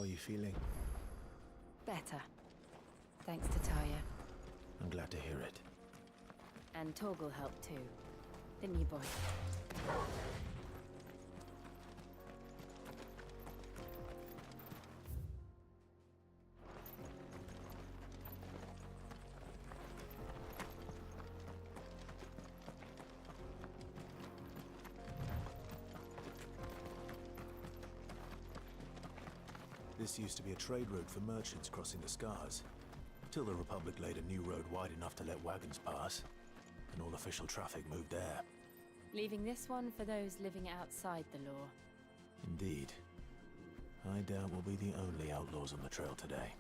are you feeling? Better. Thanks to Taya. I'm glad to hear it. And Torgal helped too. Didn't you, boy? This used to be a trade route for merchants crossing the Scars, till the Republic laid a new road wide enough to let wagons pass, and all official traffic moved there. Leaving this one for those living outside the law. Indeed. I doubt we'll be the only outlaws on the trail today.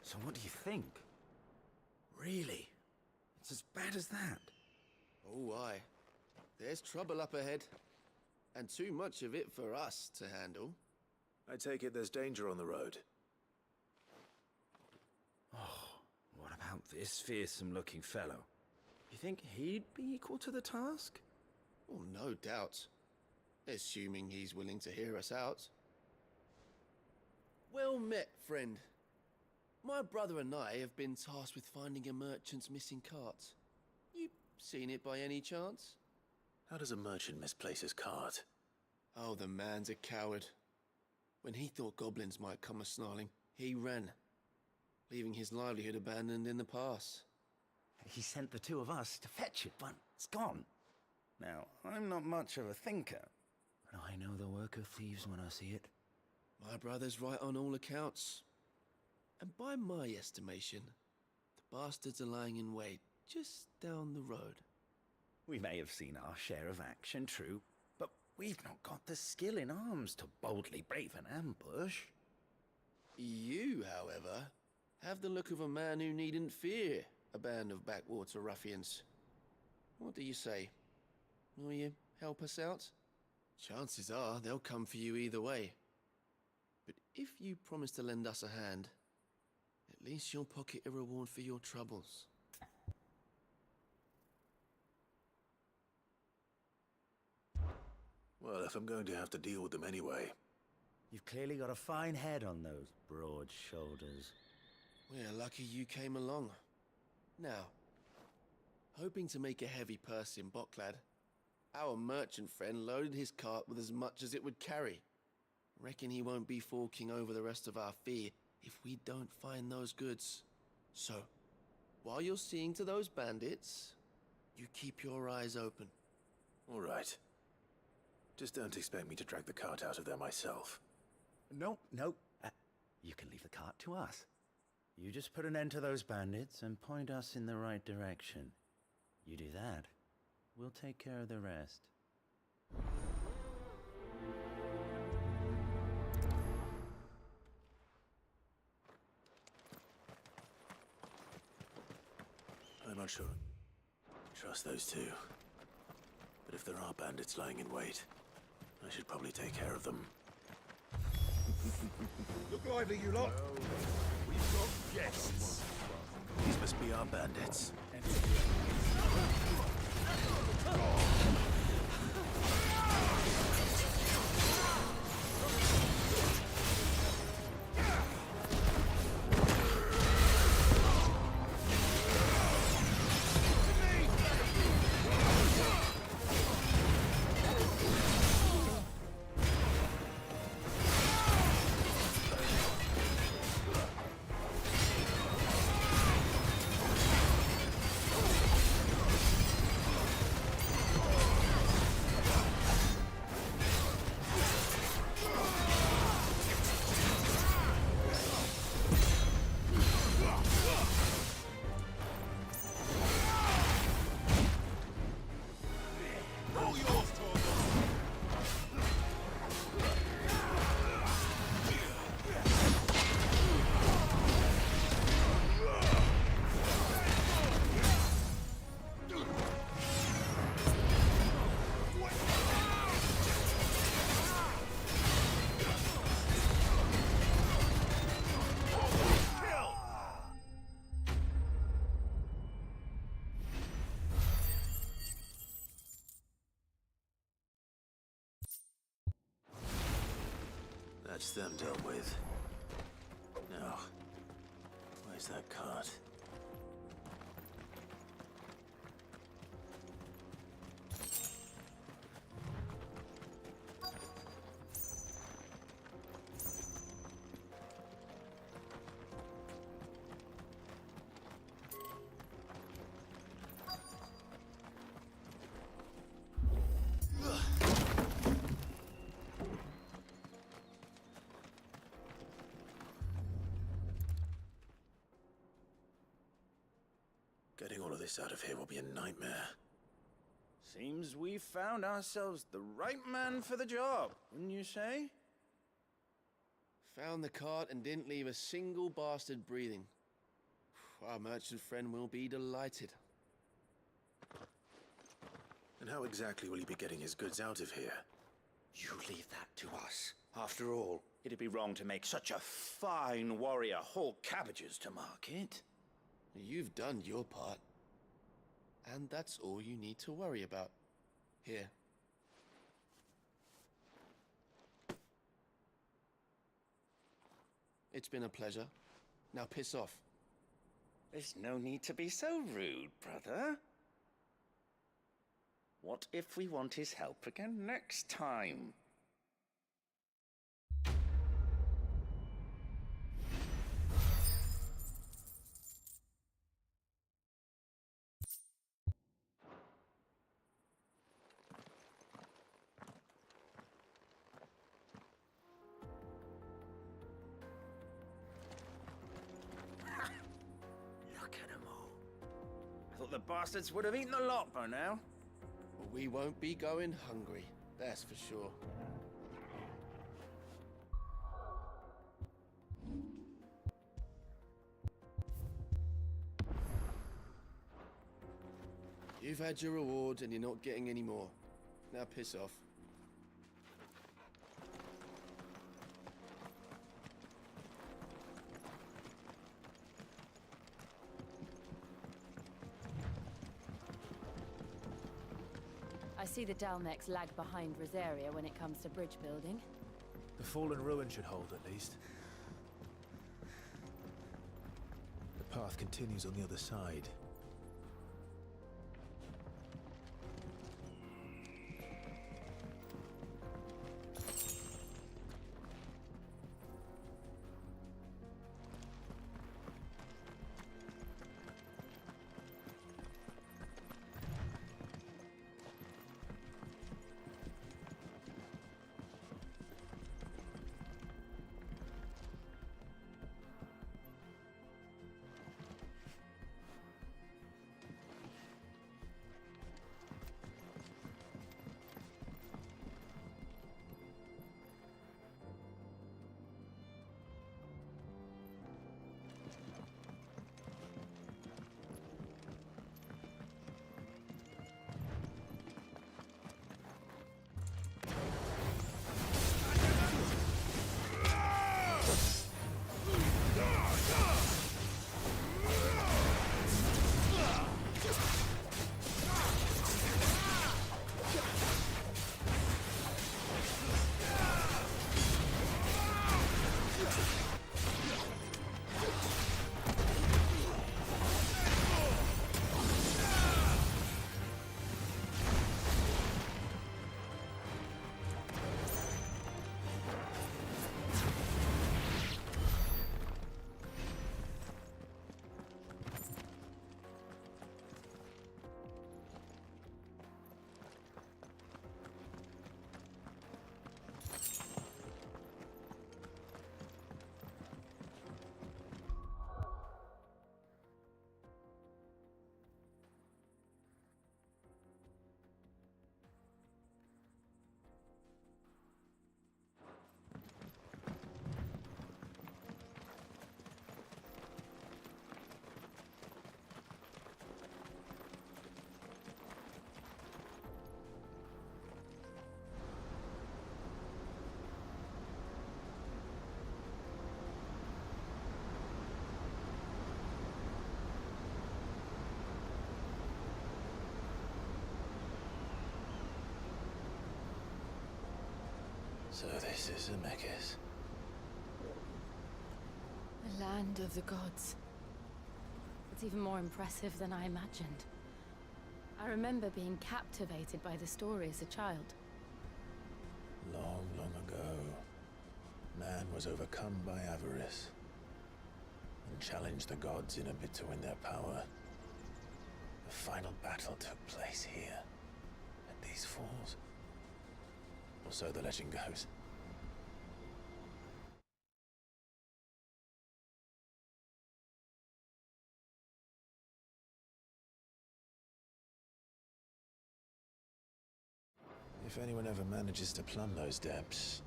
So what do you think? Really? It's as bad as that? Oh, aye. There's trouble up ahead. And too much of it for us to handle. I take it there's danger on the road. Oh, what about this fearsome-looking fellow? You think he'd be equal to the task? Oh, no doubt. Assuming he's willing to hear us out. Well met, friend. My brother and I have been tasked with finding a merchant's missing cart. You seen it by any chance? How does a merchant misplace his cart? Oh, the man's a coward. When he thought goblins might come a-snarling, he ran, leaving his livelihood abandoned in the pass. He sent the two of us to fetch it, but it's gone. Now, I'm not much of a thinker, but I know the work of thieves when I see it. My brother's right on all accounts. And by my estimation, the bastards are lying in wait just down the road. We may have seen our share of action, true, but we've not got the skill in arms to boldly brave an ambush. You, however, have the look of a man who needn't fear a band of backwater ruffians. What do you say? Will you help us out? Chances are they'll come for you either way. But if you promise to lend us a hand, at least you'll pocket a reward for your troubles. Well, if I'm going to have to deal with them anyway. You've clearly got a fine head on those broad shoulders. We're lucky you came along. Now, hoping to make a heavy purse in Boklad, our merchant friend loaded his cart with as much as it would carry. Reckon he won't be forking over the rest of our fee if we don't find those goods. So, while you're seeing to those bandits, you keep your eyes open. All right. Just don't expect me to drag the cart out of there myself. No. You can leave the cart to us. You just put an end to those bandits and point us in the right direction. You do that, we'll take care of the rest. I'm not sure. Trust those two. But if there are bandits lying in wait, I should probably take care of them. Look lively, you lot! We've got guests! These must be our bandits. That's them dealt with. Now, where's that cart? Getting all of this out of here will be a nightmare. Seems we found ourselves the right man for the job, wouldn't you say? Found the cart and didn't leave a single bastard breathing. Our merchant friend will be delighted. And how exactly will he be getting his goods out of here? You leave that to us. After all, it'd be wrong to make such a fine warrior haul cabbages to market. You've done your part. And that's all you need to worry about. Here. It's been a pleasure. Now piss off. There's no need to be so rude, brother. What if we want his help again next time? Look at them all. I thought the bastards would have eaten the lot by now. But we won't be going hungry, that's for sure. You've had your reward and you're not getting any more. Now piss off. I see the Dalmex lag behind Rosaria when it comes to bridge building. The fallen ruin should hold, at least. The path continues on the other side. So this is Zemeckis. Land of the gods. It's even more impressive than I imagined. I remember being captivated by the story as a child. Long, long ago, man was overcome by avarice and challenged the gods in a bid to win their power. The final battle took place here, at these falls. Or so the legend goes. If anyone ever manages to plumb those depths,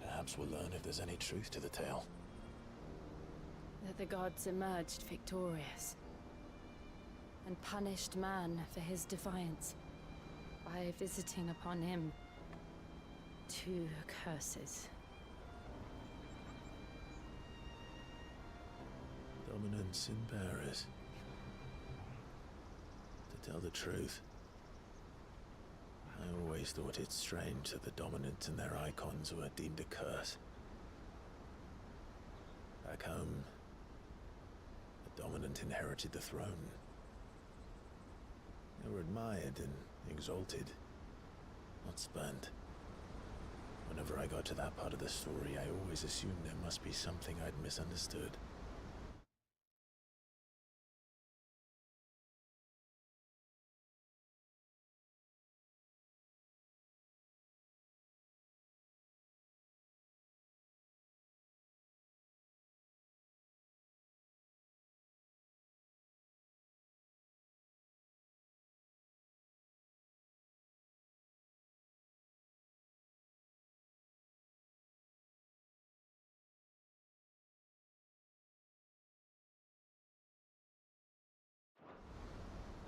perhaps we'll learn if there's any truth to the tale. That the gods emerged victorious and punished man for his defiance by visiting upon him 2 curses. Dominant sin bearers. To tell the truth, I always thought it strange that the dominant and their icons were deemed a curse. Back home, the dominant inherited the throne. They were admired and exalted, not spurned. Whenever I got to that part of the story, I always assumed there must be something I'd misunderstood.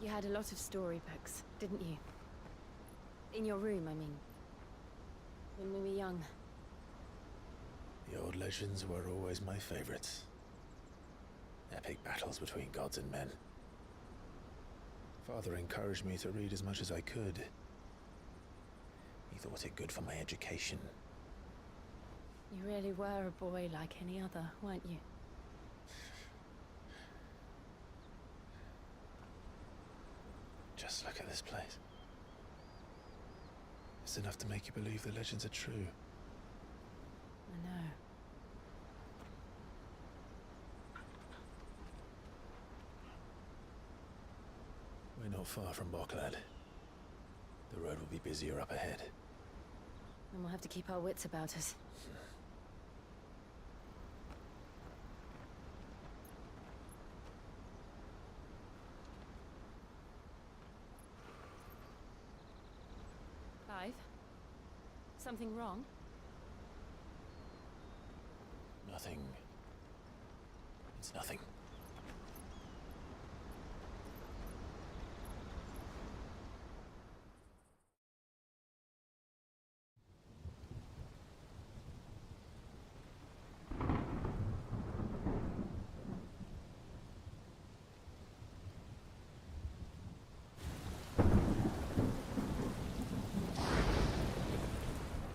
You had a lot of storybooks, didn't you? In your room, I mean. When we were young. The old legends were always my favorites. Epic battles between gods and men. Father encouraged me to read as much as I could. He thought it good for my education. You really were a boy like any other, weren't you? Just look at this place. It's enough to make you believe the legends are true. I know. We're not far from Boklad. The road will be busier up ahead. And we'll have to keep our wits about us. Clive? Something wrong? Nothing. It's nothing.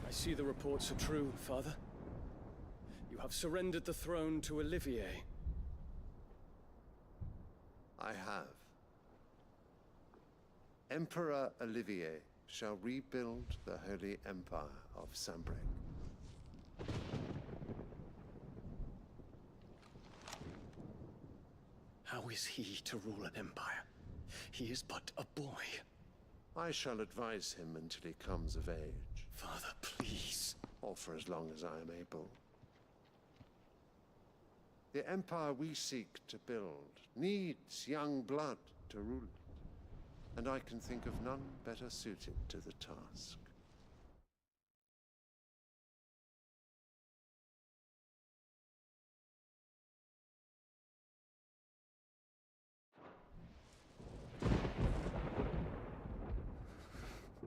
I see the reports are true, Father. You have surrendered the throne to Olivier. I have. Emperor Olivier shall rebuild the Holy Empire of Sanbreque. How is he to rule an empire? He is but a boy. I shall advise him until he comes of age, Father, please. or for as long as I am able. The empire we seek to build needs young blood to rule it, and I can think of none better suited to the task.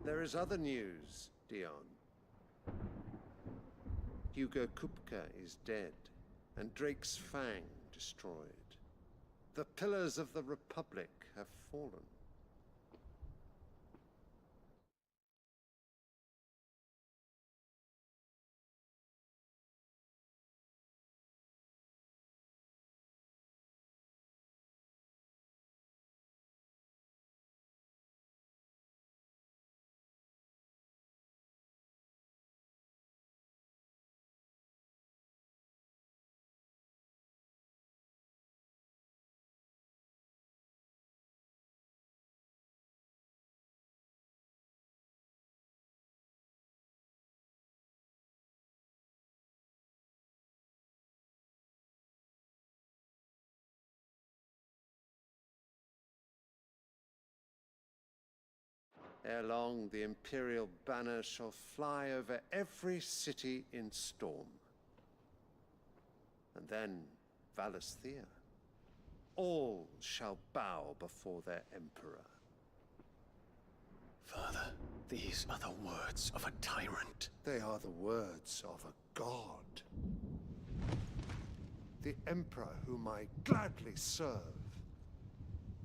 There is other news, Dion. Hugo Kupka is dead, and Drake's Fang destroyed. The pillars of the Republic have fallen. Ere long, the Imperial banner shall fly over every city in Storm. And then, Valisthea. All shall bow before their Emperor. Father, these are the words of a tyrant. They are the words of a god. The Emperor whom I gladly serve.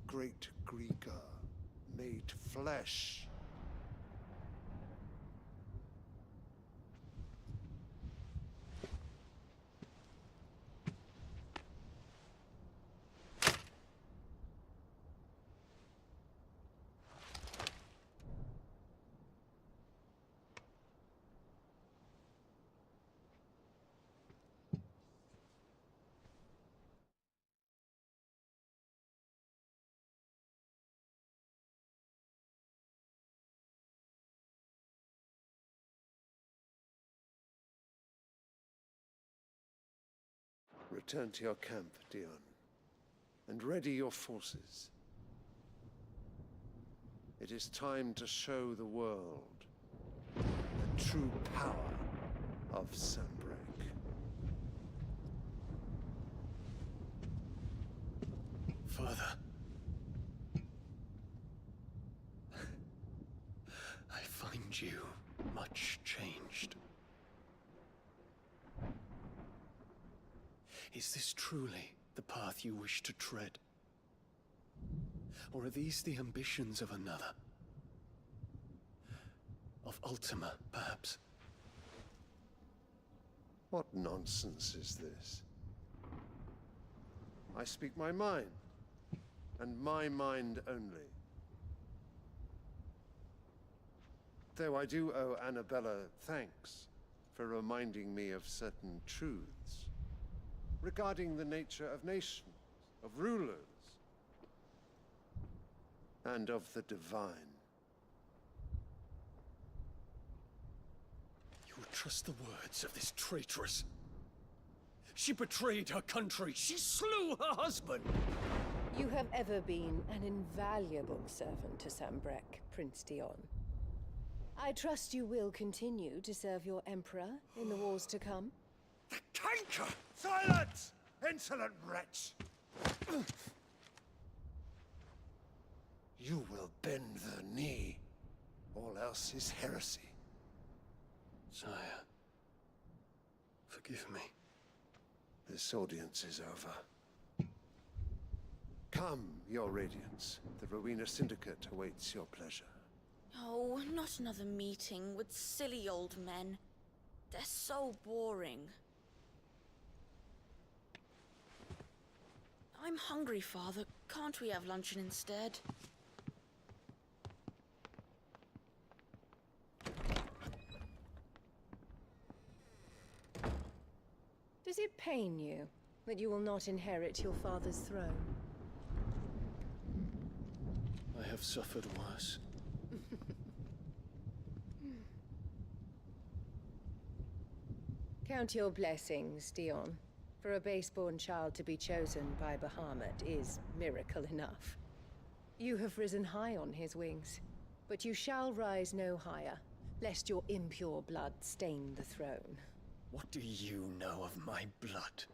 Great Grieger, made flesh. Return to your camp, Dion, and ready your forces. It is time to show the world the true power of Sanbreque. Father. I find you much changed. Is this truly the path you wish to tread? Or are these the ambitions of another? Of Ultima, perhaps? What nonsense is this? I speak my mind, and my mind only. Though I do owe Annabella thanks for reminding me of certain truths regarding the nature of nations, of rulers, and of the divine. You would trust the words of this traitress? She betrayed her country. She slew her husband. You have ever been an invaluable servant to Sanbreque, Prince Dion. I trust you will continue to serve your Emperor in the wars to come. The canker! Silence! Insolent wretch! You will bend the knee. All else is heresy. Sire, forgive me. This audience is over. Come, your Radiance. The Rowena Syndicate awaits your pleasure. Oh, not another meeting with silly old men. They're so boring. I'm hungry, Father. Can't we have luncheon instead? Does it pain you that you will not inherit your father's throne? I have suffered worse. Count your blessings, Dion. For a base-born child to be chosen by Bahamut is miracle enough. You have risen high on his wings, but you shall rise no higher, lest your impure blood stain the throne. What do you know of my blood?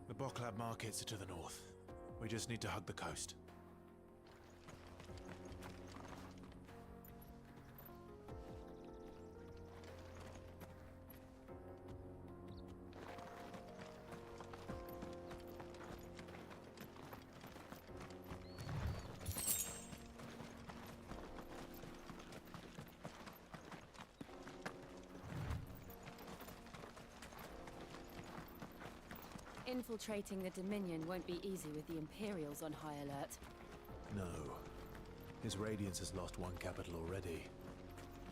The Boklab markets are to the north. We just need to hug the coast. Infiltrating the Dominion won't be easy with the Imperials on high alert. No. His Radiance has lost one capital already.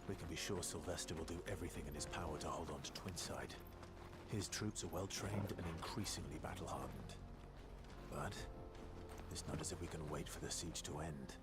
We can be sure Sylvester will do everything in his power to hold on to Twinside. His troops are well-trained and increasingly battle-hardened. But it's not as if we can wait for the siege to end.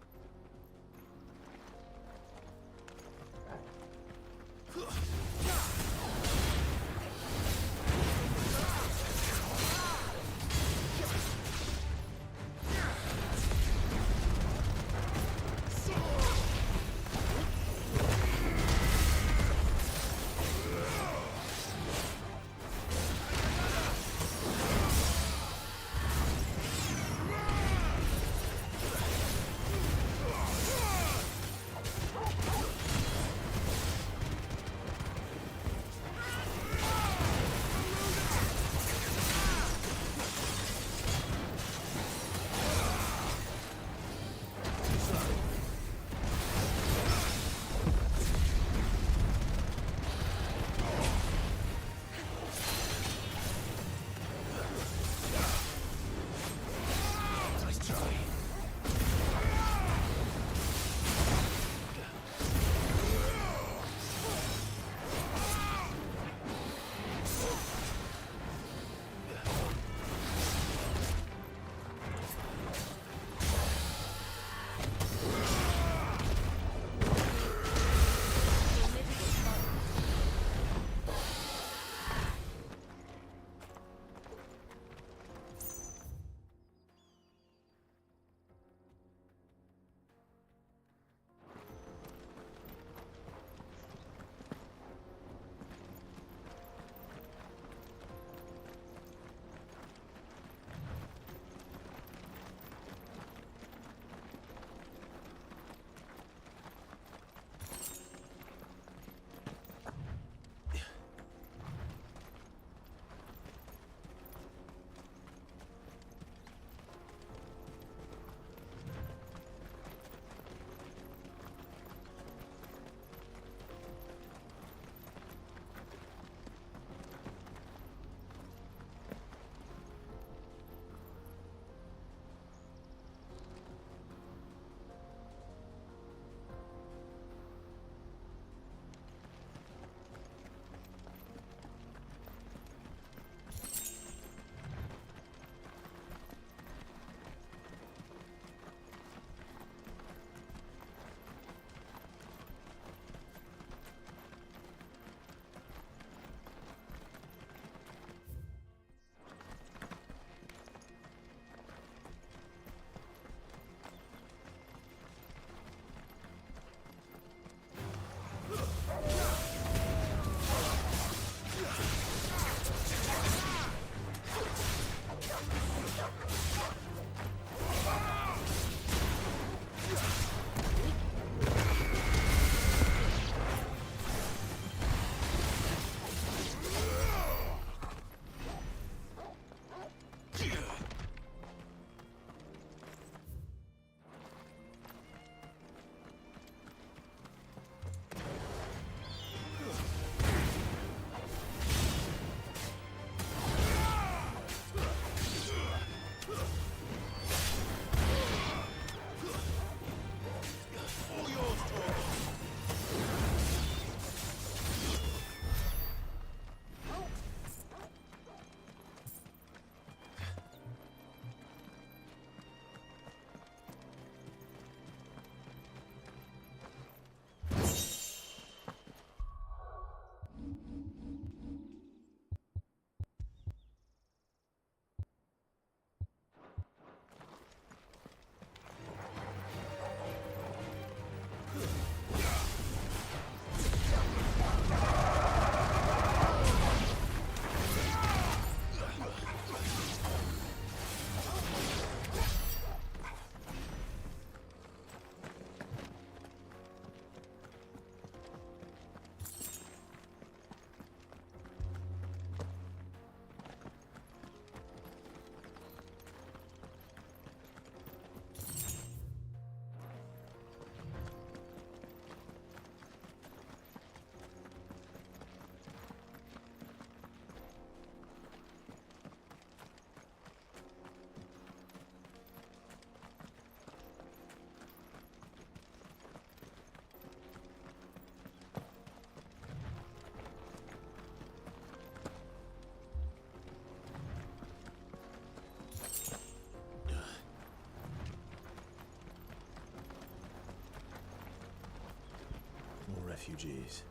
refugees.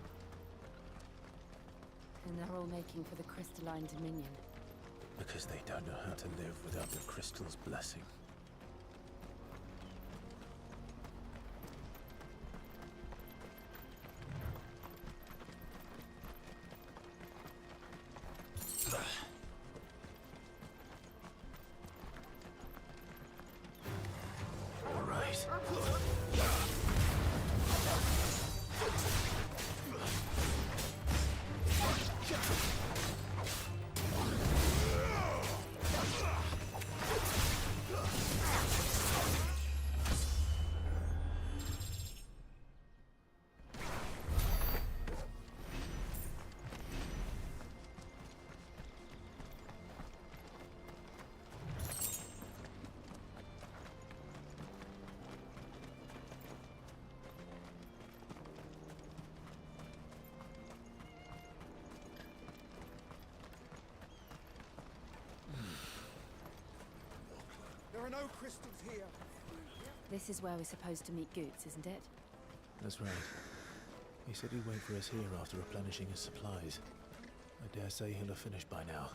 And they're all making for the crystalline dominion. Because they don't know how to live without the crystal's blessing. There are no crystals here. This is where we're supposed to meet Goots, isn't it? That's right. He said he'd wait for us here after replenishing his supplies. I dare say he'll have finished by now.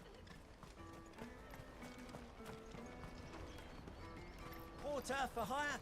Porter for hire.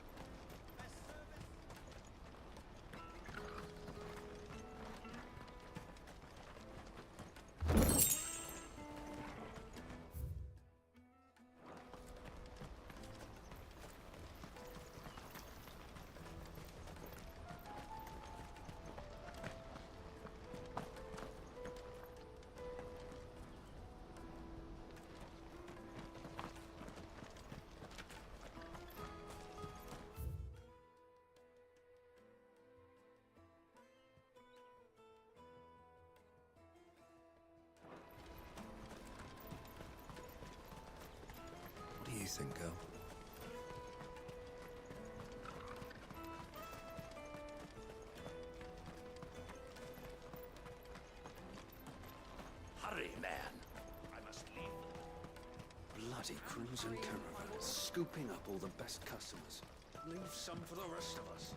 What do you think, girl? Hurry, man. I must leave. Bloody crimson caravan, scooping up all the best customers. Leave some for the rest of us.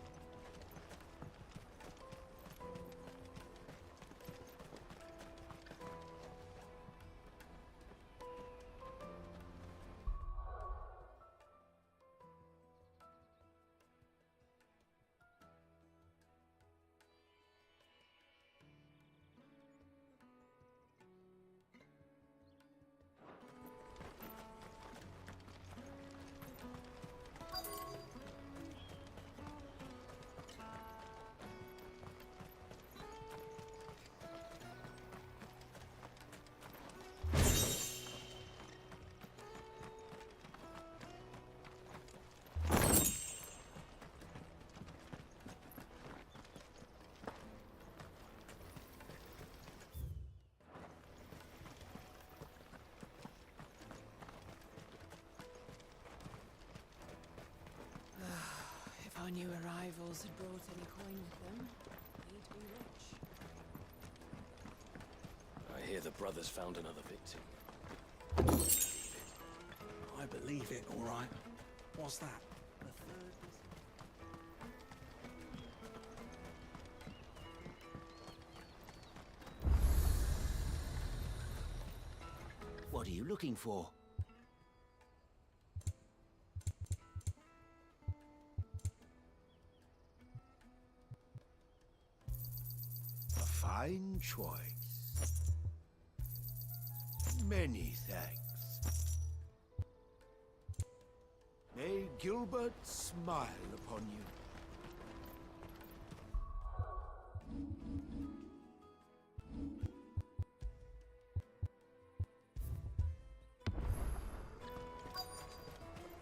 If our new arrivals had brought any coin with them, we'd be rich. I hear the brothers found another victim. I believe it, all right. What's that? What are you looking for? A fine choice. Many thanks. May Gilbert smile upon you.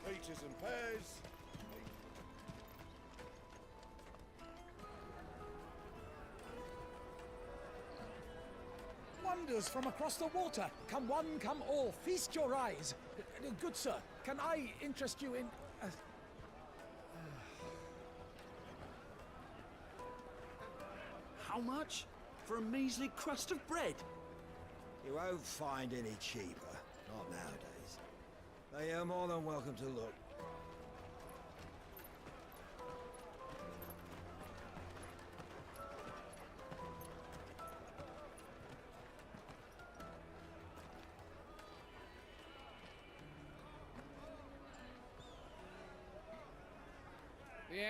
Peaches and pears. Wonders from across the water. Come one, come all. Feast your eyes. Good sir, can I interest you in... How much? For a measly crust of bread? You won't find any cheaper. Not nowadays. Though you're more than welcome to look.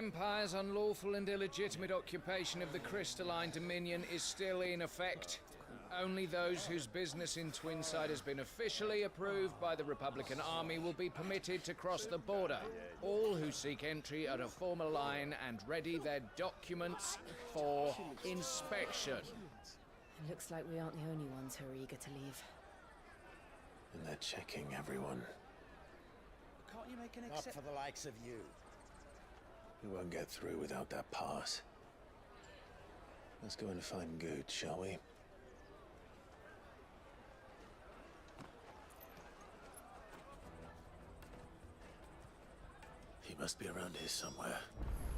Empire's unlawful and illegitimate occupation of the Crystalline Dominion is still in effect. Only those whose business in Twinside has been officially approved by the Republican Army will be permitted to cross the border. All who seek entry are to form a line and ready their documents for inspection. It looks like we aren't the only ones who are eager to leave. And they're checking everyone. Can't you make an exception? Not for the likes of you. We won't get through without that pass. Let's go and find Good, shall we? He must be around here somewhere.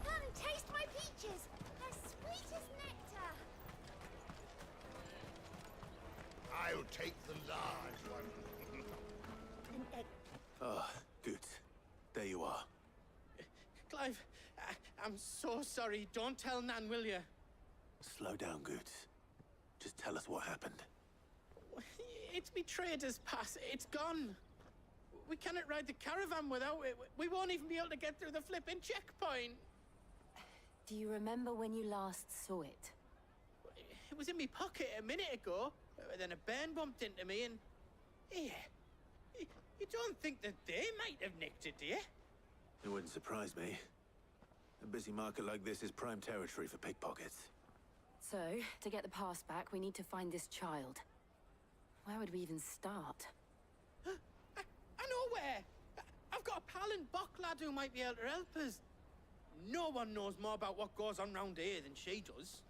Come taste my peaches. They're sweet as nectar. I'll take the large one. Ah, Good. There you are. Clive, I'm so sorry. Don't tell Nan, will you? Slow down, Good. Just tell us what happened. It's me trader's pass. It's gone. We cannot ride the caravan without it. We won't even be able to get through the flipping checkpoint. Do you remember when you last saw it? It was in my pocket a minute ago. Then a bairn bumped into me and... Here. You don't think that they might have nicked it, do you? It wouldn't surprise me. A busy market like this is prime territory for pickpockets. So, to get the pass back, we need to find this child. Where would we even start? I know where! I've got a pal in Bocklad who might be able to help us. No one knows more about what goes on round here than she does.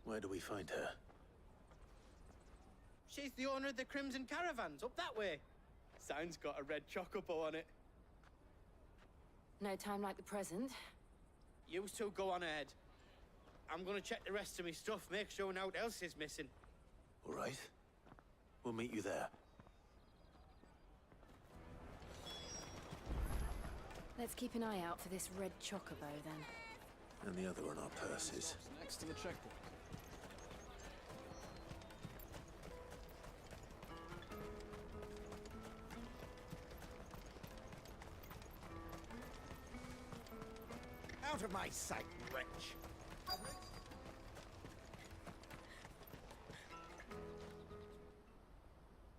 Where do we find her? She's the owner of the Crimson Caravans, up that way. Sign's got a red chocobo on it. No time like the present. You two go on ahead. I'm gonna check the rest of my stuff, make sure nothing else is missing. All right. We'll meet you there. Let's keep an eye out for this red chocobo, then. And the other on our purses. Next to the checkpoint. Out of my sight, wretch!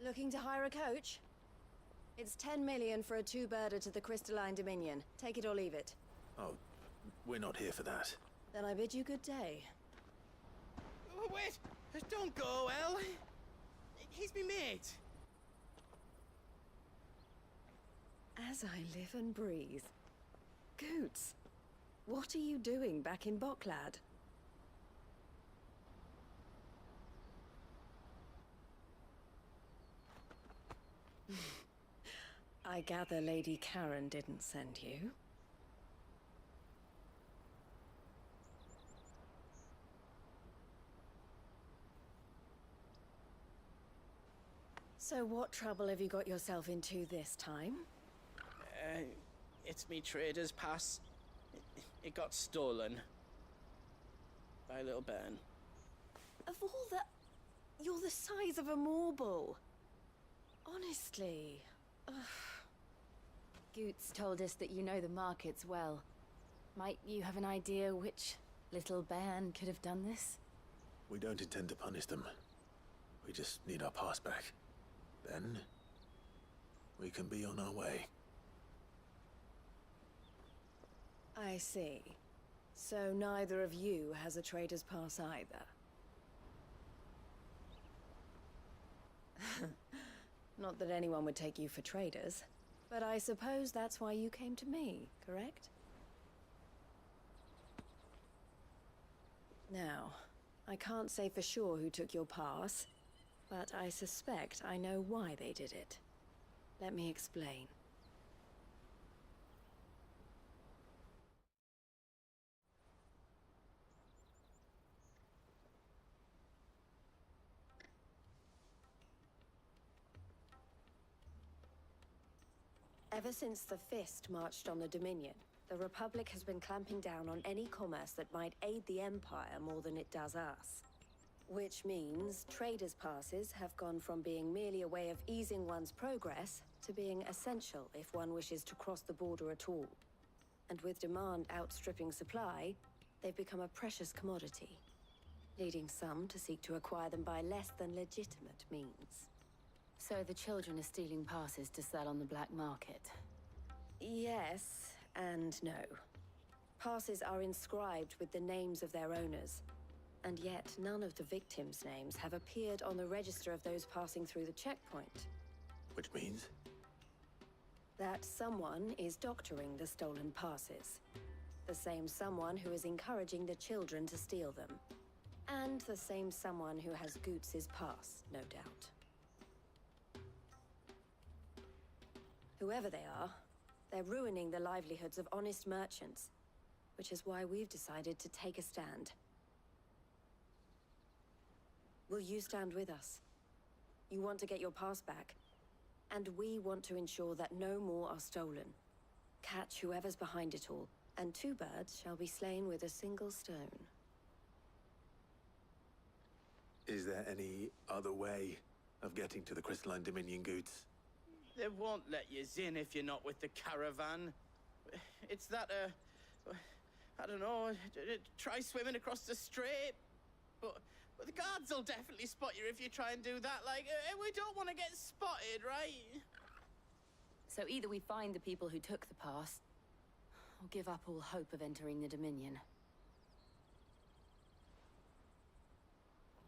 Looking to hire a coach? It's 10 million for a two-birder to the Crystalline Dominion. Take it or leave it. Oh, we're not here for that. Then I bid you good day. Oh, wait! Don't go, El! He's me mate. As I live and breathe. Goots, what are you doing back in Bocklad? I gather Lady Karen didn't send you. So what trouble have you got yourself into this time? It's me trader's pass. It got stolen. By a little bairn. Of all the... You're the size of a marble. Honestly. Ugh. Goots told us that you know the markets well. Might you have an idea which little bairn could have done this? We don't intend to punish them. We just need our pass back. Then, we can be on our way. I see. So neither of you has a trader's pass either. Not that anyone would take you for traders, but I suppose that's why you came to me, correct? Now, I can't say for sure who took your pass, but I suspect I know why they did it. Let me explain. Ever since the Fist marched on the Dominion, the Republic has been clamping down on any commerce that might aid the Empire more than it does us. Which means traders' passes have gone from being merely a way of easing one's progress to being essential if one wishes to cross the border at all. And with demand outstripping supply, they've become a precious commodity, leading some to seek to acquire them by less than legitimate means. So the children are stealing passes to sell on the black market? Yes and no. Passes are inscribed with the names of their owners, and yet none of the victims' names have appeared on the register of those passing through the checkpoint. Which means? That someone is doctoring the stolen passes. The same someone who is encouraging the children to steal them. And the same someone who has Goots's pass, no doubt. Whoever they are, they're ruining the livelihoods of honest merchants, which is why we've decided to take a stand. Will you stand with us? You want to get your pass back, and we want to ensure that no more are stolen. Catch whoever's behind it all, and 2 birds shall be slain with a single stone. Is there any other way of getting to the Crystalline Dominion Goods? They won't let you in if you're not with the caravan. It's that, I don't know, try swimming across the strait. But the guards will definitely spot you if you try and do that. Like, we don't want to get spotted, right? So either we find the people who took the pass, or give up all hope of entering the Dominion.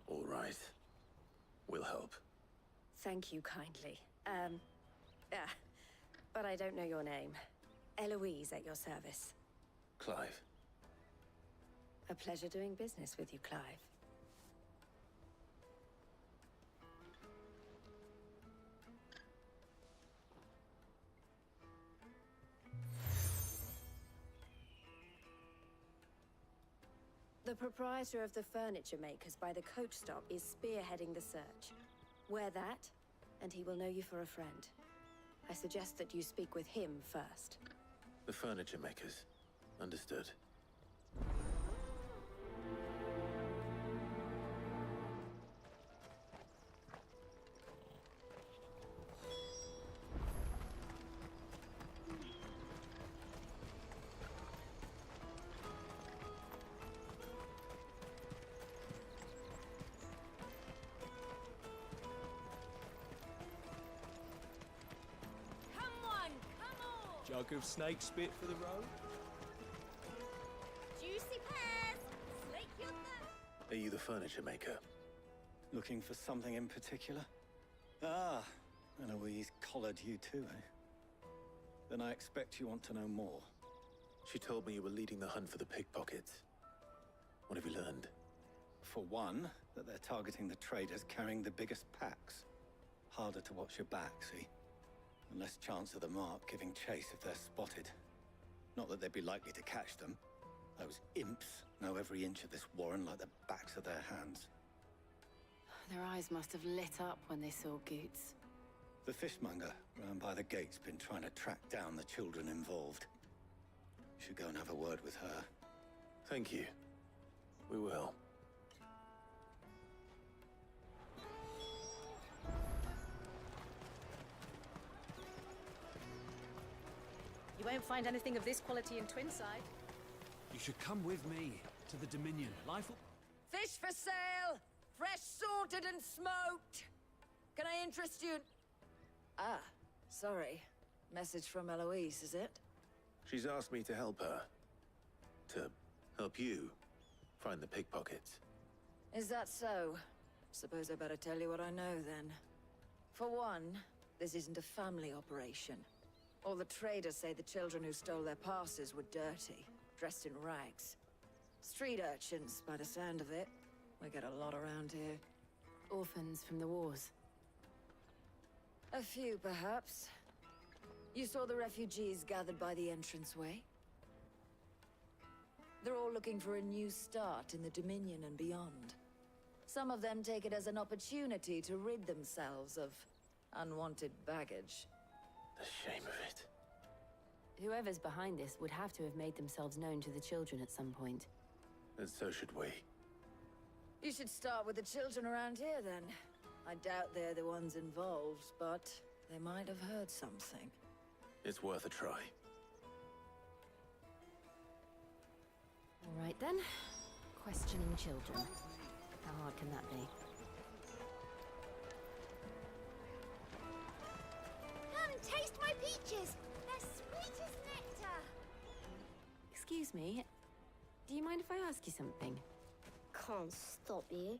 All right. We'll help. Thank you kindly. But I don't know your name. Eloise at your service. Clive. A pleasure doing business with you, Clive. The proprietor of the furniture makers by the coach stop is spearheading the search. Wear that, and he will know you for a friend. I suggest that you speak with him first. The furniture makers. Understood. Jug of snake spit for the road? Juicy pears! Slake your thirst! Are you the furniture maker? Looking for something in particular? Ah, Eloise collared you too, eh? Then I expect you want to know more. She told me you were leading the hunt for the pickpockets. What have you learned? For one, that they're targeting the traders carrying the biggest packs. Harder to watch your back, see? And less chance of the mark giving chase if they're spotted. Not that they'd be likely to catch them. Those imps know every inch of this warren like the backs of their hands. Their eyes must have lit up when they saw Goots. The fishmonger round by the gate's been trying to track down the children involved. You should go and have a word with her. Thank you. We will. You won't find anything of this quality in Twinside. You should come with me to the Dominion. Life will... Fish for sale! Fresh sorted and smoked! Can I interest you in... Ah, sorry. Message from Eloise, is it? She's asked me to help her. To help you find the pickpockets. Is that so? Suppose I better tell you what I know, then. For one, this isn't a family operation. All the traders say the children who stole their passes were dirty, dressed in rags. Street urchins, by the sound of it. We get a lot around here. Orphans from the wars. A few, perhaps. You saw the refugees gathered by the entranceway? They're all looking for a new start in the Dominion and beyond. Some of them take it as an opportunity to rid themselves of unwanted baggage. The shame of it. Whoever's behind this would have to have made themselves known to the children at some point. And so should we. You should start with the children around here, then. I doubt they're the ones involved, but they might have heard something. It's worth a try. All right then. Questioning children. How hard can that be? Come, taste my peaches! They're sweet as nectar! Excuse me. Do you mind if I ask you something? Can't stop you.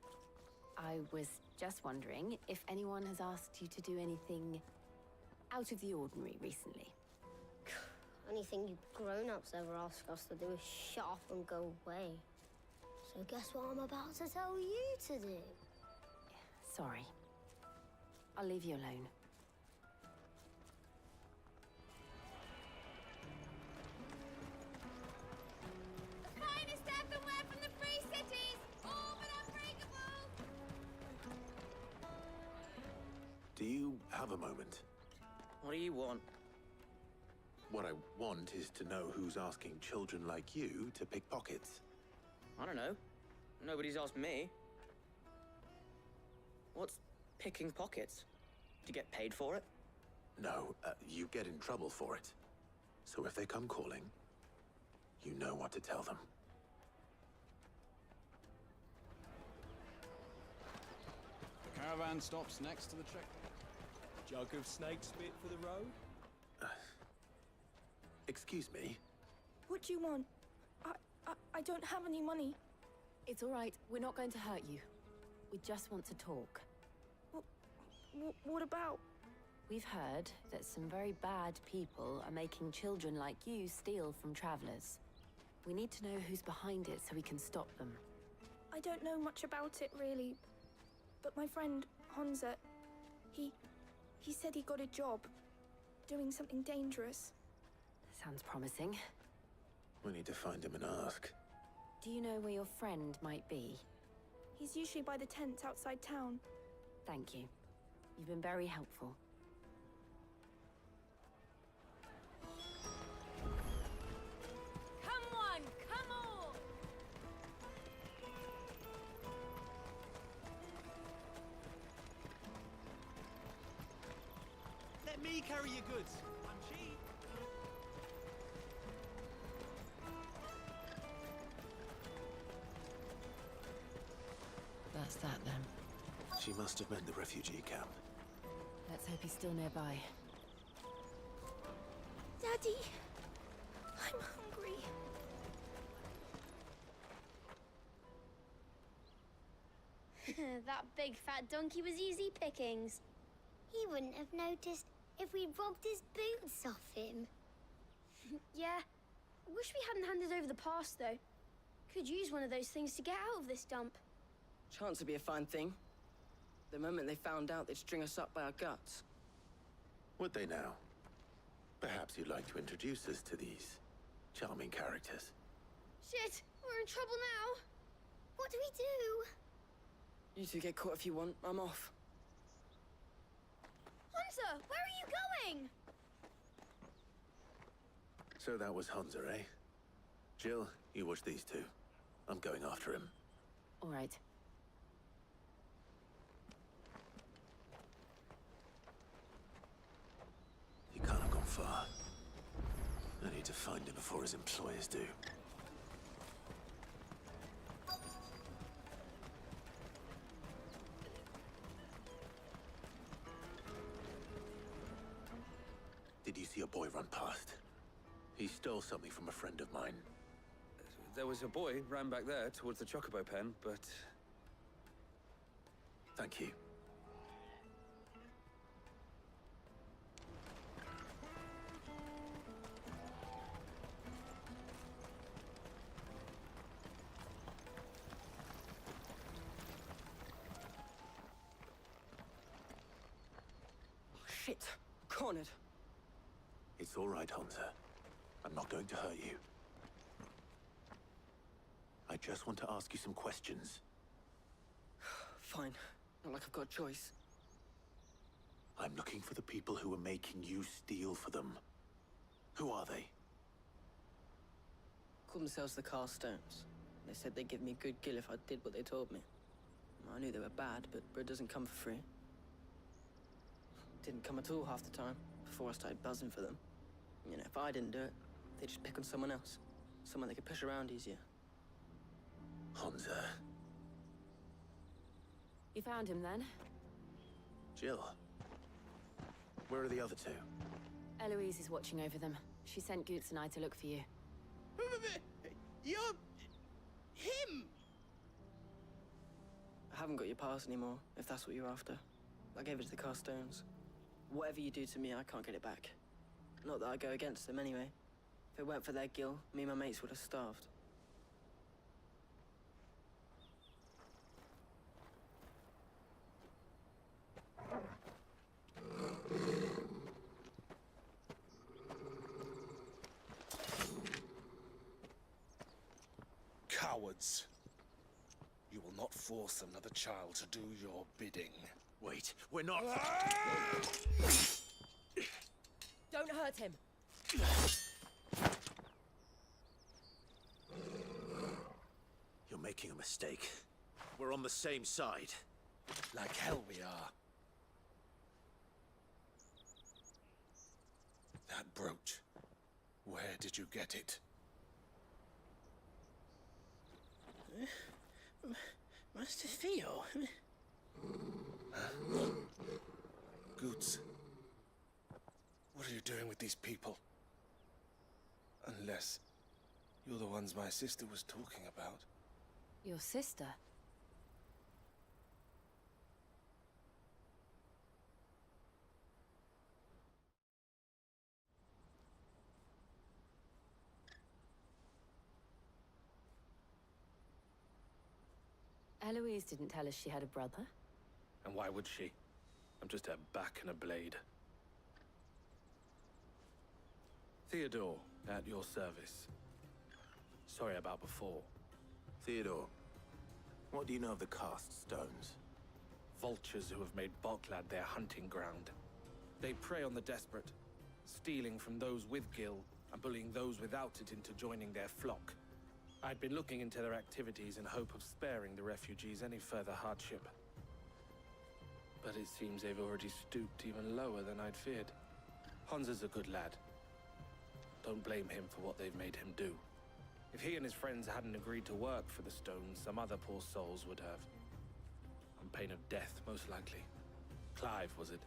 I was just wondering if anyone has asked you to do anything out of the ordinary recently. Anything you grown-ups ever ask us to do is shut up and go away. So guess what I'm about to tell you to do? Sorry. I'll leave you alone. The finest earthenware from the Free Cities! All but unbreakable! Do you have a moment? What do you want? What I want is to know who's asking children like you to pick pockets. I don't know. Nobody's asked me. What's picking pockets? Do you get paid for it? No, you get in trouble for it. So if they come calling, you know what to tell them. The caravan stops next to the trek. Jug of snake spit for the road? Excuse me? What do you want? I don't have any money. It's all right. We're not going to hurt you. We just want to talk. What about? We've heard that some very bad people are making children like you steal from travelers. We need to know who's behind it so we can stop them. I don't know much about it, really. But my friend, Honza, he said he got a job doing something dangerous. Sounds promising. We need to find him and ask. Do you know where your friend might be? He's usually by the tents outside town. Thank you. You've been very helpful. Come on, come on! Let me carry your goods. I'm cheap. That's that then. She must have meant the refugee camp. Let's hope he's still nearby. Daddy, I'm hungry. That big fat donkey was easy pickings. He wouldn't have noticed if we'd robbed his boots off him. Yeah. Wish we hadn't handed over the pass, though. Could use one of those things to get out of this dump. Chance would be a fine thing. The moment they found out, they'd string us up by our guts. Would they now? Perhaps you'd like to introduce us to these charming characters. Shit, we're in trouble now. What do we do? You two get caught if you want. I'm off. Hunter, where are you going? So that was Hunter, eh? Jill, you watch these two. I'm going after him. All right. He can't have gone far. I need to find him before his employers do. Did you see a boy run past? He stole something from a friend of mine. There was a boy ran back there towards the chocobo pen, but... Thank you. Shit. Cornered. It's all right, Hunter. I'm not going to hurt you. I just want to ask you some questions. Fine. Not like I've got a choice. I'm looking for the people who are making you steal for them. Who are they? Called themselves the Carstones. They said they'd give me a good gill if I did what they told me. I knew they were bad, but bread doesn't come for free. Didn't come at all half the time, before I started buzzing for them. You know, if I didn't do it, they'd just pick on someone else. Someone they could push around easier. Honza. You found him then? Jill. Where are the other two? Eloise is watching over them. She sent Goots and I to look for you. You're... him! I haven't got your pass anymore, if that's what you're after. I gave it to the Carstones. Whatever you do to me, I can't get it back. Not that I go against them anyway. If it weren't for their guild, me and my mates would have starved. Cowards. You will not force another child to do your bidding. Wait, we're not... Don't hurt him! You're making a mistake. We're on the same side. Like hell we are. That brooch. Where did you get it? Master Theo? Goots. What are you doing with these people? Unless you're the ones my sister was talking about. Your sister? Eloise didn't tell us she had a brother. And why would she? I'm just her back and a blade. Theodore, at your service. Sorry about before. Theodore, what do you know of the cast stones? Vultures who have made Boklad their hunting ground. They prey on the desperate, stealing from those with gil and bullying those without it into joining their flock. I'd been looking into their activities in hope of sparing the refugees any further hardship. But it seems they've already stooped even lower than I'd feared. Honza's a good lad. Don't blame him for what they've made him do. If he and his friends hadn't agreed to work for the stones, some other poor souls would have. On pain of death, most likely. Clive, was it?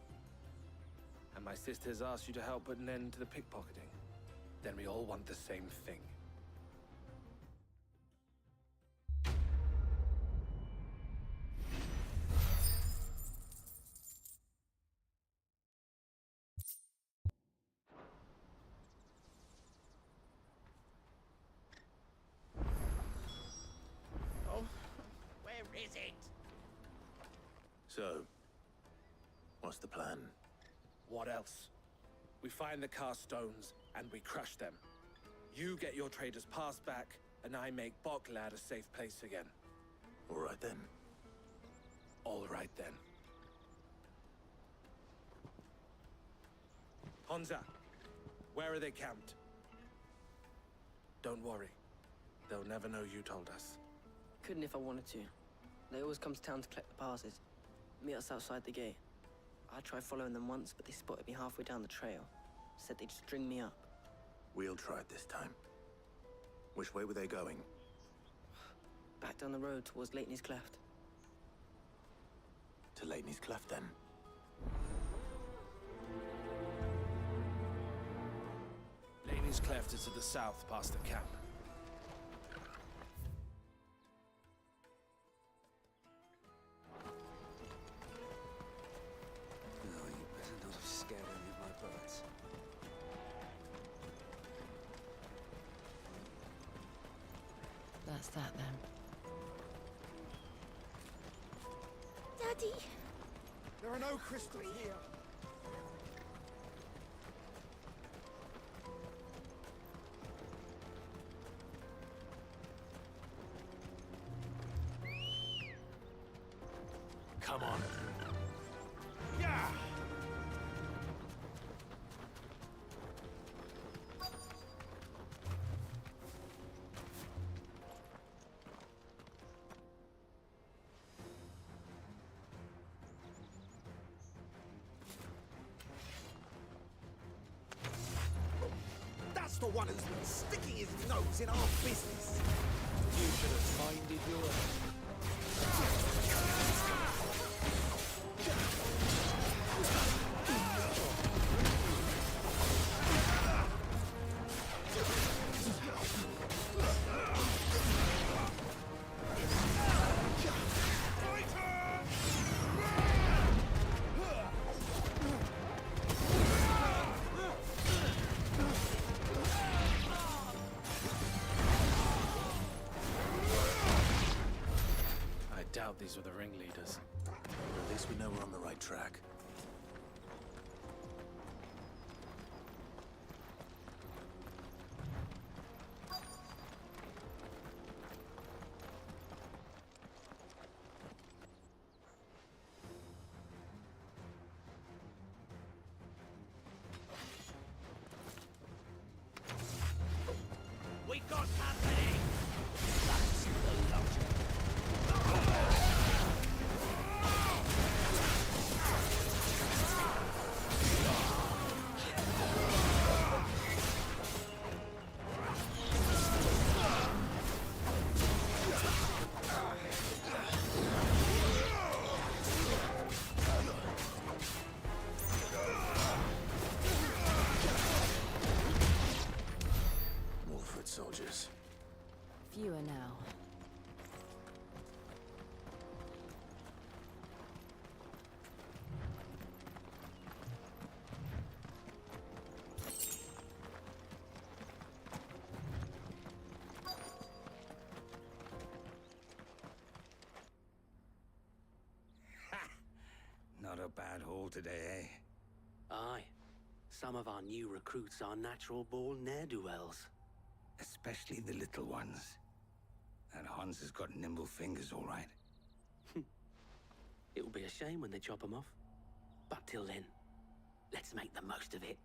And my sisters asked you to help put an end to the pickpocketing. Then we all want the same thing. Is it? So, what's the plan? What else? We find the cast stones and we crush them. You get your trader's pass back, and I make Boklad a safe place again. All right then. All right then. Honza, where are they camped? Don't worry. They'll never know you told us. Couldn't if I wanted to. They always come to town to collect the passes. Meet us outside the gate. I tried following them once, but they spotted me halfway down the trail. Said they'd string me up. We'll try it this time. Which way were they going? Back down the road towards Lateney's Cleft. To Lateney's Cleft, then? Lateney's Cleft is to the south, past the camp. That's that then. Daddy! There are no crystals here. Come on. Yeah! That's the one who's been sticking his nose in our business. You should have minded your own. I doubt these were the ringleaders. At least we know we're on the right track. We got company! That's the logic. More foot soldiers. Fewer now. Not a bad haul today, eh? Aye. Some of our new recruits are natural-born ne'er-do-wells. Especially the little ones. That Hans has got nimble fingers, all right. It'll be a shame when they chop them off. But till then, let's make the most of it.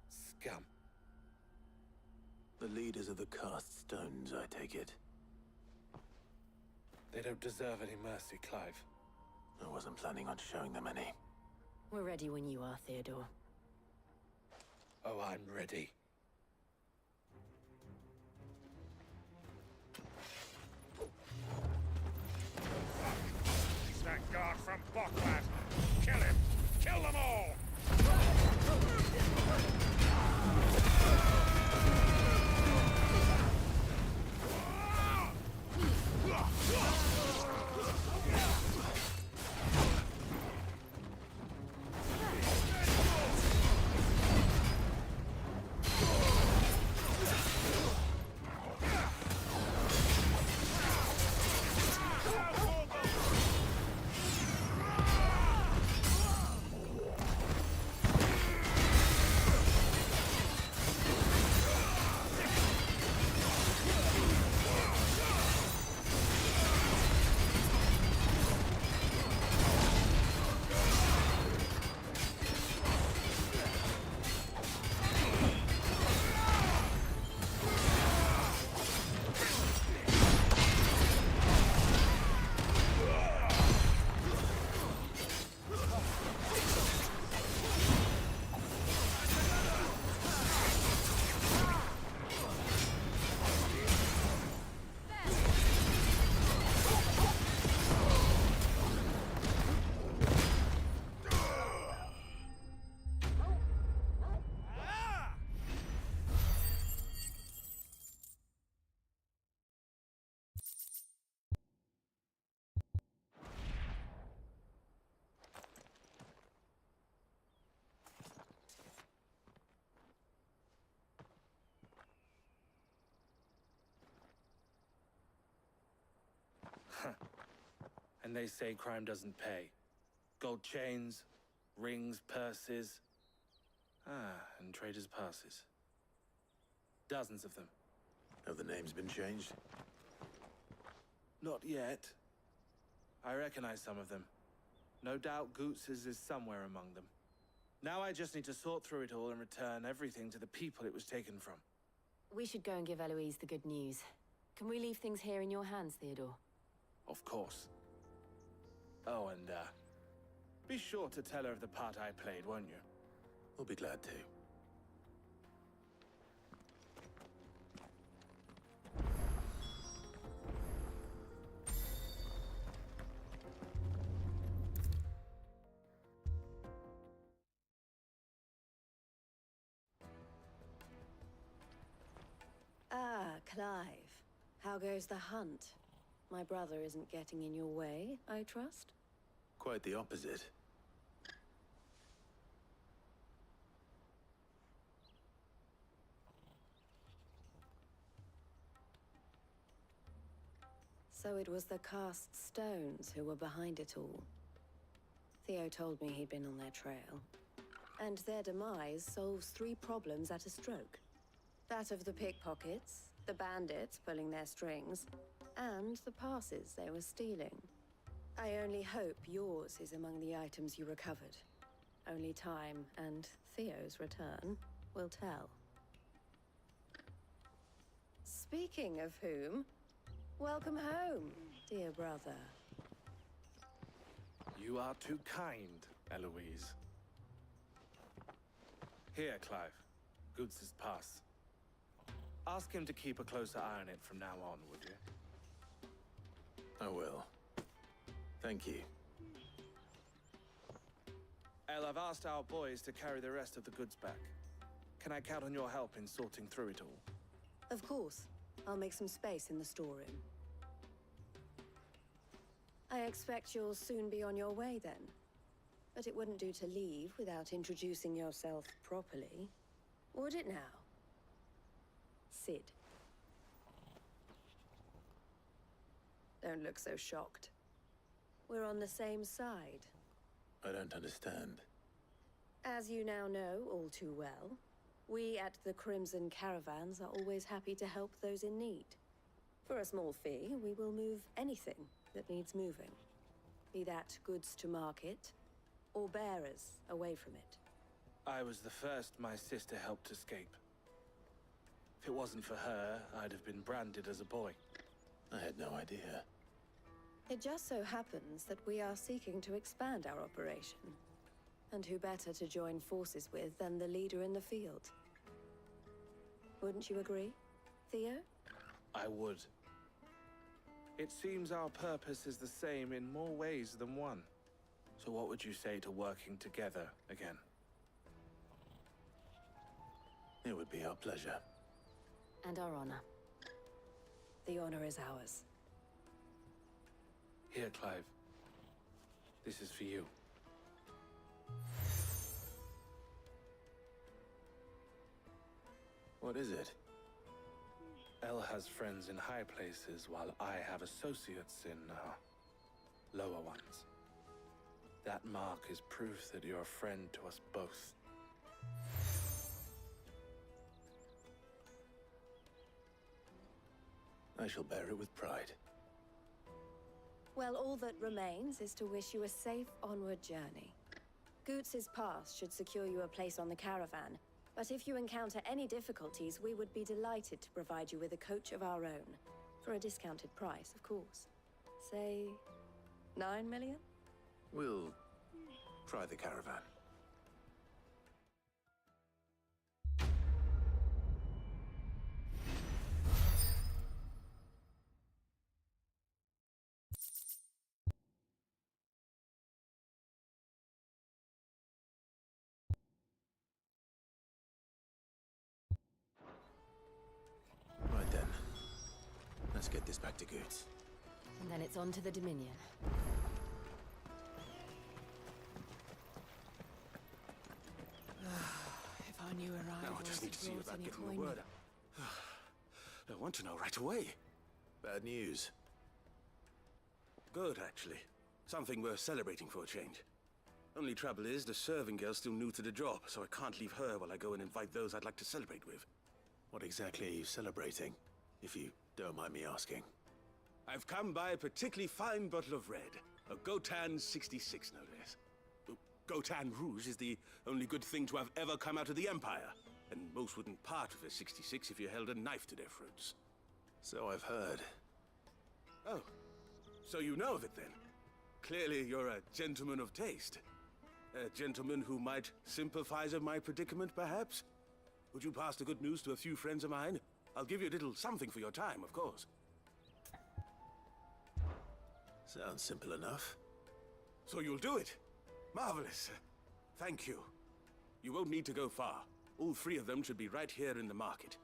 Scum. The leaders of the cast stones, I take it. They don't deserve any mercy, Clive. I wasn't planning on showing them any. We're ready when you are, Theodore. Oh, I'm ready. He's that guard from Boklad. Kill him! Kill them all! And they say crime doesn't pay. Gold chains, rings, purses. And traders' passes. Dozens of them. Have the names been changed? Not yet. I recognize some of them. No doubt Goots's is somewhere among them. Now I just need to sort through it all and return everything to the people it was taken from. We should go and give Eloise the good news. Can we leave things here in your hands, Theodore? Of course. Oh, and, be sure to tell her of the part I played, won't you? We'll be glad to. Clive, how goes the hunt? My brother isn't getting in your way, I trust? Quite the opposite. So it was the cast stones who were behind it all. Theo told me he'd been on their trail. And their demise solves 3 problems at a stroke. That of the pickpockets, the bandits pulling their strings, and the passes they were stealing. I only hope yours is among the items you recovered. Only time and Theo's return will tell. Speaking of whom, welcome home, dear brother. You are too kind, Eloise. Here, Clive. Goods' pass. Ask him to keep a closer eye on it from now on, would you? I will. Thank you. El, I've asked our boys to carry the rest of the goods back. Can I count on your help in sorting through it all? Of course. I'll make some space in the storeroom. I expect you'll soon be on your way then. But it wouldn't do to leave without introducing yourself properly. Would it now? Sid. Don't look so shocked. We're on the same side. I don't understand. As you now know all too well, we at the Crimson Caravans are always happy to help those in need. For a small fee, we will move anything that needs moving. Be that goods to market, or bearers away from it. I was the first my sister helped escape. If it wasn't for her, I'd have been branded as a boy. I had no idea. It just so happens that we are seeking to expand our operation. And who better to join forces with than the leader in the field? Wouldn't you agree, Theo? I would. It seems our purpose is the same in more ways than one. So what would you say to working together again? It would be our pleasure. And our honor. The honor is ours. Here, Clive. This is for you. What is it? El has friends in high places, while I have associates in, lower ones. That mark is proof that you're a friend to us both. I shall bear it with pride. Well, all that remains is to wish you a safe onward journey. Goots' pass should secure you a place on the caravan, but if you encounter any difficulties, we would be delighted to provide you with a coach of our own. For a discounted price, of course. Say, 9 million? We'll try the caravan. Right then. Let's get this back to Goots. And then it's on to the Dominion. If our new arrivals Now I just need to see had about brought any getting the coin word out. I want to know right away. Bad news. Good, actually. Something worth celebrating for a change. Only trouble is, the serving girl's still new to the job, so I can't leave her while I go and invite those I'd like to celebrate with. What exactly are you celebrating, if you don't mind me asking? I've come by a particularly fine bottle of red. A Gotan 66, no less. Gotan Rouge is the only good thing to have ever come out of the Empire. And most wouldn't part with a 66 if you held a knife to their throats. So I've heard. Oh, so you know of it then? Clearly you're a gentleman of taste. A gentleman who might sympathize with my predicament, perhaps? Would you pass the good news to a few friends of mine? I'll give you a little something for your time, of course. Sounds simple enough. So you'll do it? Marvelous. Thank you. You won't need to go far. All 3 of them should be right here in the market.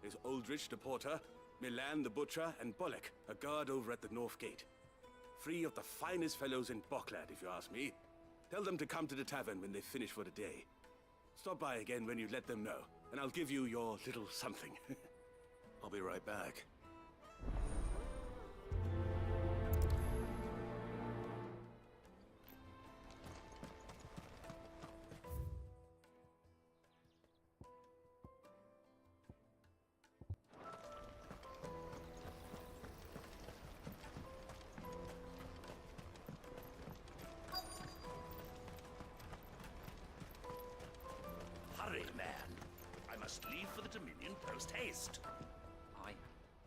There's Aldrich, the porter, Milan the Butcher, and Bolek, a guard over at the North Gate. 3 of the finest fellows in Boklad, if you ask me. Tell them to come to the tavern when they finish for the day. Stop by again when you let them know, and I'll give you your little something. I'll be right back. Hurry, man. I must leave for the Dominion post-haste.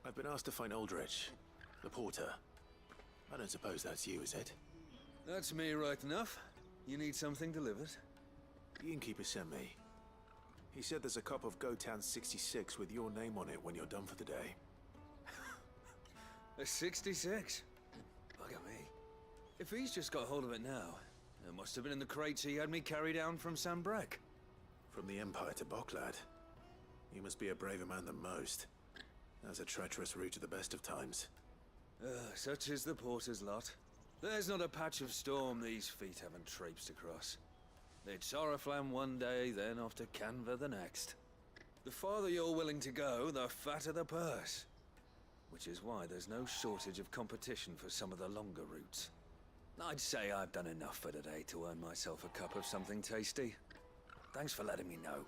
I've been asked to find Aldrich, the porter. I don't suppose that's you, is it? That's me right enough. You need something delivered? The innkeeper sent me. He said there's a cop of Gotown 66 with your name on it when you're done for the day. A 66? Bugger me. If he's just got hold of it now, it must have been in the crates he had me carry down from Sambrek. From the Empire to Boklad. You must be a braver man than most. That's a treacherous route to the best of times. Such is the porter's lot. There's not a patch of storm these feet haven't traipsed across. It's Oriflamme one day, then off to Canva the next. The farther you're willing to go, the fatter the purse. Which is why there's no shortage of competition for some of the longer routes. I'd say I've done enough for today to earn myself a cup of something tasty. Thanks for letting me know.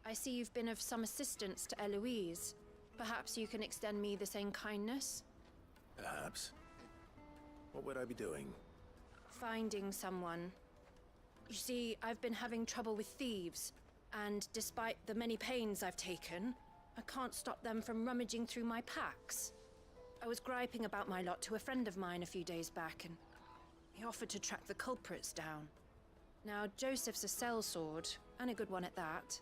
I see you've been of some assistance to Eloise. Perhaps you can extend me the same kindness? Perhaps. What would I be doing? Finding someone. You see, I've been having trouble with thieves, and despite the many pains I've taken, I can't stop them from rummaging through my packs. I was griping about my lot to a friend of mine a few days back, and he offered to track the culprits down. Now, Joseph's a sellsword, and a good one at that.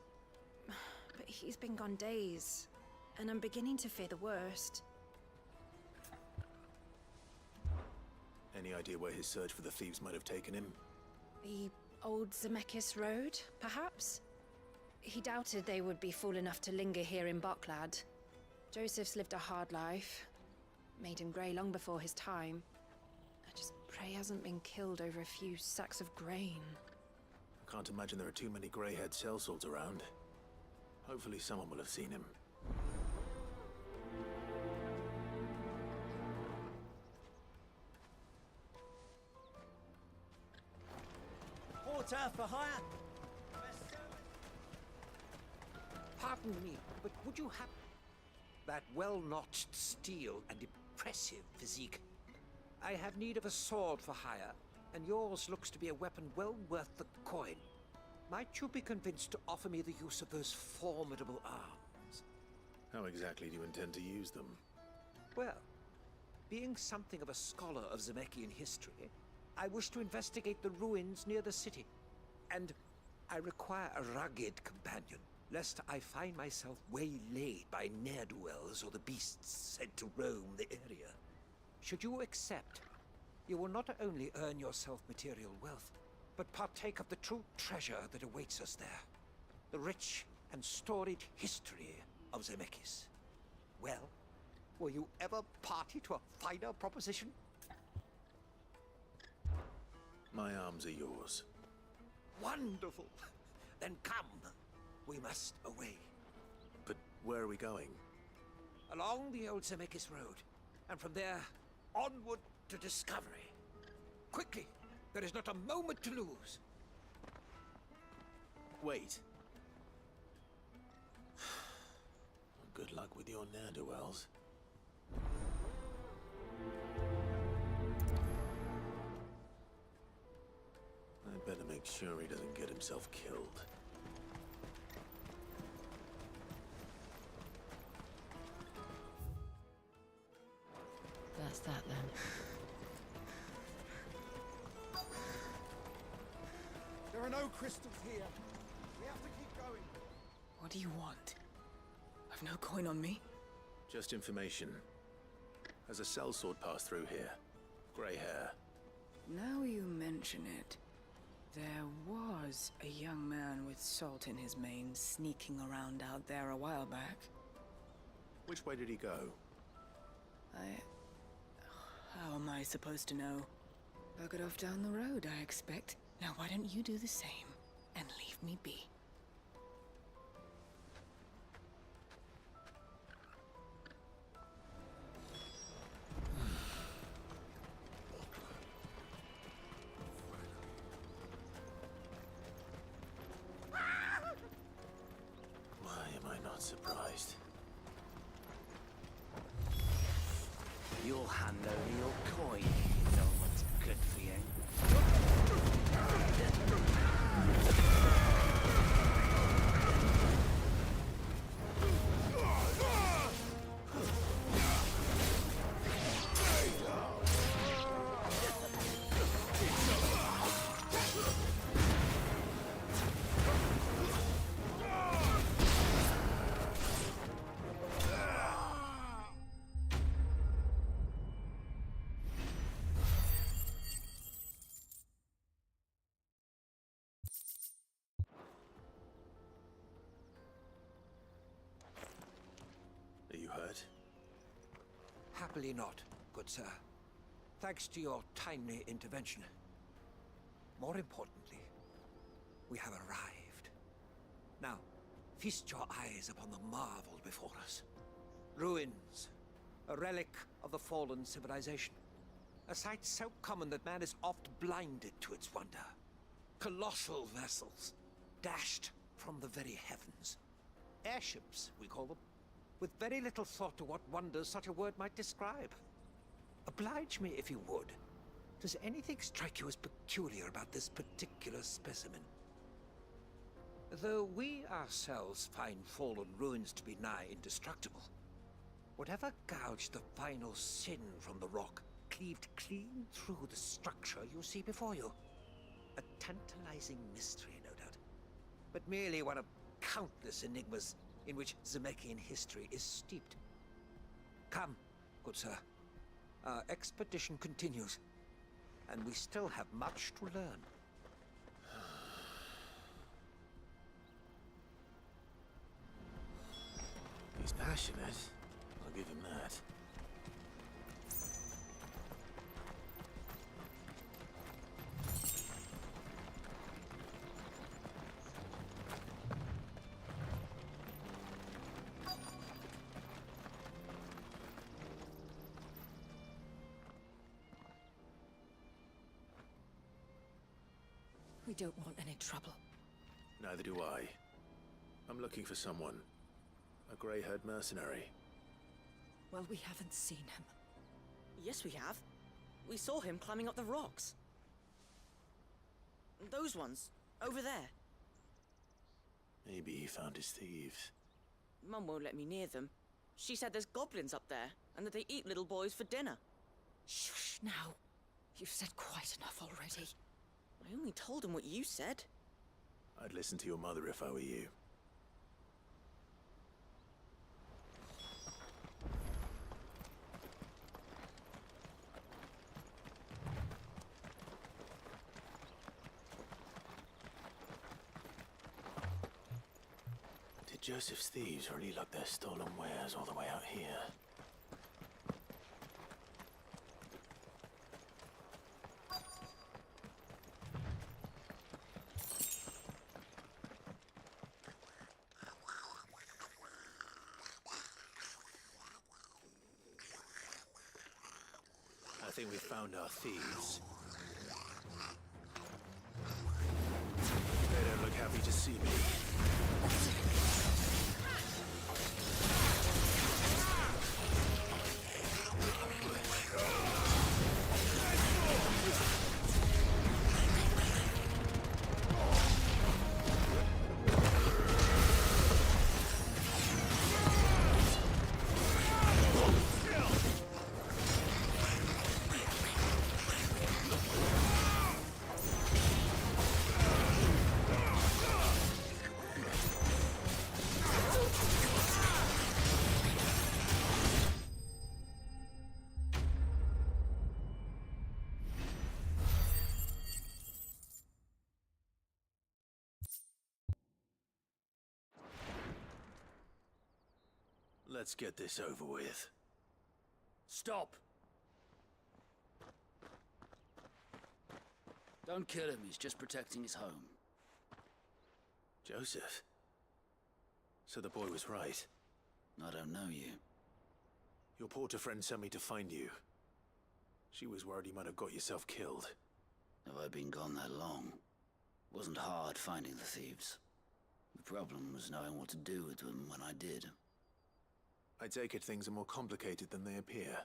But he's been gone days, and I'm beginning to fear the worst. Any idea where his search for the thieves might have taken him? The old Zemeckis Road, perhaps? He doubted they would be fool enough to linger here in Boklad. Joseph's lived a hard life. Made him grey long before his time. I just pray he hasn't been killed over a few sacks of grain. I can't imagine there are too many grey-haired sellswords around. Hopefully someone will have seen him. Porter for hire! Pardon me, but would you have that well-notched steel and impressive physique? I have need of a sword for hire, and yours looks to be a weapon well worth the coin. Might you be convinced to offer me the use of those formidable arms? How exactly do you intend to use them? Well, being something of a scholar of Zemeckis history, I wish to investigate the ruins near the city, and I require a rugged companion, lest I find myself waylaid by ne'er-do-wells or the beasts sent to roam the area. Should you accept, you will not only earn yourself material wealth, but partake of the true treasure that awaits us there. The rich and storied history of Zemeckis. Well, were you ever party to a finer proposition? My arms are yours. Wonderful! Then come. We must away. But where are we going? Along the old Zemeckis Road, and from there, onward to discovery. Quickly! There is not a moment to lose. Wait. Good luck with your ne'er-do-wells. I'd better make sure he doesn't get himself killed. That's that then. There are no crystals here. We have to keep going. What do you want? I've no coin on me. Just information. Has a sellsword passed through here? Grey hair. Now you mention it, there was a young man with salt in his mane sneaking around out there a while back. Which way did he go? How am I supposed to know? Buggered off down the road, I expect. Now why don't you do the same and leave me be? Why am I not surprised? You'll hand over your coin if you know what's good for you. Are you hurt? Happily not, good sir. Thanks to your timely intervention. More importantly, we have arrived. Now, feast your eyes upon the marvel before us. Ruins, a relic of the fallen civilization. A sight so common that man is oft blinded to its wonder. Colossal vessels, dashed from the very heavens. Airships, we call them, with very little thought to what wonders such a word might describe. Oblige me, if you would. Does anything strike you as peculiar about this particular specimen? Though we ourselves find fallen ruins to be nigh indestructible, whatever gouged the final sin from the rock cleaved clean through the structure you see before you. A tantalizing mystery, no doubt, but merely one of countless enigmas in which Zemeckyan history is steeped. Come, good sir. Our expedition continues, and we still have much to learn. He's passionate. I'll give him that. We don't want any trouble. Neither do I. I'm looking for someone. A grey-haired mercenary. Well, we haven't seen him. Yes, we have. We saw him climbing up the rocks. Those ones, over there. Maybe he found his thieves. Mum won't let me near them. She said there's goblins up there, and that they eat little boys for dinner. Shush now. You've said quite enough already. I only told him what you said. I'd listen to your mother if I were you. Did Joseph's thieves really lug their stolen wares all the way out here? I think we found our thieves. They don't look happy to see me. Let's get this over with. Stop! Don't kill him, he's just protecting his home. Joseph? So the boy was right. I don't know you. Your porter friend sent me to find you. She was worried you might have got yourself killed. Have I been gone that long? Wasn't hard finding the thieves. The problem was knowing what to do with them when I did. I take it things are more complicated than they appear.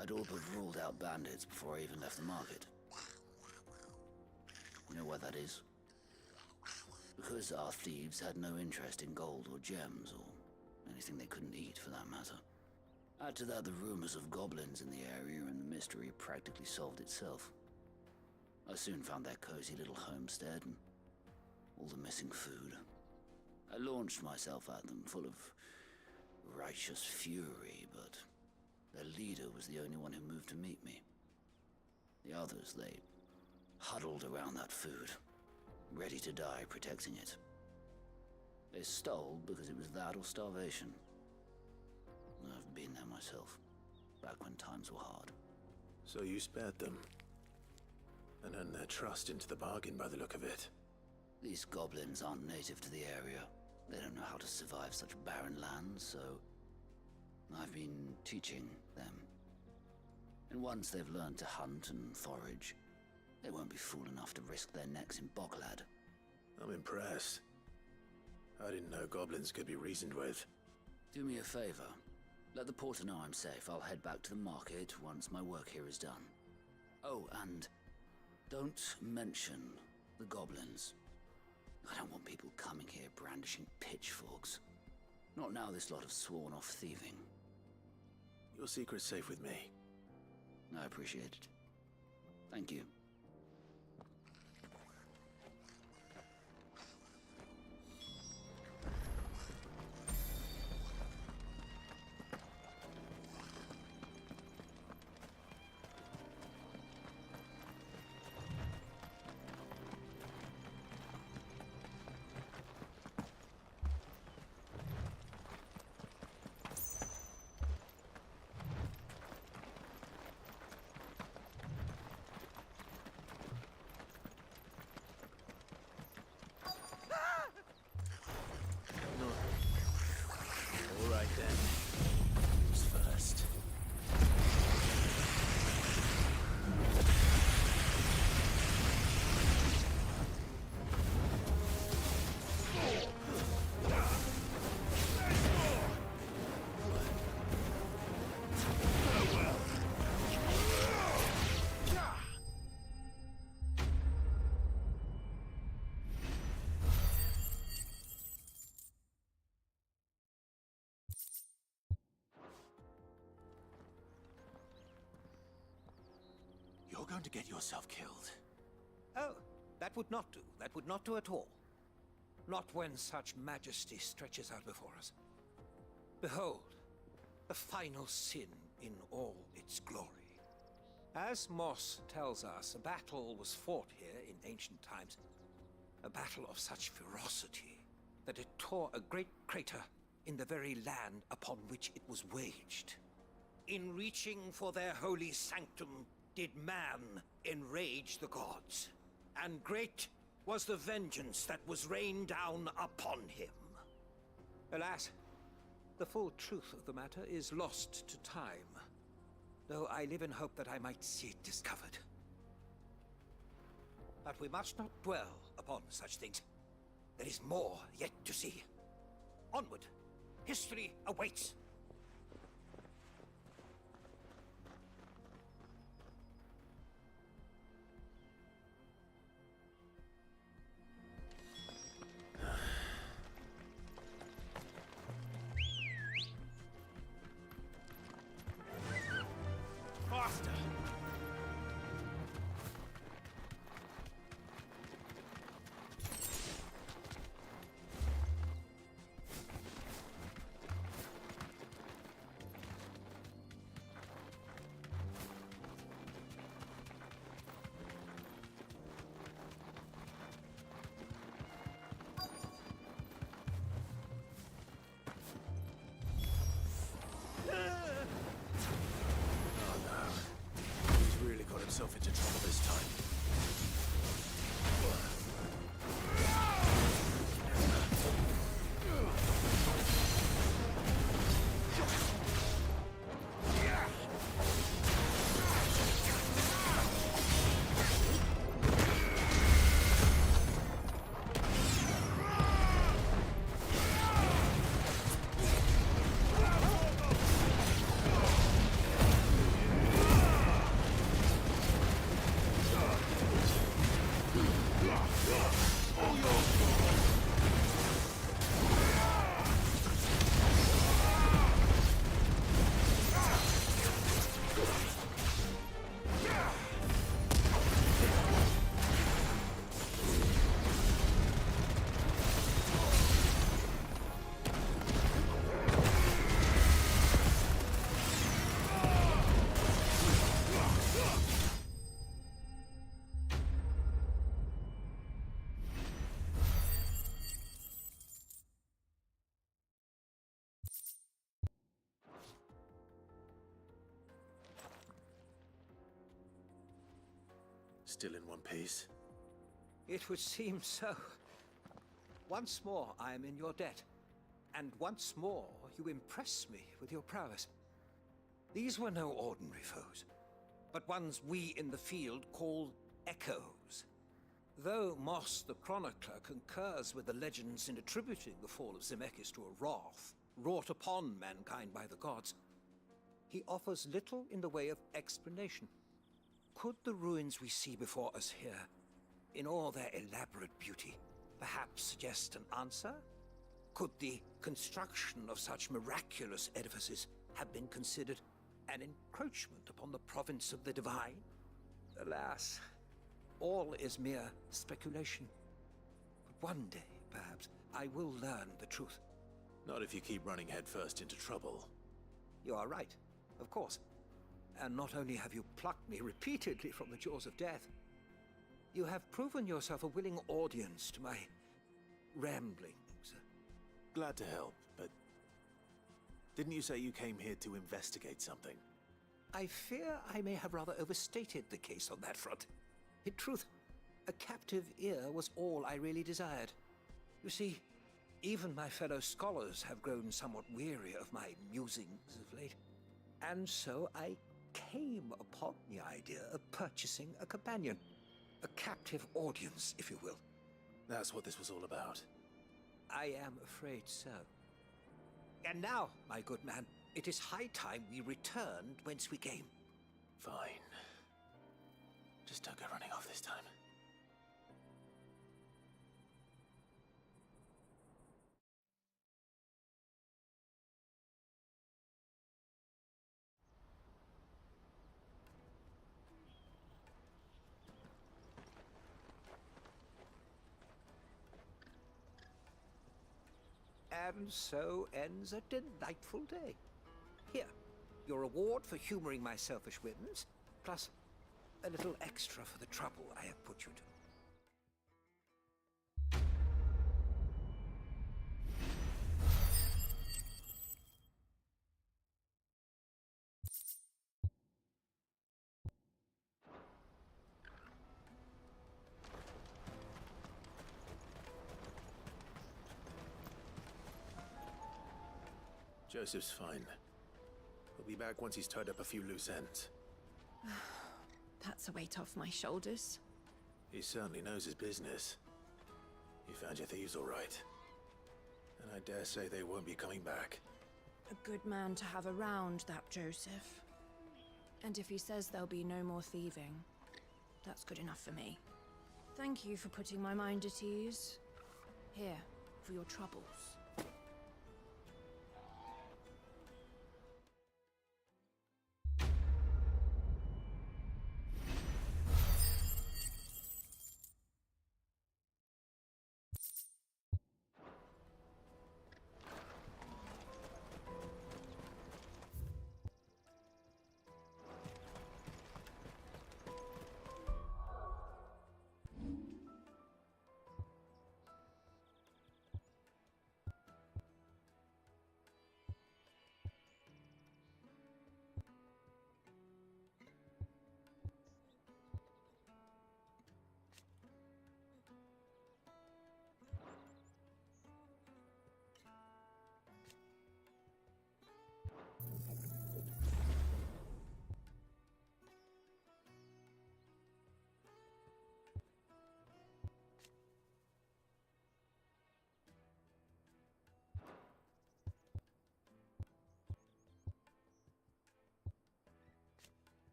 I'd all but ruled out bandits before I even left the market. You know why that is? Because our thieves had no interest in gold or gems, or anything they couldn't eat for that matter. Add to that the rumors of goblins in the area, and the mystery practically solved itself. I soon found their cozy little homestead and all the missing food. I launched myself at them, full of righteous fury, but their leader was the only one who moved to meet me. The others, they huddled around that food, ready to die protecting it. They stole because it was that or starvation. I've been there myself, back when times were hard. So you spared them, and earned their trust into the bargain by the look of it. These goblins aren't native to the area. They don't know how to survive such barren lands, so I've been teaching them. And once they've learned to hunt and forage, they won't be fool enough to risk their necks in Boklad. I'm impressed. I didn't know goblins could be reasoned with. Do me a favor. Let the porter know I'm safe. I'll head back to the market once my work here is done. Oh, and don't mention the goblins. I don't want people coming here brandishing pitchforks. Not now this lot have sworn off thieving. Your secret's safe with me. I appreciate it. Thank you. All right then. Who's first? You're going to get yourself killed. Oh, that would not do. That would not do at all. Not when such majesty stretches out before us. Behold, the final sin in all its glory. As Moss tells us, a battle was fought here in ancient times. A battle of such ferocity that it tore a great crater in the very land upon which it was waged. In reaching for their holy sanctum, did man enrage the gods, and great was the vengeance that was rained down upon him. Alas, the full truth of the matter is lost to time, though I live in hope that I might see it discovered. But we must not dwell upon such things. There is more yet to see. Onward! History awaits! Faster! yourself into trouble this time. Still in one piece? It would seem so. Once more I am in your debt, and once more you impress me with your prowess. These were no ordinary foes, but ones we in the field call echoes. Though Moss the Chronicler concurs with the legends in attributing the fall of Zemeckis to a wrath wrought upon mankind by the gods, he offers little in the way of explanation. Could the ruins we see before us here, in all their elaborate beauty, perhaps suggest an answer? Could the construction of such miraculous edifices have been considered an encroachment upon the province of the divine? Alas, all is mere speculation. But one day, perhaps, I will learn the truth. Not if you keep running headfirst into trouble. You are right, of course. And not only have you plucked me repeatedly from the jaws of death, you have proven yourself a willing audience to my ramblings. Glad to help, but didn't you say you came here to investigate something? I fear I may have rather overstated the case on that front. In truth, a captive ear was all I really desired. You see, even my fellow scholars have grown somewhat weary of my musings of late. And so I came upon the idea of purchasing a companion. A captive audience, if you will. That's what this was all about. I am afraid so. And now, my good man, it is high time we returned whence we came. Fine. Just don't go running off this time. And so ends a delightful day. Here, your reward for humoring my selfish whims, plus a little extra for the trouble I have put you to. Joseph's fine. He'll be back once he's tied up a few loose ends. That's a weight off my shoulders. He certainly knows his business. You found your thieves all right. And I dare say they won't be coming back. A good man to have around, that Joseph. And if he says there'll be no more thieving, that's good enough for me. Thank you for putting my mind at ease. Here, for your troubles.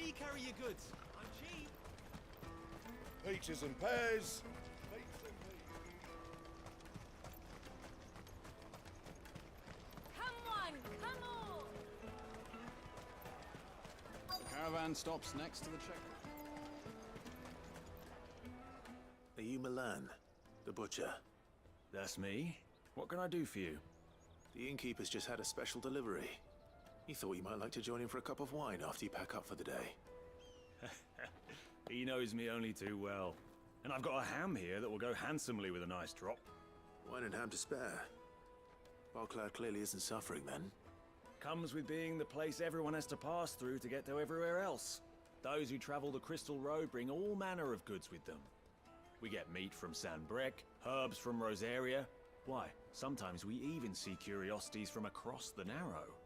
me carry your goods. I'm cheap. Peaches and pears. Come on, come on! The caravan stops next to the checkpoint. Are you Milan, the butcher? That's me. What can I do for you? The innkeeper's just had a special delivery. He thought you might like to join him for a cup of wine after you pack up for the day. He knows me only too well. And I've got a ham here that will go handsomely with a nice drop. Wine and ham to spare. Barclad clearly isn't suffering then. Comes with being the place everyone has to pass through to get to everywhere else. Those who travel the Crystal Road bring all manner of goods with them. We get meat from Sanbrec, herbs from Rosaria. Why, sometimes we even see curiosities from across the Narrow.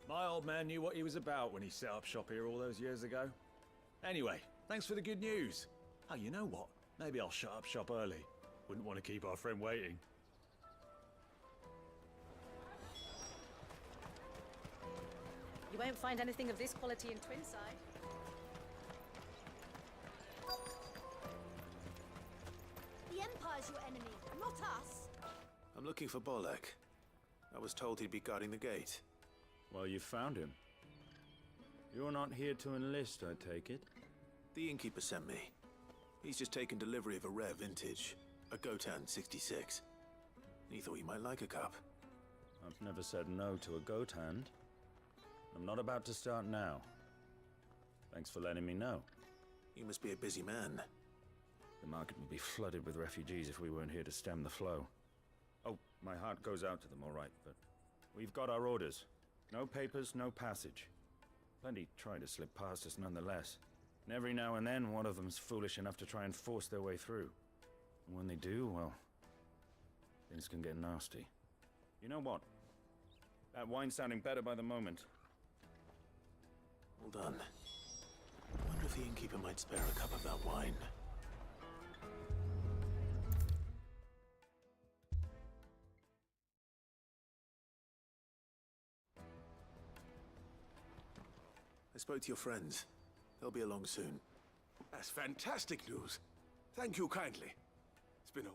My old man knew what he was about when he set up shop here all those years ago. Anyway, thanks for the good news. Oh, you know what? Maybe I'll shut up shop early. Wouldn't want to keep our friend waiting. You won't find anything of this quality in Twinside. The Empire's your enemy, not us. I'm looking for Bolek. I was told he'd be guarding the gate. Well, you found him. You're not here to enlist, I take it? The innkeeper sent me. He's just taken delivery of a rare vintage, a Gotan 66. He thought you might like a cup. I've never said no to a goat hand. I'm not about to start now. Thanks for letting me know. You must be a busy man. The market would be flooded with refugees if we weren't here to stem the flow. Oh, my heart goes out to them, all right, but we've got our orders. No papers, no passage. Plenty try to slip past us nonetheless. And every now and then, one of them's foolish enough to try and force their way through. And when they do, well, things can get nasty. You know what? That wine's sounding better by the moment. Hold on. I wonder if the innkeeper might spare a cup of that wine. I spoke to your friends. They'll be along soon. That's fantastic news. Thank you kindly. It's been a...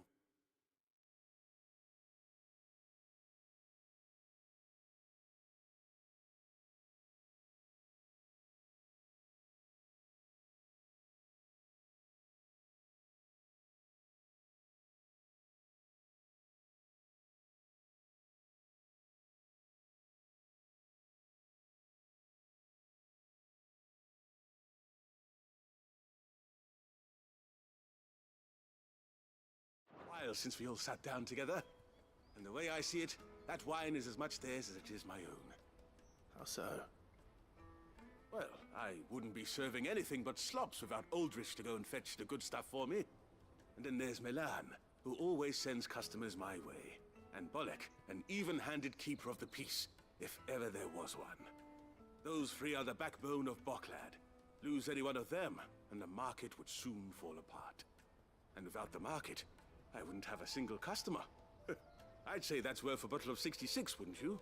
while since we all sat down together. And the way I see it, that wine is as much theirs as it is my own. How so? Well, I wouldn't be serving anything but slops without Aldrich to go and fetch the good stuff for me. And then there's Milan, who always sends customers my way. And Bolek, an even-handed keeper of the peace, if ever there was one. Those three are the backbone of Boklad. Lose any one of them, and the market would soon fall apart. And without the market, I wouldn't have a single customer. I'd say that's worth a bottle of 66, wouldn't you?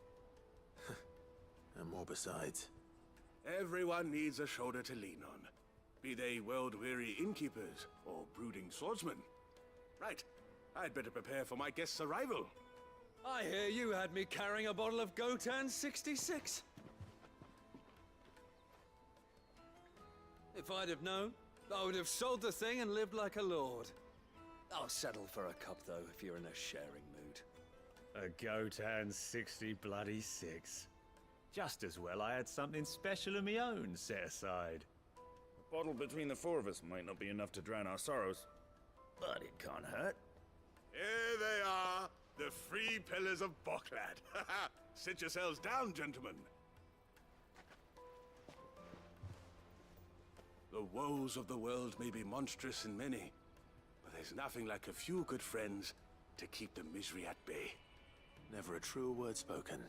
And more besides. Everyone needs a shoulder to lean on. Be they world-weary innkeepers or brooding swordsmen. Right, I'd better prepare for my guest's arrival. I hear you had me carrying a bottle of Gotan 66. If I'd have known, I would have sold the thing and lived like a lord. I'll settle for a cup, though, if you're in a sharing mood. A Gotan 60 Just as well I had something special of my own set aside. A bottle between the four of us might not be enough to drown our sorrows, but it can't hurt. Here they are, the three pillars of Boklad. Sit yourselves down, gentlemen. The woes of the world may be monstrous and many, but there's nothing like a few good friends to keep the misery at bay. Never a truer word spoken.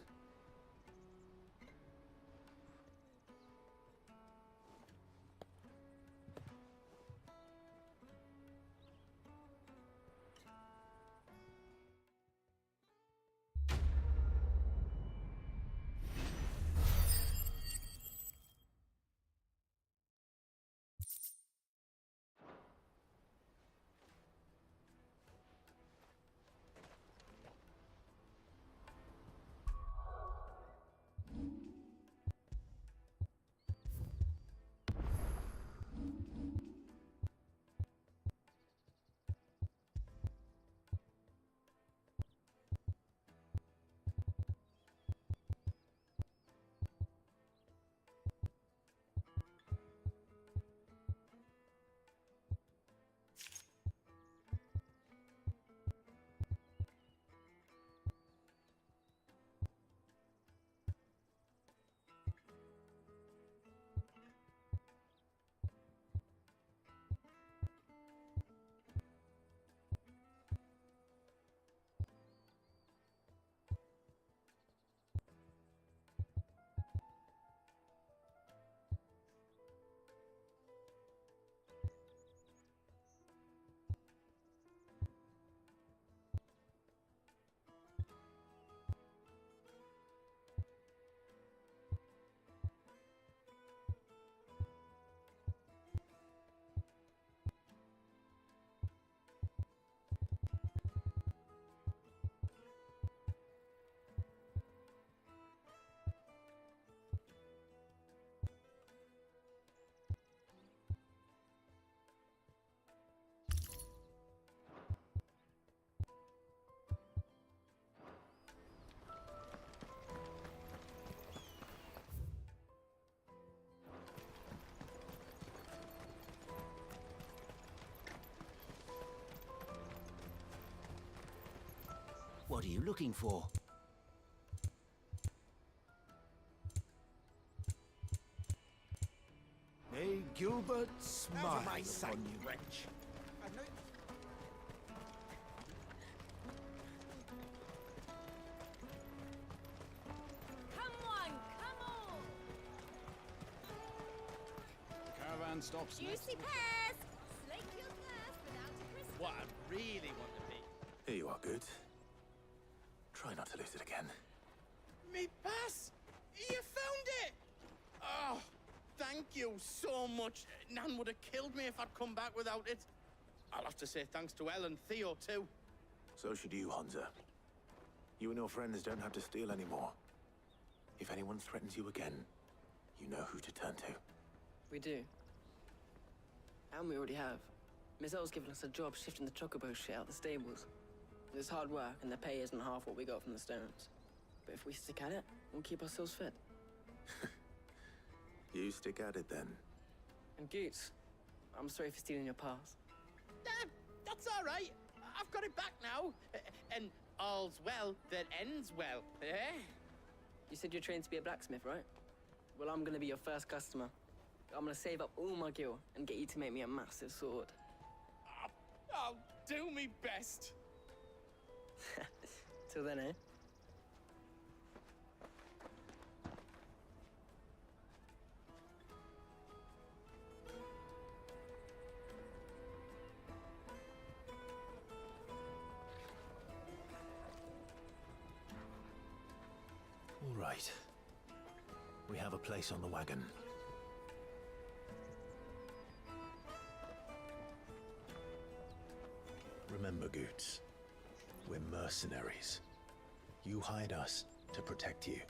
What are you looking for? May Gilbert smile Out of my sight, upon you. wretch. Come on, come on! The caravan stops next. Juicy pears! Slake your thirst without a crystal. What I really want to be. Here you are, Goods. Try not to lose it again. Me pass! You found it! Oh, thank you so much. Nan would have killed me if I'd come back without it. I'll have to say thanks to Elle and Theo, too. So should you, Hansa. You and your friends don't have to steal anymore. If anyone threatens you again, you know who to turn to. We do. And we already have. Miss L's given us a job shifting the chocobo shit out the stables. It's hard work, and the pay isn't half what we got from the stones. But if we stick at it, we'll keep ourselves fed. You stick at it, then. And Goots, I'm sorry for stealing your pass. That's all right. I've got it back now. And all's well that ends well, eh? You said you're trained to be a blacksmith, right? Well, I'm gonna be your first customer. I'm gonna save up all my gil and get you to make me a massive sword. I'll do me best. Till then, eh? All right. We have a place on the wagon. Remember, Goots, we're mercenaries. You hired us to protect you.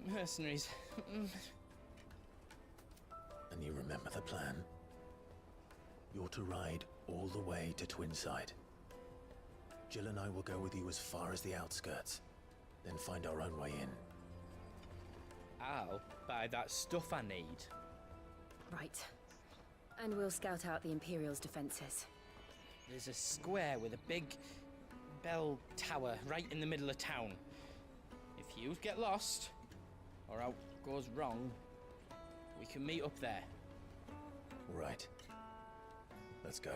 Mercenaries. And you remember the plan? You're to ride all the way to Twinside. Jill and I will go with you as far as the outskirts, then find our own way in. I'll buy that stuff I need. Right. And we'll scout out the Imperial's defenses. There's a square with a big bell tower right in the middle of town. If you get lost, or out goes wrong, we can meet up there. All right. Let's go.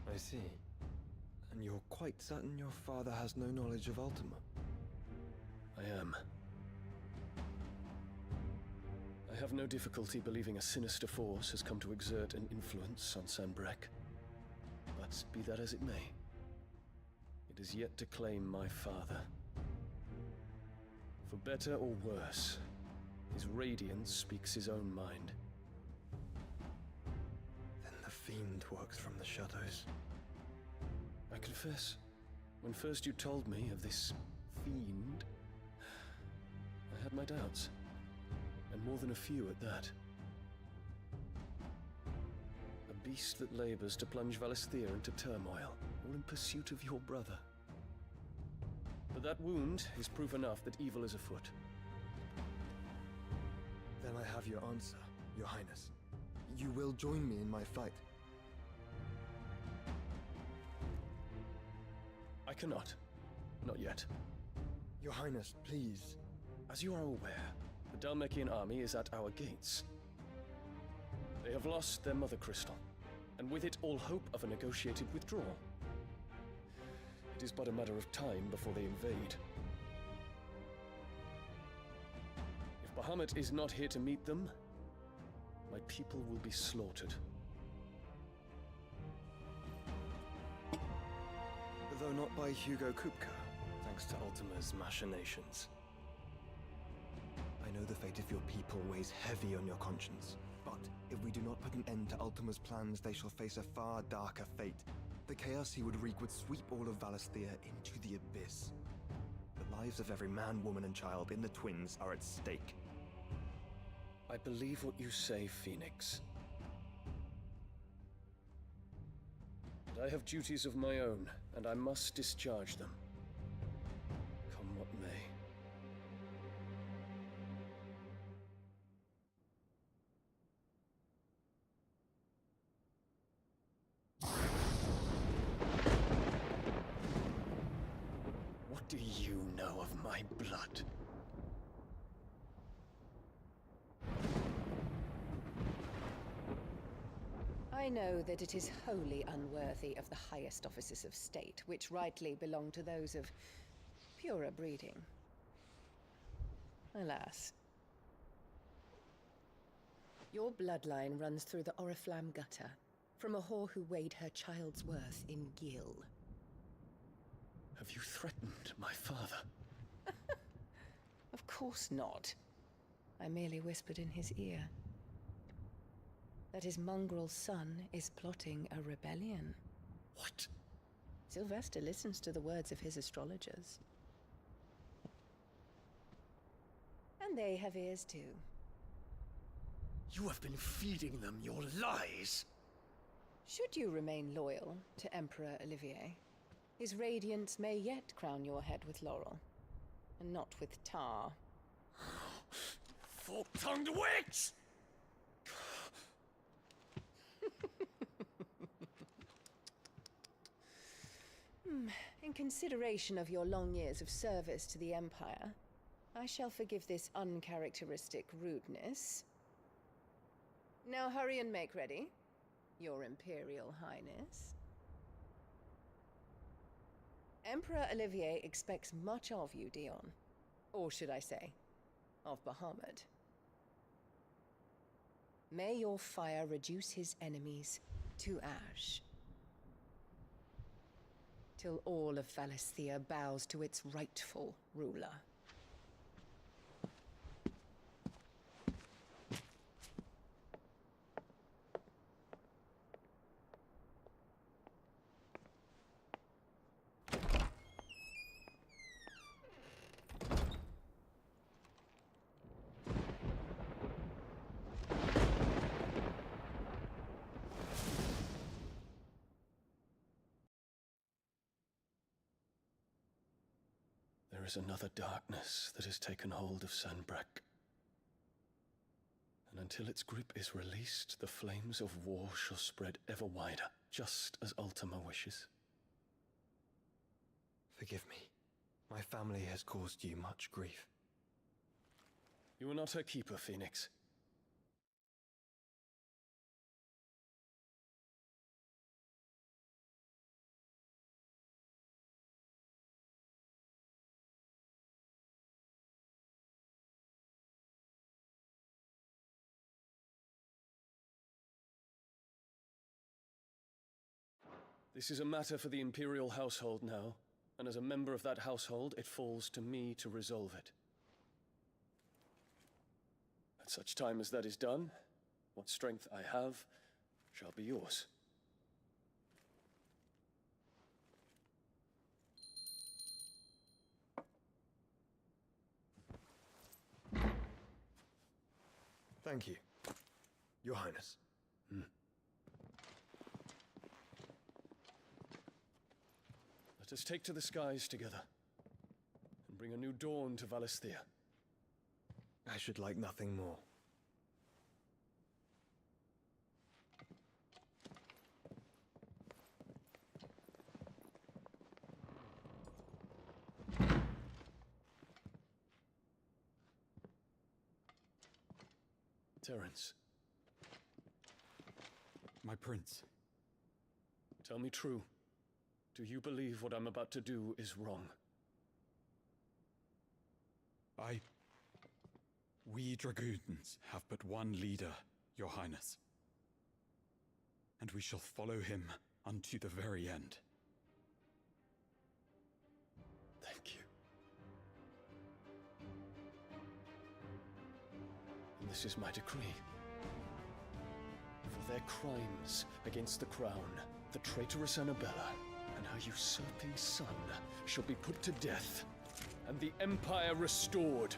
I see. And you're quite certain your father has no knowledge of Ultima? I am. I have no difficulty believing a sinister force has come to exert an influence on Sanbreque. But be that as it may, it is yet to claim my father. For better or worse, his radiance speaks his own mind. Then the fiend works from the shadows. I confess, when first you told me of this fiend, I had my doubts. And more than a few at that. A beast that labors to plunge Valisthea into turmoil, all in pursuit of your brother. But that wound is proof enough that evil is afoot. Then I have your answer, Your Highness. You will join me in my fight. I cannot. Not yet. Your Highness, please. As you are aware, the Dhalmekian army is at our gates. They have lost their mother crystal, and with it all hope of a negotiated withdrawal. It is but a matter of time before they invade. If Bahamut is not here to meet them, my people will be slaughtered. Though not by Hugo Kupka, thanks to Ultima's machinations. I know the fate of your people weighs heavy on your conscience, but if we do not put an end to Ultima's plans, they shall face a far darker fate. The chaos he would wreak would sweep all of Valisthea into the abyss. The lives of every man, woman, and child in the Twins are at stake. I believe what you say, Phoenix. But I have duties of my own, and I must discharge them. Come what may. What do you know of my blood? I know that it is wholly unworthy of the highest offices of state, which rightly belong to those of purer breeding. Alas. Your bloodline runs through the Oriflamme gutter, from a whore who weighed her child's worth in gil. Have you threatened my father? Of course not. I merely whispered in his ear that his mongrel son is plotting a rebellion. What? Sylvester listens to the words of his astrologers. And they have ears too. You have been feeding them your lies! Should you remain loyal to Emperor Olivier, his radiance may yet crown your head with laurel, and not with tar. Fork-tongued witch! In consideration of your long years of service to the Empire, I shall forgive this uncharacteristic rudeness. Now hurry and make ready, Your Imperial Highness. Emperor Olivier expects much of you, Dion. Or should I say, of Bahamut. May your fire reduce his enemies to ash, till all of Valisthea bows to its rightful ruler. There is another darkness that has taken hold of Sanbreque. And until its grip is released, the flames of war shall spread ever wider, just as Ultima wishes. Forgive me. My family has caused you much grief. You are not her keeper, Phoenix. This is a matter for the Imperial household now, and as a member of that household, it falls to me to resolve it. At such time as that is done, what strength I have shall be yours. Thank you, Your Highness. Let us take to the skies together, and bring a new dawn to Valisthea. I should like nothing more. Terence. My prince. Tell me true. Do you believe what I'm about to do is wrong? We dragoons have but one leader, Your Highness. And we shall follow him unto the very end. Thank you. And this is my decree. For their crimes against the crown, the traitorous Annabella and her usurping son shall be put to death, and the Empire restored.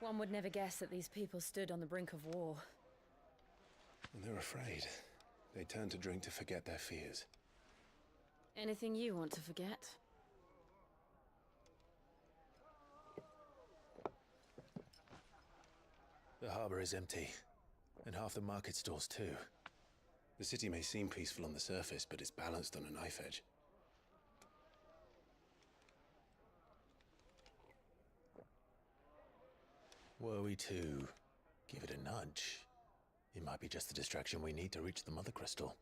One would never guess that these people stood on the brink of war. They're afraid. They turn to drink to forget their fears. Anything you want to forget? The harbor is empty, and half the market stalls too. The city may seem peaceful on the surface, but it's balanced on a knife edge. Were we to give it a nudge, it might be just the distraction we need to reach the Mother Crystal.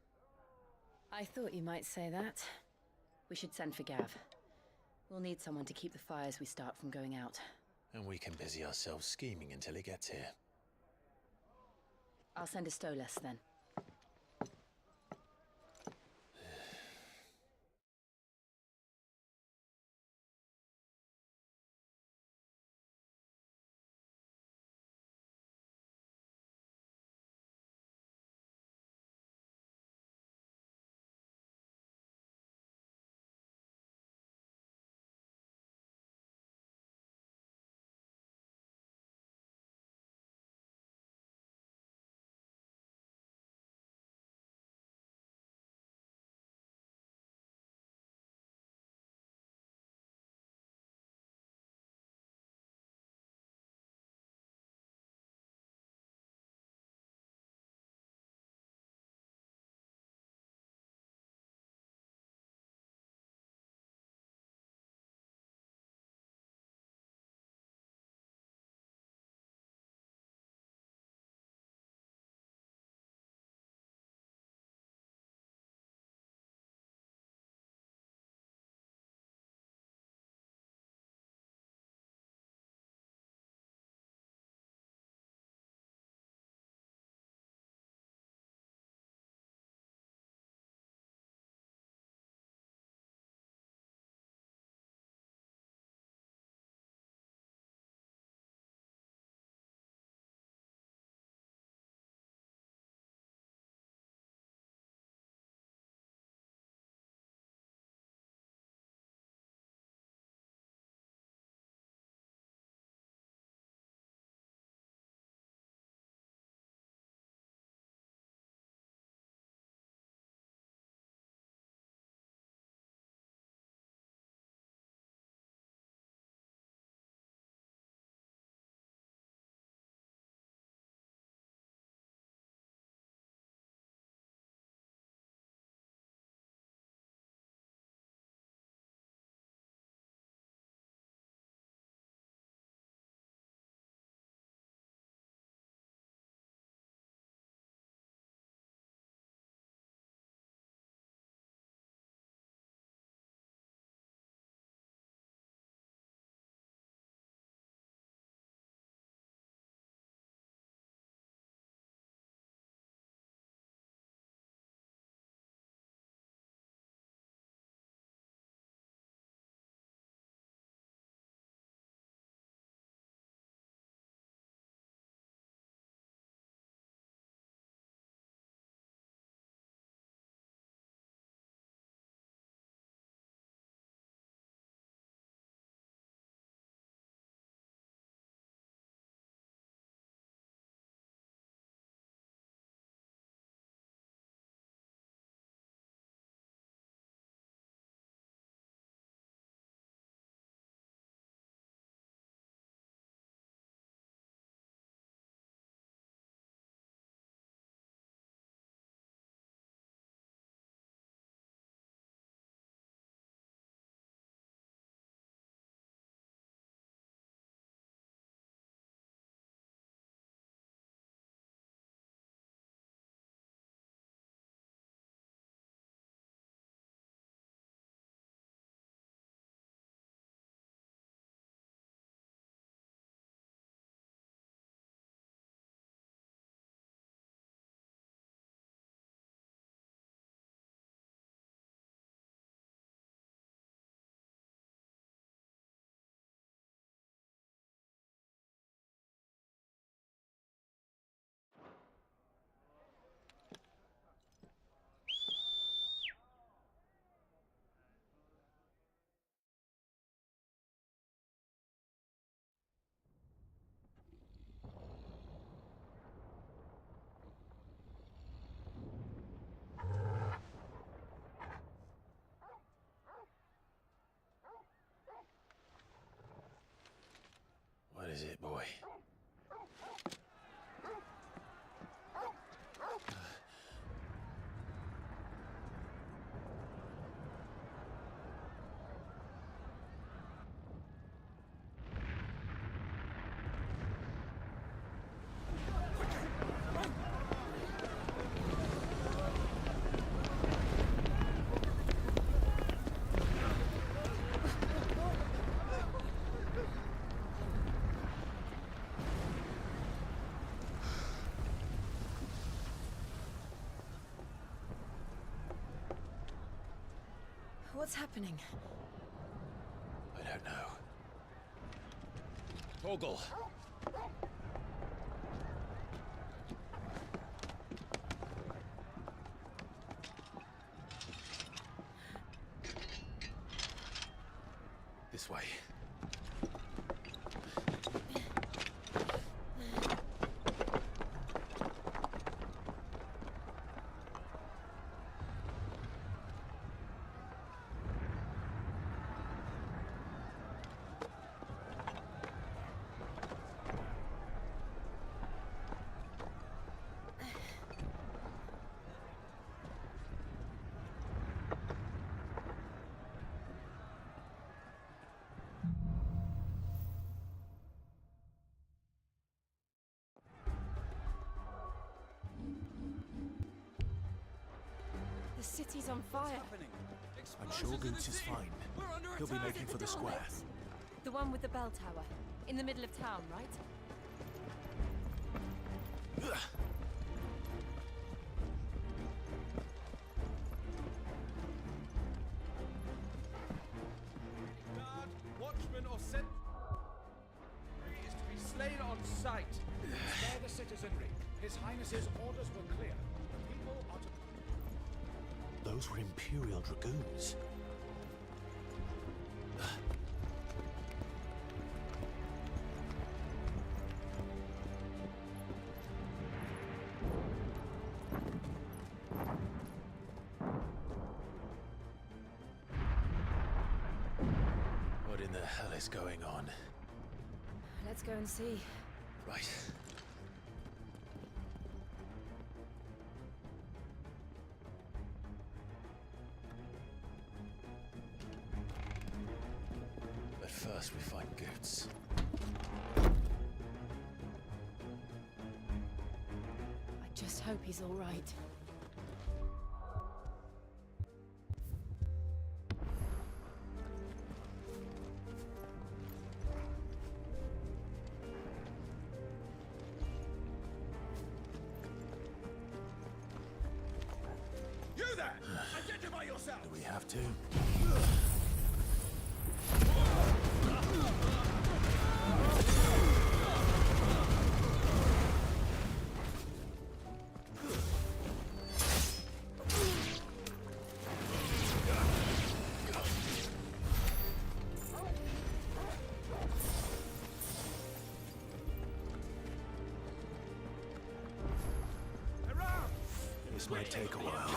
I thought you might say that. We should send for Gav. We'll need someone to keep the fires we start from going out. And we can busy ourselves scheming until he gets here. I'll send a Stolas then. is it, boy? What's happening? I don't know. Torgal! This way. The city's on fire. I'm sure Goots is fine. He'll be making for the square. The one with the bell tower. In the middle of town, right? Guard, watchman, or sentry is to be slain on sight. Spare the citizenry. His Highness's orders were clear. People are to... Those were Imperial Dragoons. What in the hell is going on? Let's go and see. Right. But first we find Goots. I just hope he's all right. You there! Identify yourself! Do we have to? This might take a while.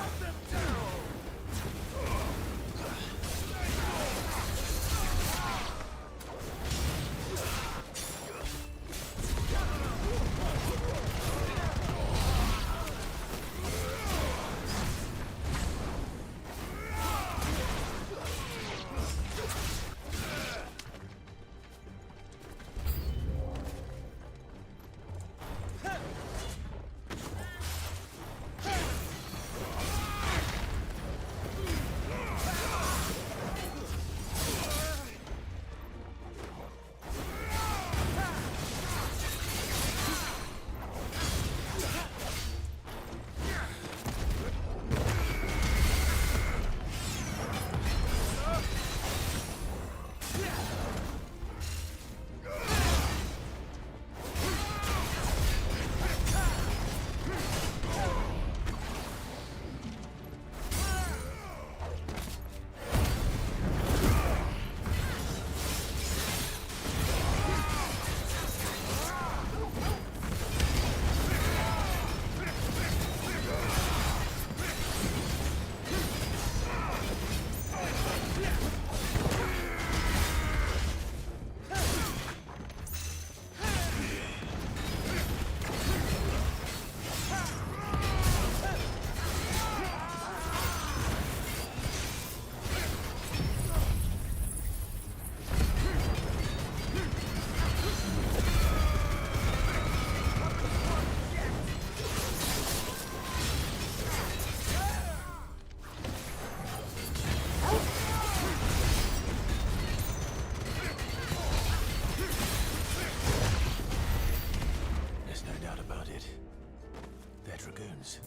dragoons.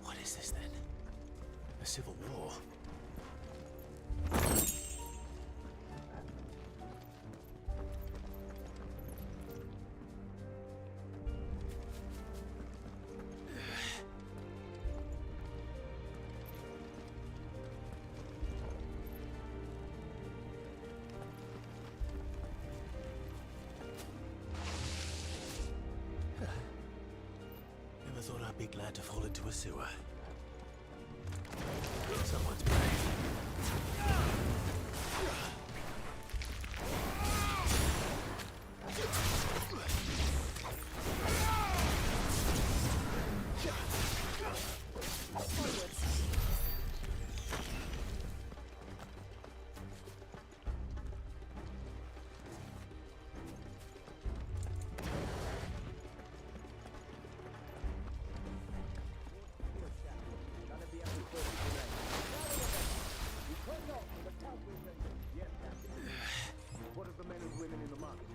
What is this then? A civil war? Never thought I'd be glad to fall into a sewer. Someone's brave. What of the men and women in the market?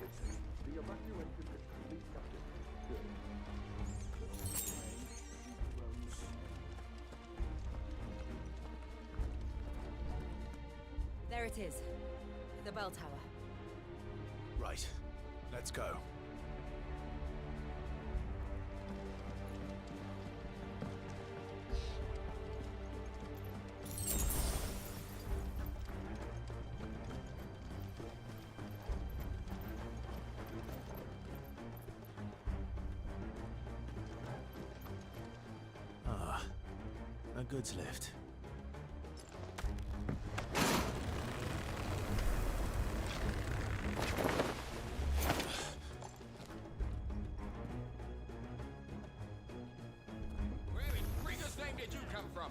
The evacuation is complete. Good. There it is. The bell tower. Right. Let's go. Ah, a goods lift. Where in Gringo's name did you come from?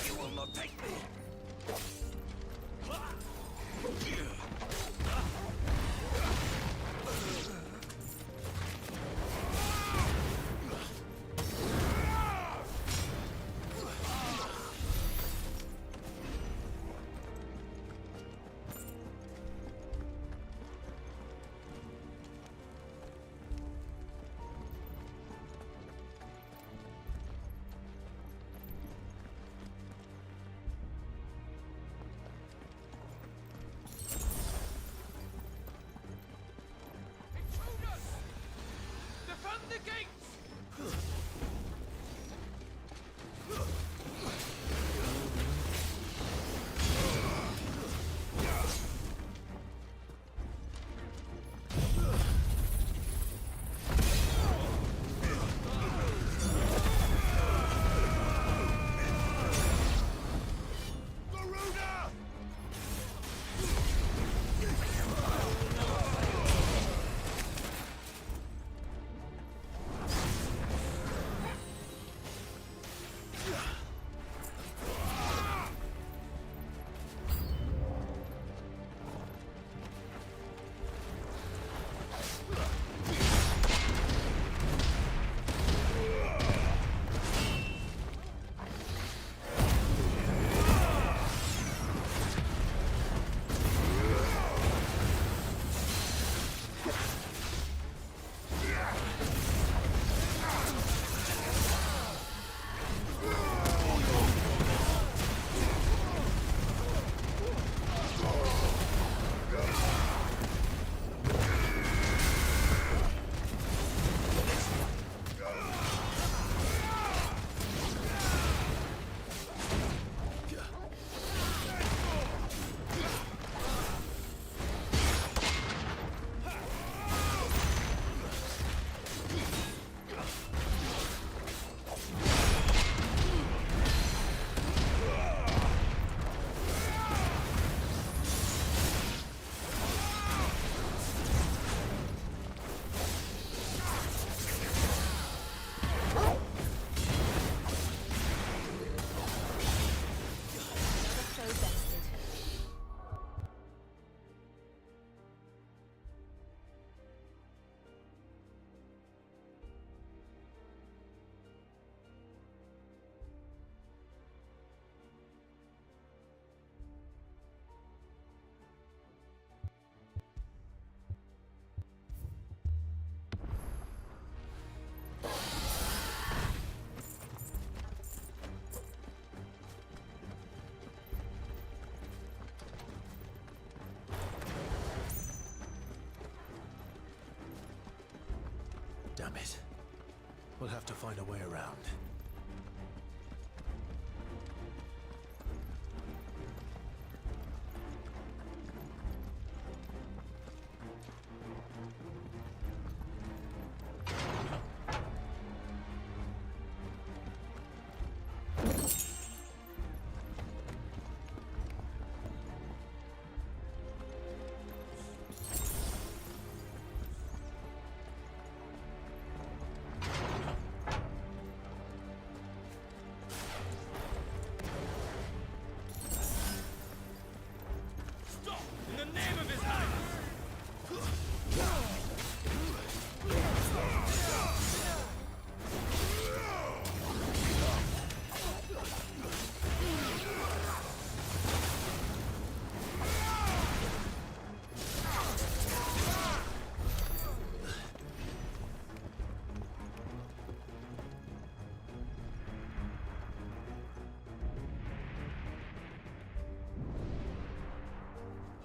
You will not take me. Intruders! Defend the gates! Damn it. We'll have to find a way around.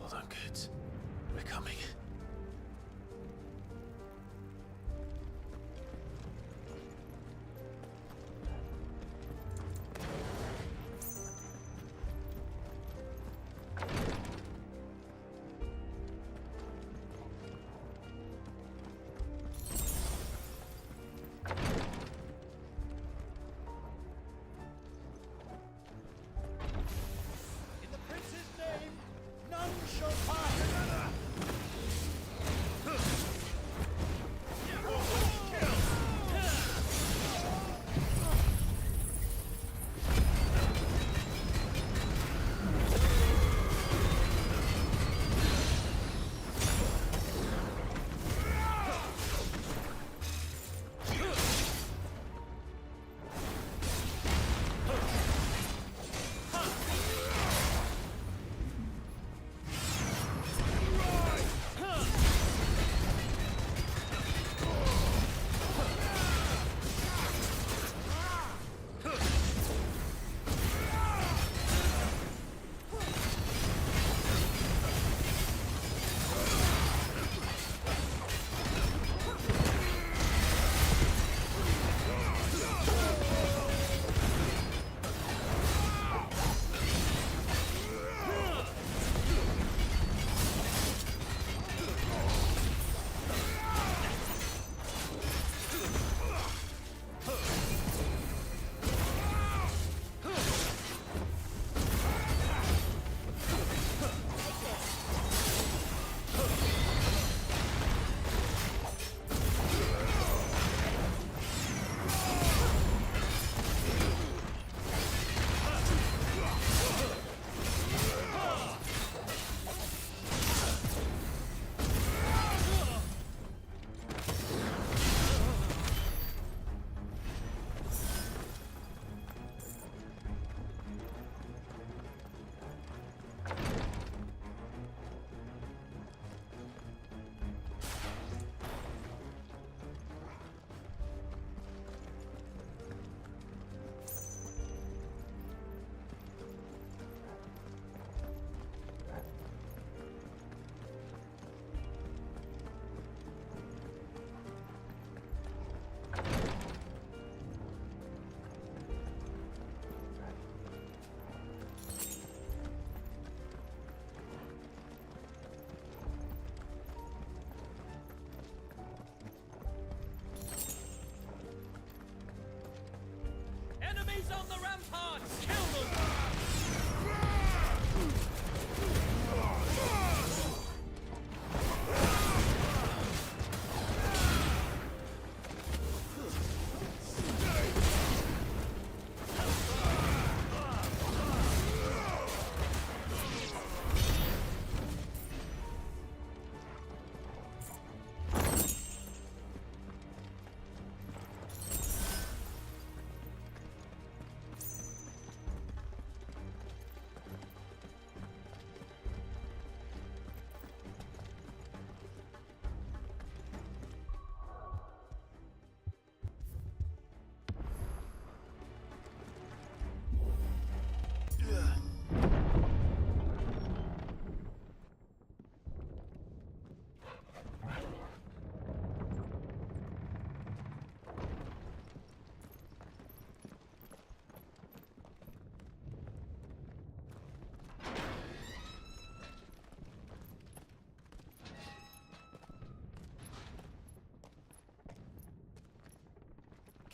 Hold on, kids. We're coming. In the prince's name, none shall pass another!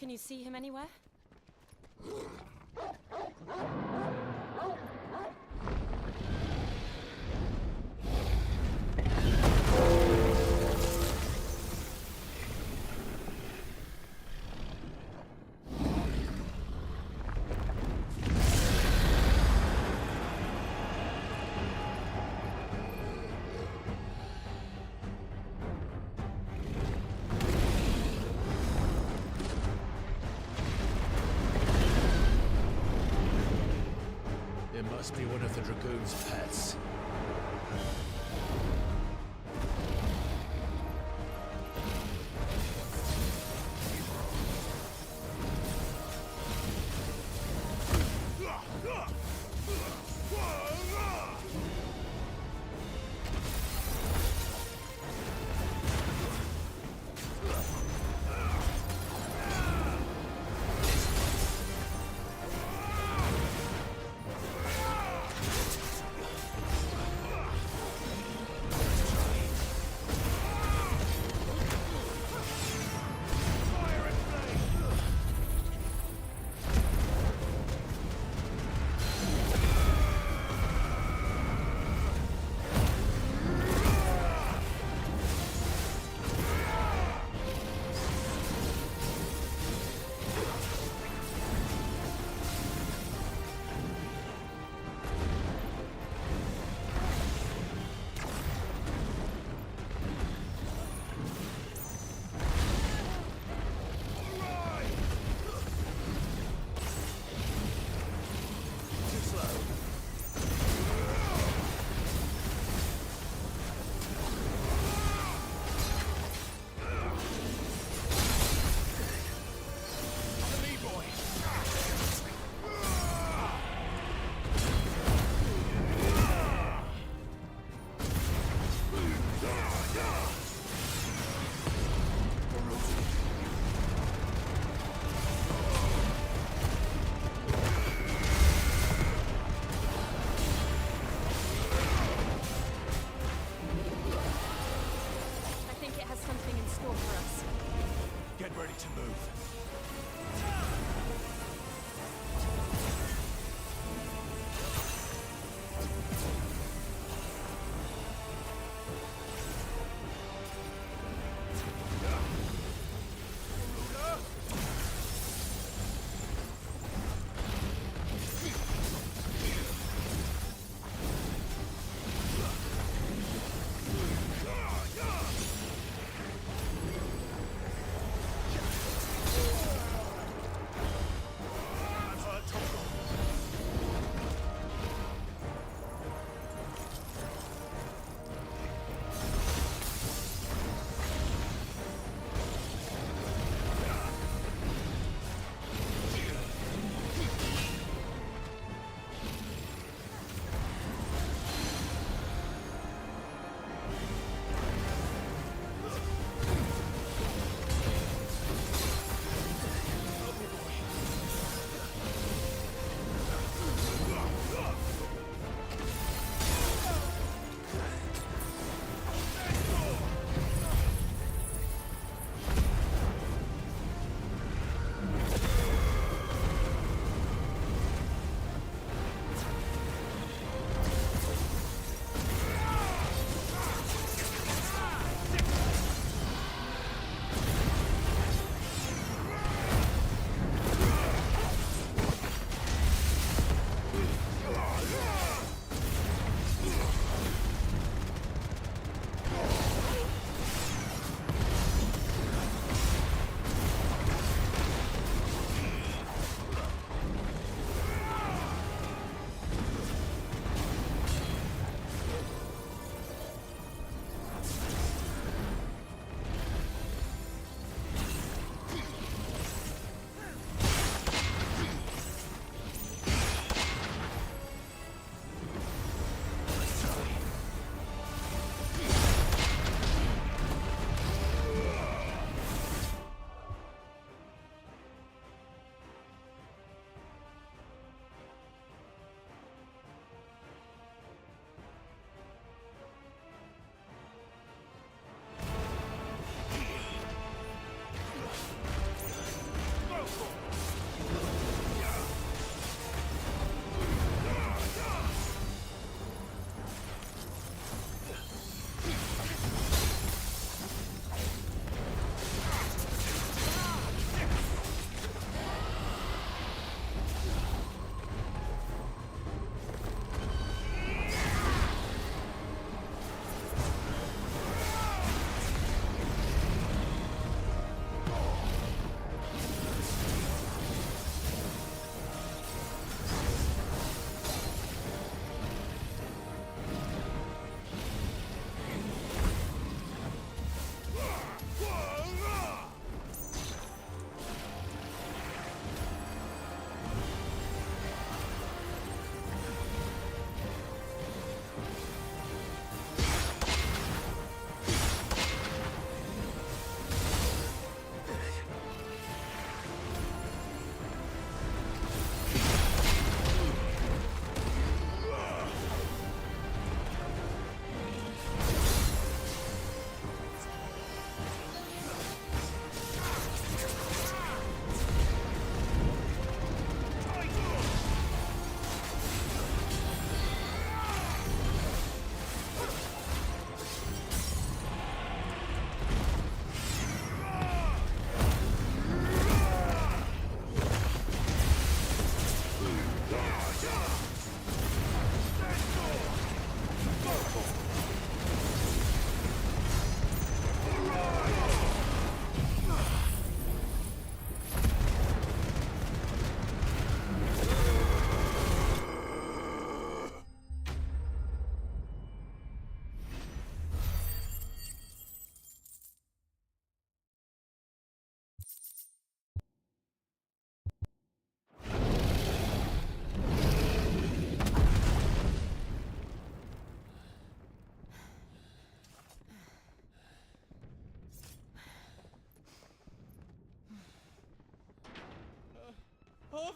Can you see him anywhere? It must be one of the Dragoon's pets.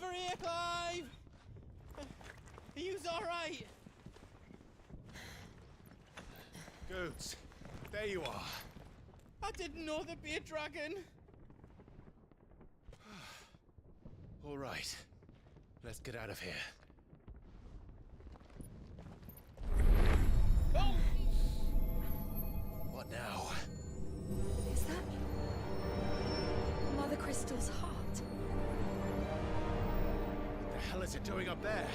over here, Clive! Are you alright? Goods, there you are. I didn't know there'd be a dragon. All right, let's get out of here. Oh! What now? Is that Mother Crystal's heart? What the hell is it doing up there?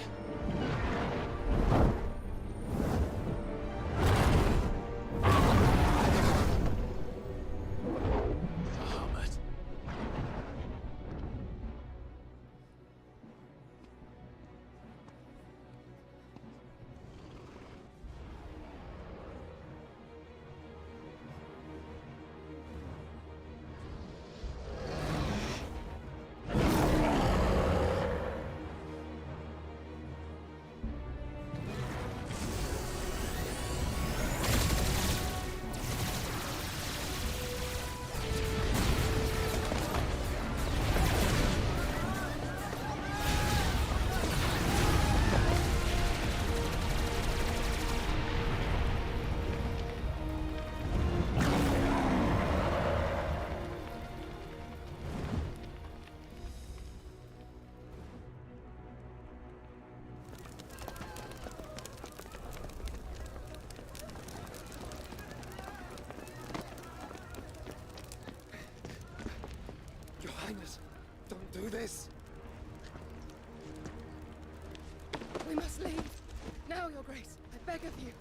Your Highness, don't do this. We must leave. Now, Your Grace. I beg of you.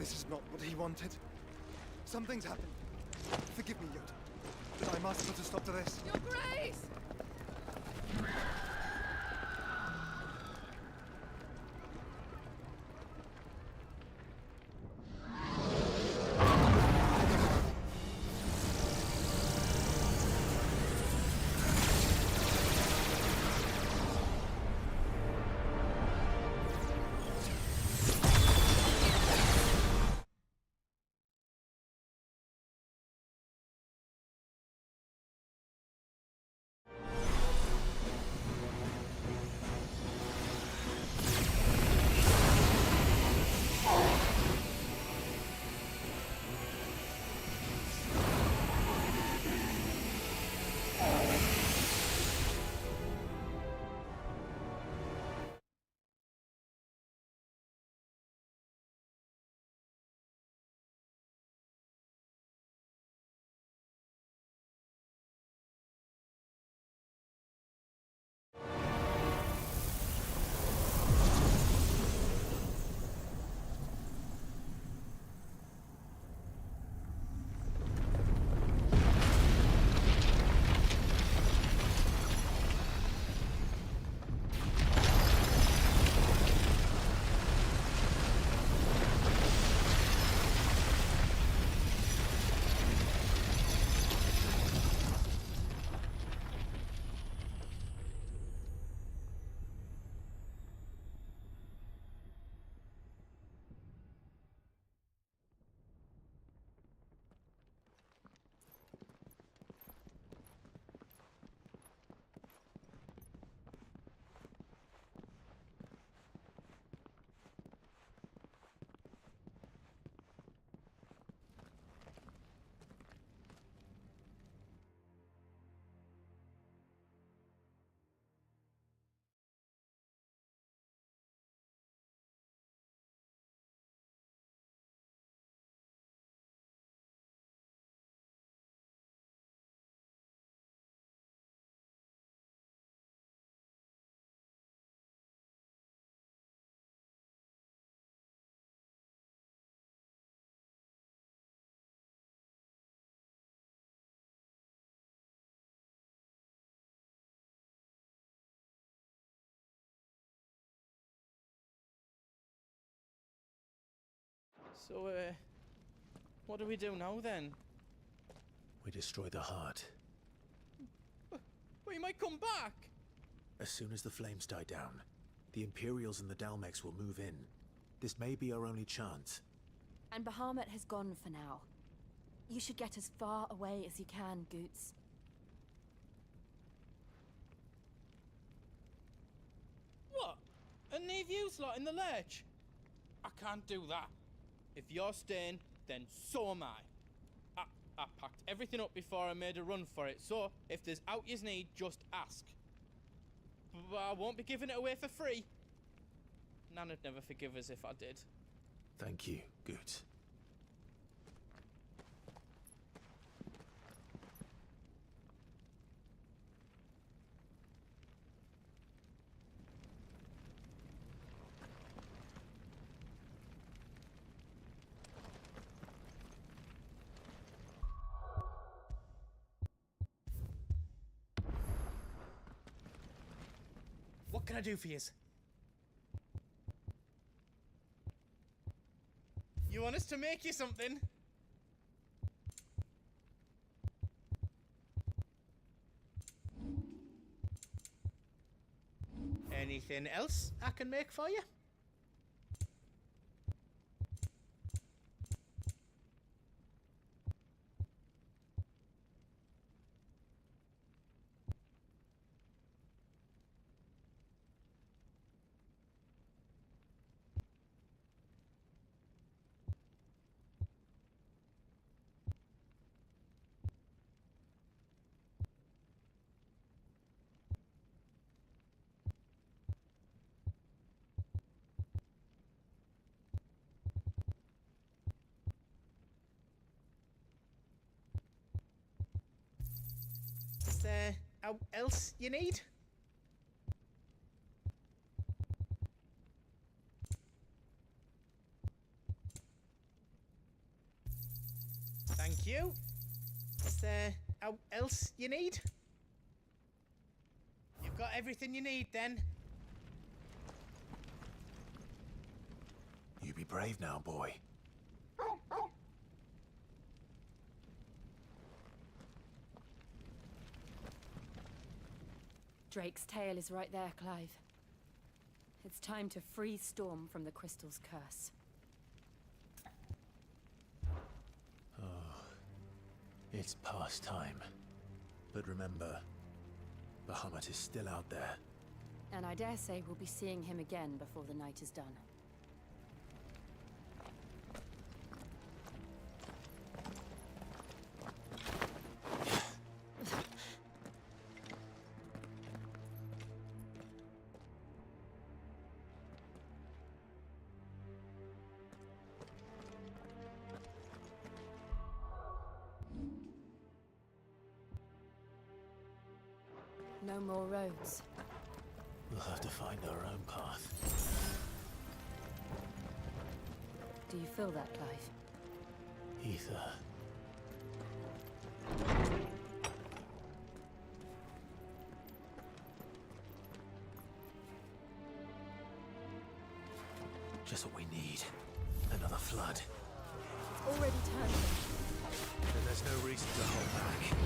This is not what he wanted. Something's happened. Forgive me, Yoda. But I must put a stop to this. Your Grace! So, what do we do now then? We destroy the heart. We might come back! As soon as the flames die down, the Imperials and the Dalmex will move in. This may be our only chance. And Bahamut has gone for now. You should get as far away as you can, Goots. leave you lot in the lurch? I can't do that. If you're staying, then so am I. I packed everything up before I made a run for it, so if there's out yous need, just ask. But I won't be giving it away for free. Nan'd never forgive us if I did. Thank you, Goots. What can I do for yous? You want us to make you something? Anything else I can make for you? Is there out else you need? Thank you. Is there out else you need? You've got everything you need then. You be brave now, boy. Drake's tail is right there, Clive. It's time to free Storm from the crystal's curse. Oh, it's past time. But remember, Bahamut is still out there. And I dare say we'll be seeing him again before the night is done. No more roads. We'll have to find our own path. Do you feel that, Clive? Ether. Just what we need. Another flood. It's already turned. Then there's no reason to hold back.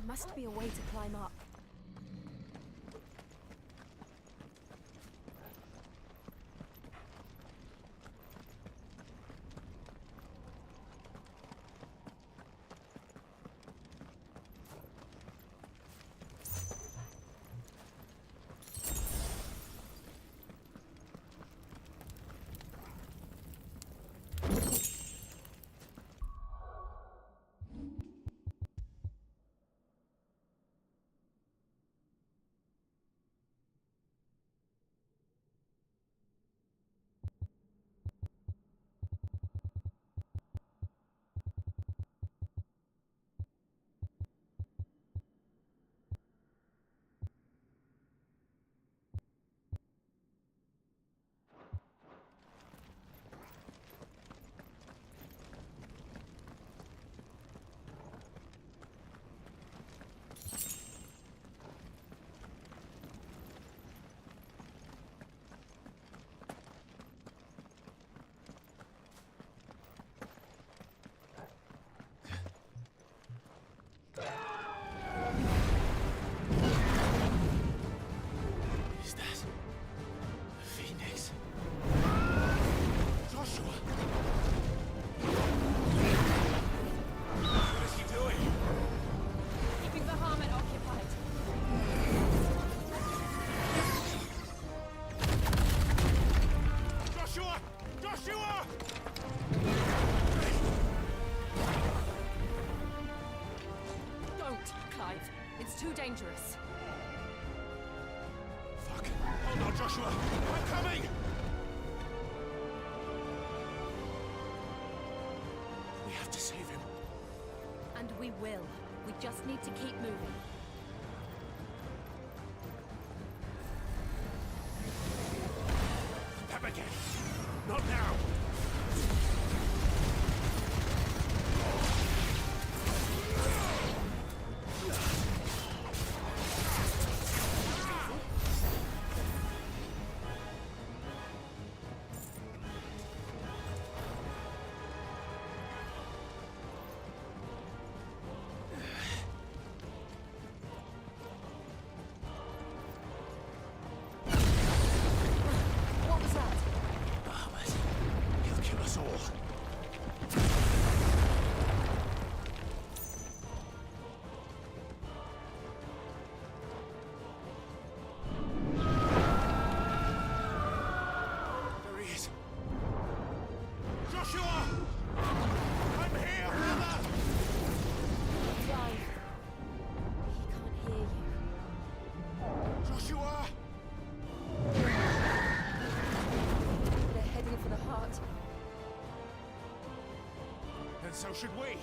Must be a way to climb up. Too dangerous. Fuck. Hold on, Joshua. I'm coming! We have to save him. And we will. We just need to keep moving. Them again. Not now. So should we.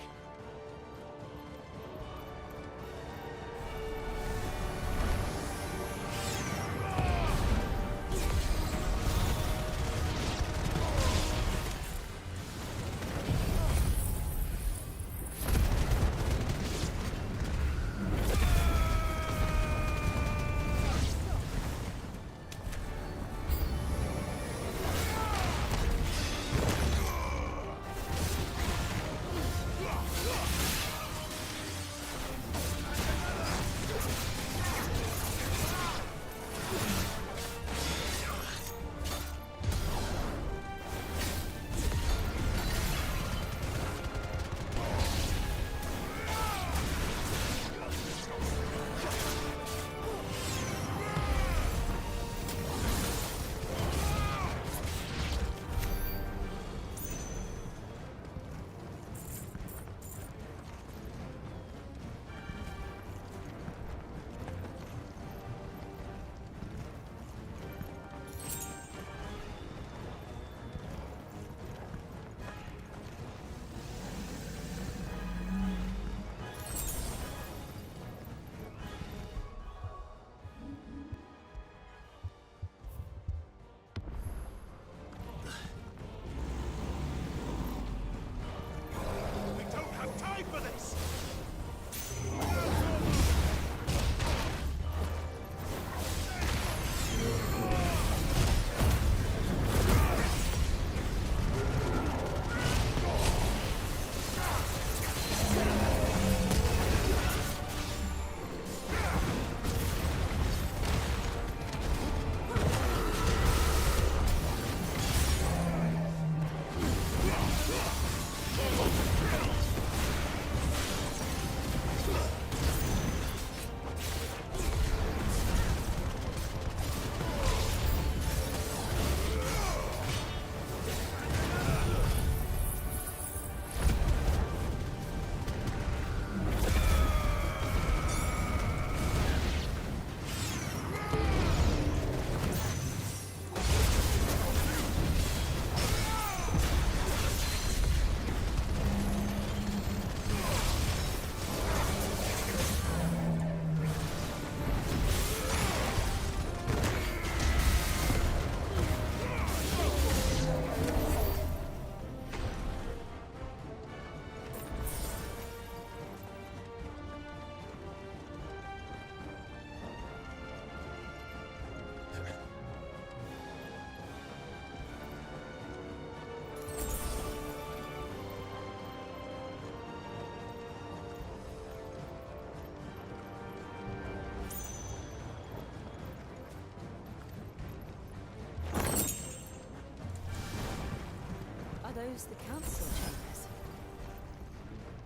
Those the council chambers.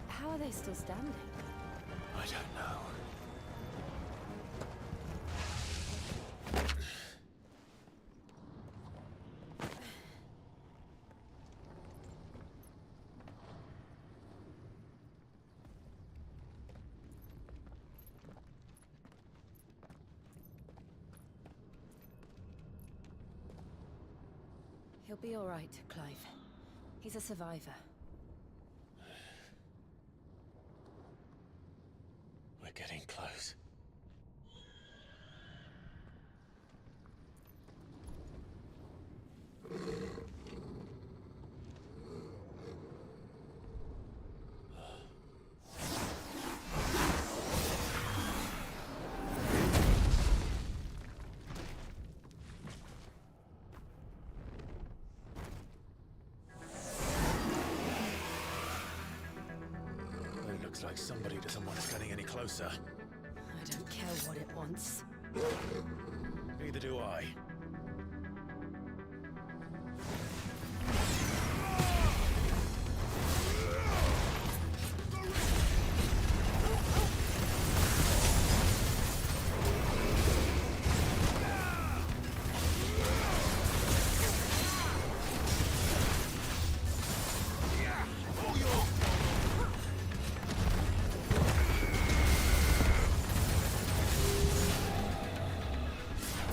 How are they still standing? I don't know. He'll be all right, Clive. He's a survivor. We're getting close. It looks like somebody doesn't want us getting any closer. I don't care what it wants. Neither do I.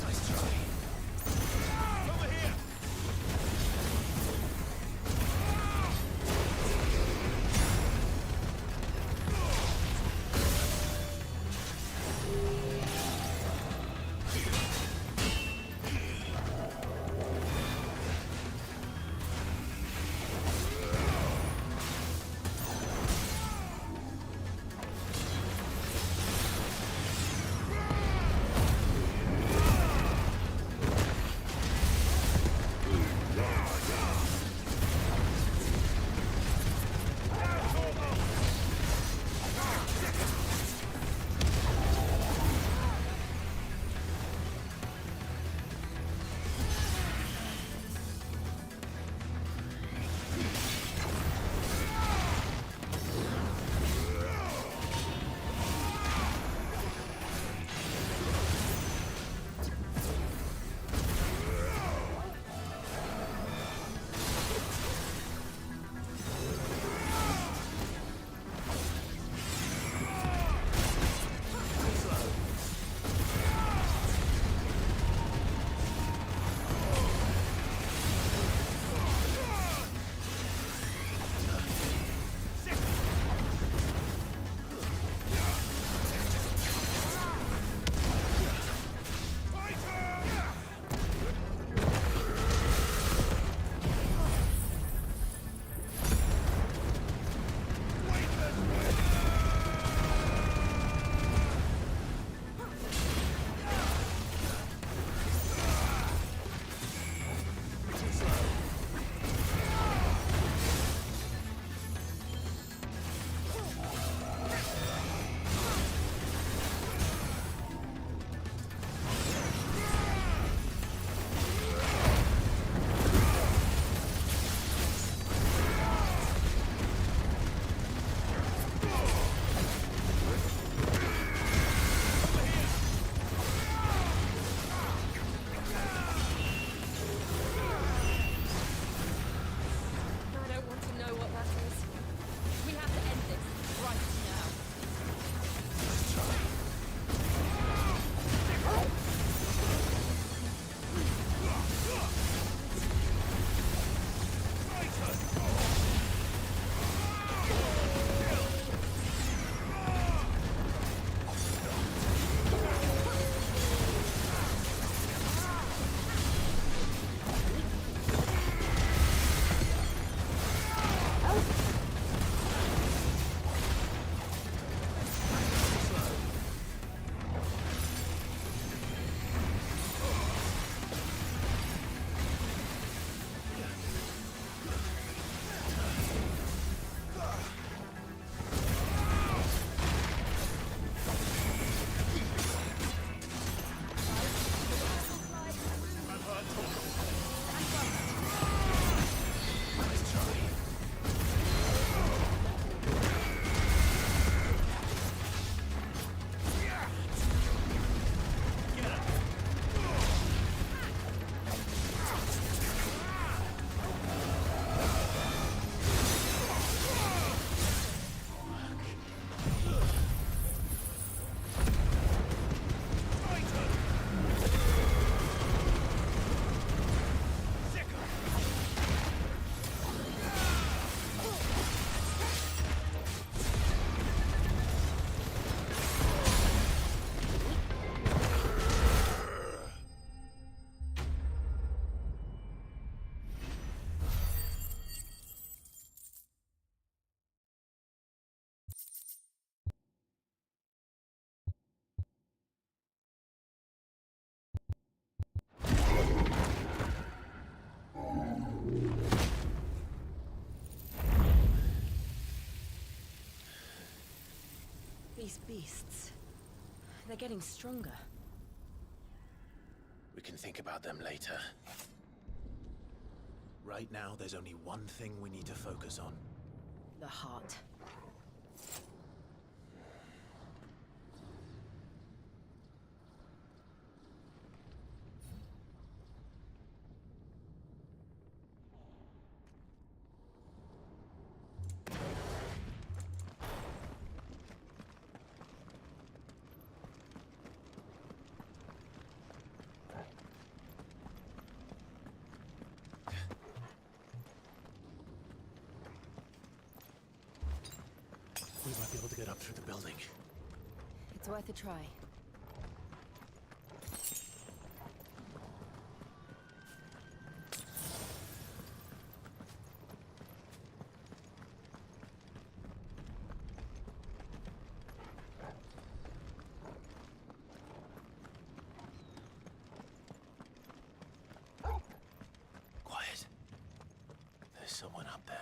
Nice try. These beasts... they're getting stronger. We can think about them later. Right now, there's only one thing we need to focus on. The heart. We might be able to get up through the building. It's worth a try. Quiet. There's someone up there.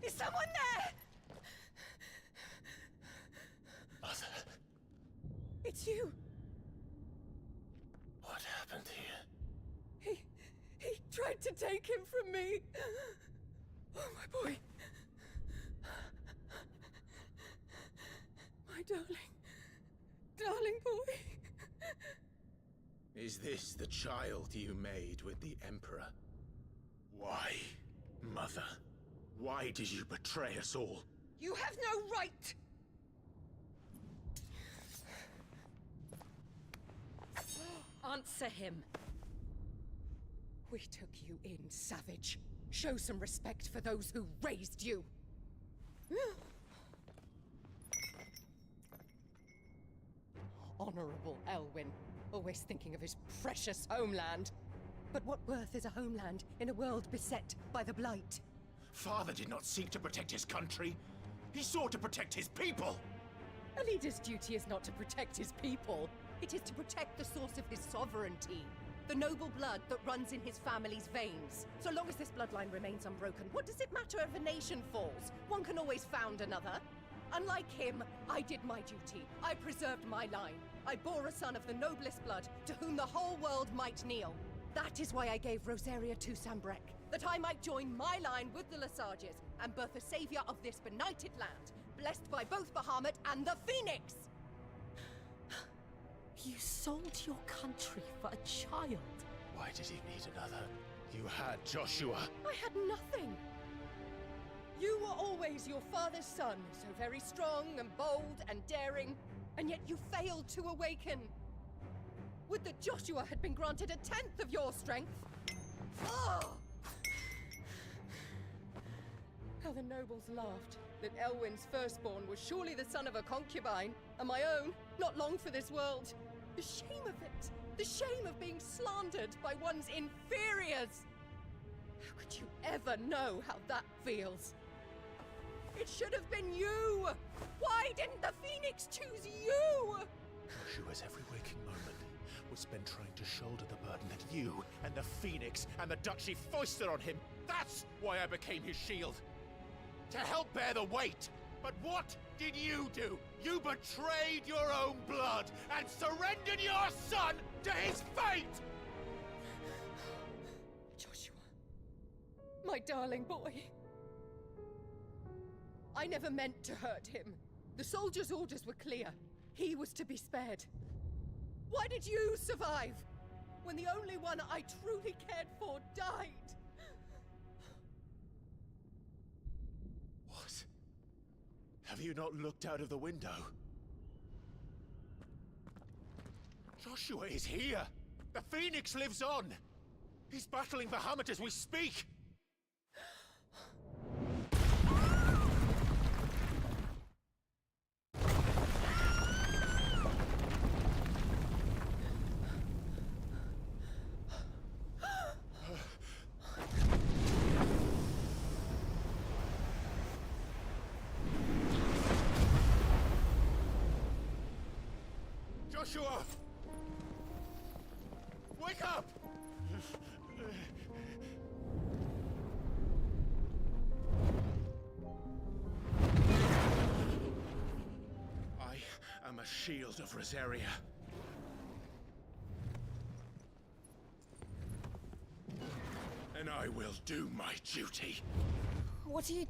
Is someone there? Mother. It's you. What happened here? He tried to take him from me. Oh, my boy. My darling boy. Is this the child you made with the Emperor? Why, Mother? Why did you betray us all? You have no right! Answer him. We took you in, savage. Show some respect for those who raised you. Honorable Elwyn, always thinking of his precious homeland. But what worth is a homeland in a world beset by the Blight? Father did not seek to protect his country. He sought to protect his people. A leader's duty is not to protect his people. It is to protect the source of his sovereignty. The noble blood that runs in his family's veins. So long as this bloodline remains unbroken, what does it matter if a nation falls? One can always found another. Unlike him, I did my duty. I preserved my line. I bore a son of the noblest blood, to whom the whole world might kneel. That is why I gave Rosaria to Sambrek, that I might join my line with the Lesages and birth a savior of this benighted land, blessed by both Bahamut and the Phoenix! You sold your country for a child. Why did he need another? You had Joshua. I had nothing. You were always your father's son, so very strong and bold and daring, and yet you failed to awaken. Would that Joshua had been granted 1/10 of your strength? Oh! How the nobles laughed that Elwyn's firstborn was surely the son of a concubine, and my own, not long for this world. The shame of it! The shame of being slandered by one's inferiors! How could you ever know how that feels? It should have been you! Why didn't the Phoenix choose you? Joshua's every waking moment was spent trying to shoulder the burden that you and the Phoenix and the Duchy foisted on him. That's why I became his shield. To help bear the weight. But what did you do? You betrayed your own blood and surrendered your son to his fate! Joshua. My darling boy. I never meant to hurt him. The soldiers' orders were clear. He was to be spared. Why did you survive? When the only one I truly cared for died? What? Have you not looked out of the window? Joshua is here! The Phoenix lives on! He's battling Bahamut as we speak! Joshua! Wake up! am a shield of Rosaria. And I will do my duty. What are you...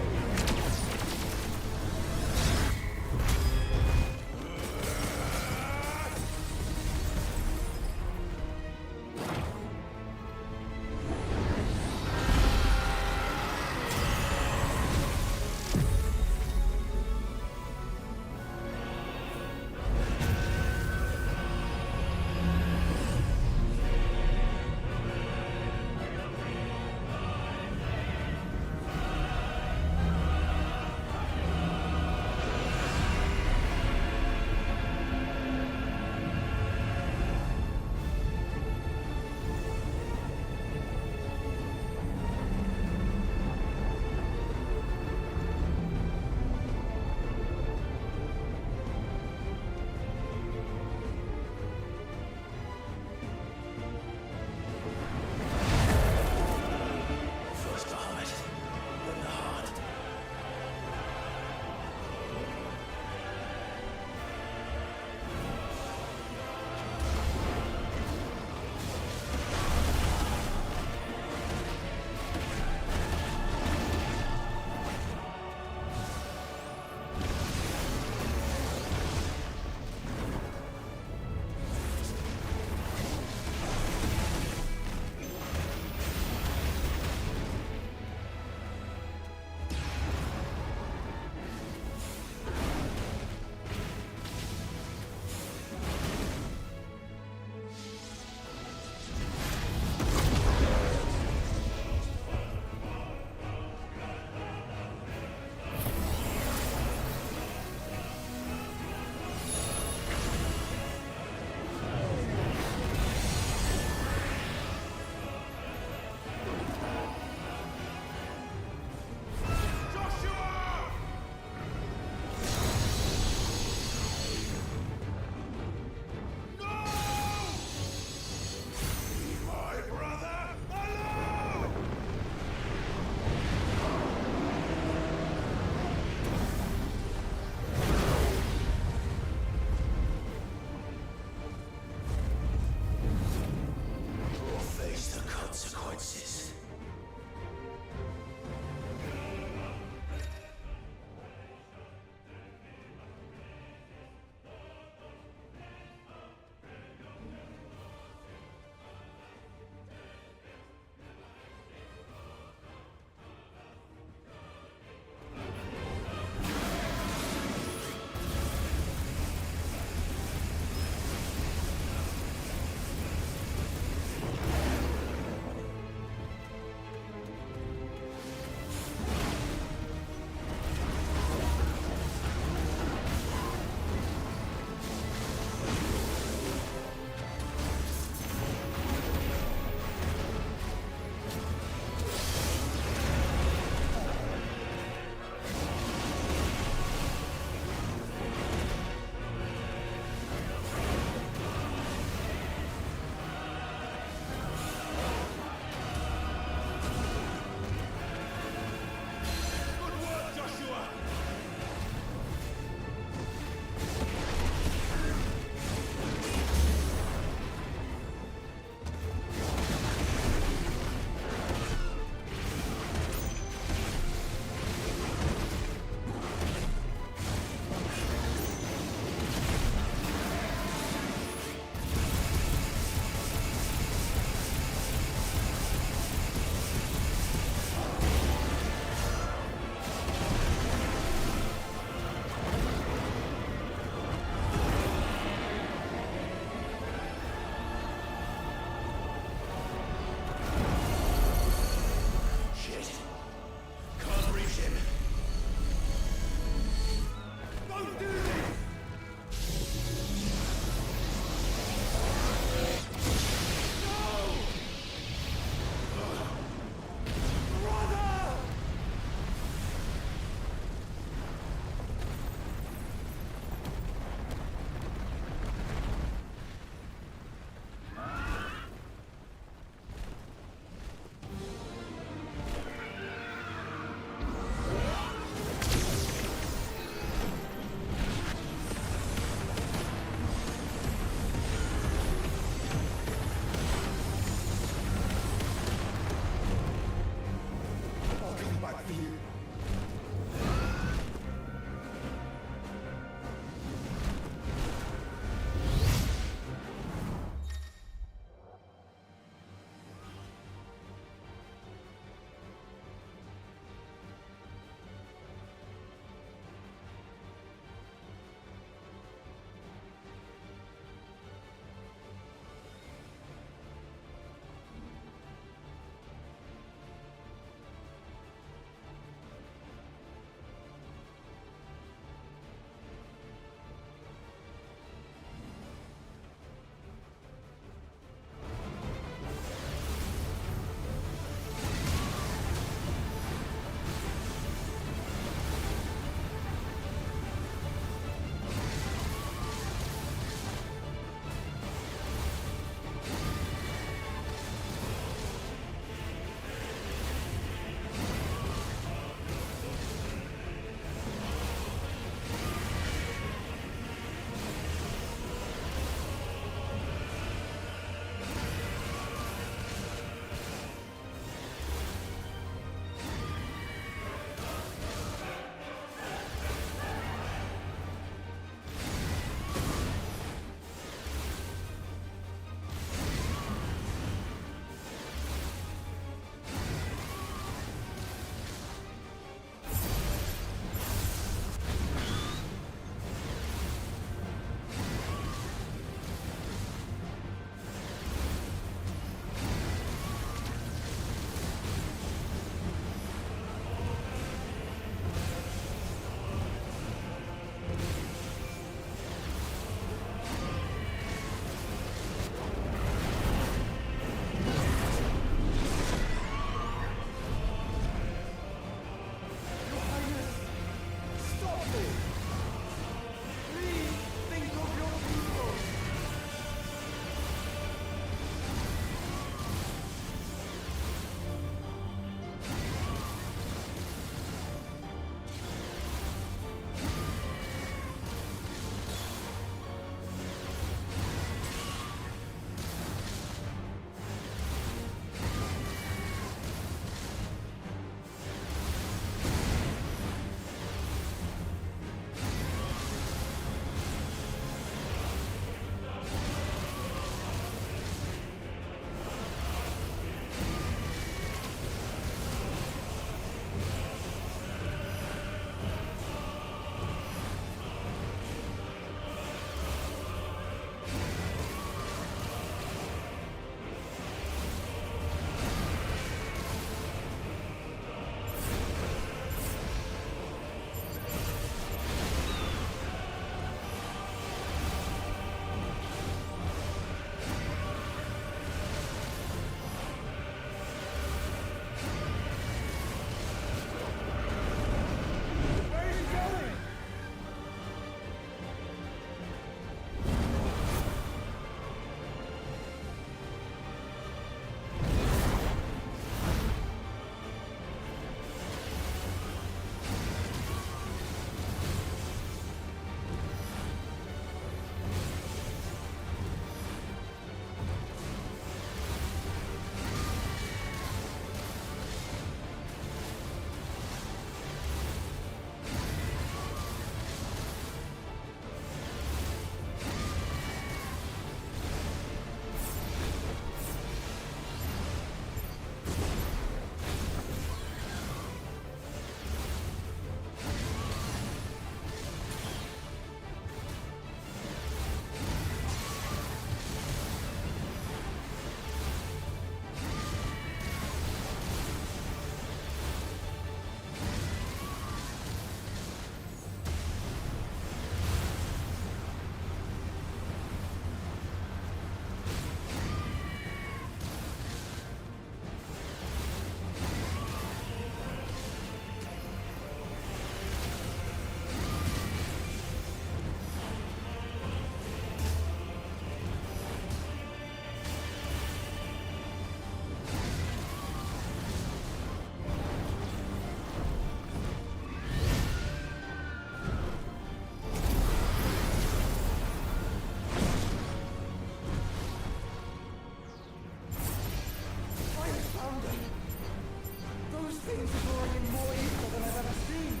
Things are drawing in more evil than I've ever seen.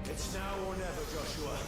It's now or never, Joshua.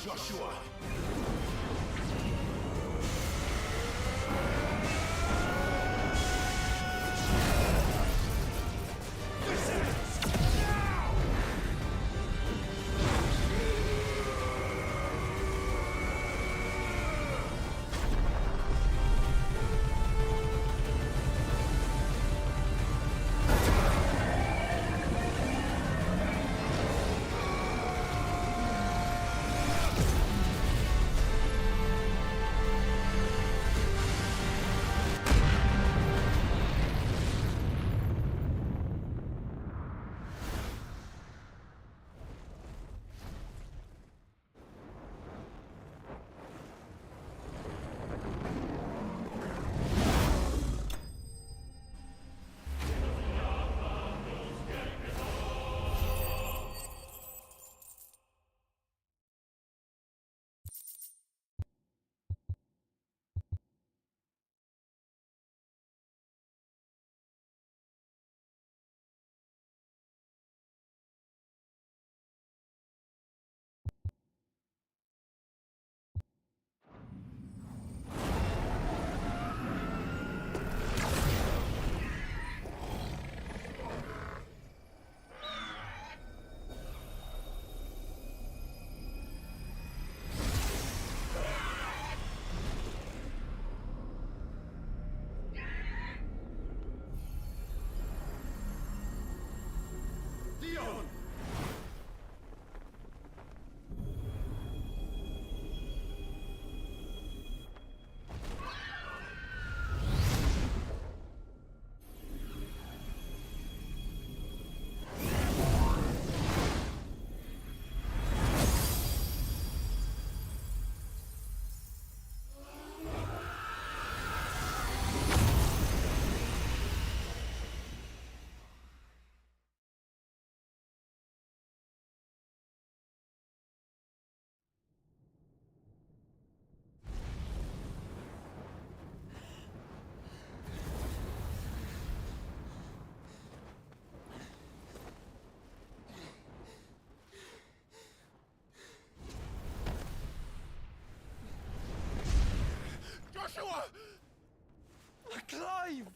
Joshua! Joshua! Clive!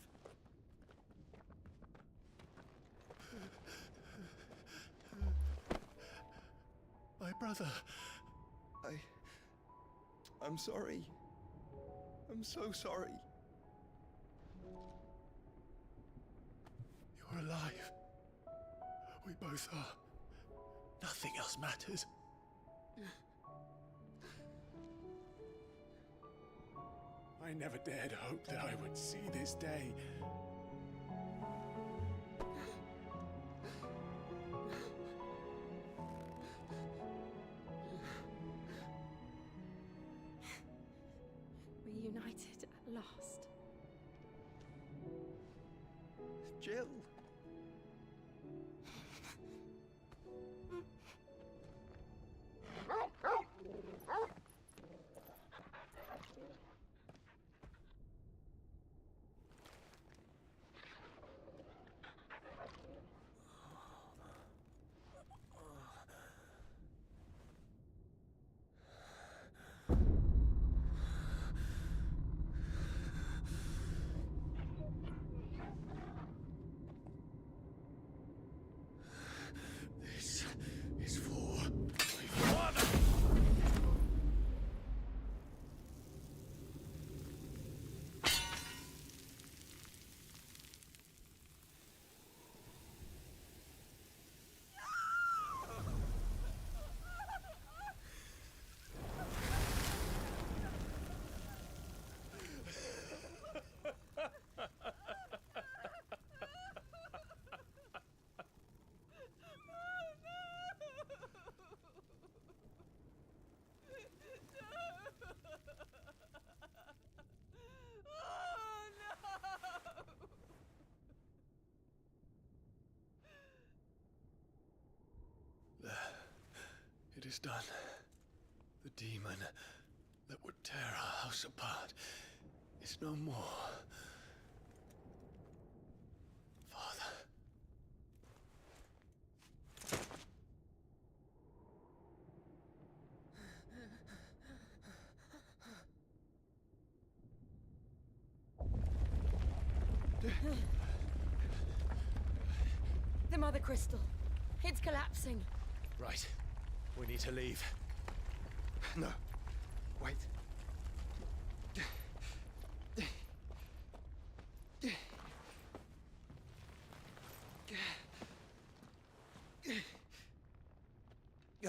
My brother. I'm sorry. I'm so sorry. You're alive. We both are. Nothing else matters. I never dared hope that I would see this day. Reunited at last. Jill. This is for my father. It is done. The demon that would tear our house apart is no more. Father. The Mother Crystal. It's collapsing. Right. We need to leave. No. Wait.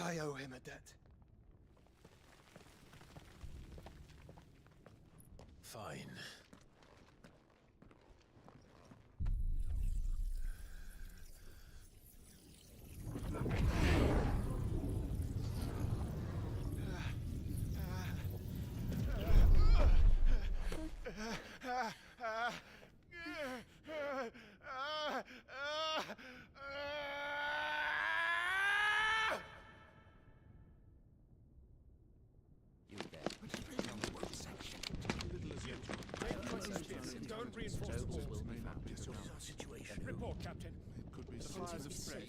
I owe him a debt. Fine. Don't reinforce the walls. Report, Captain.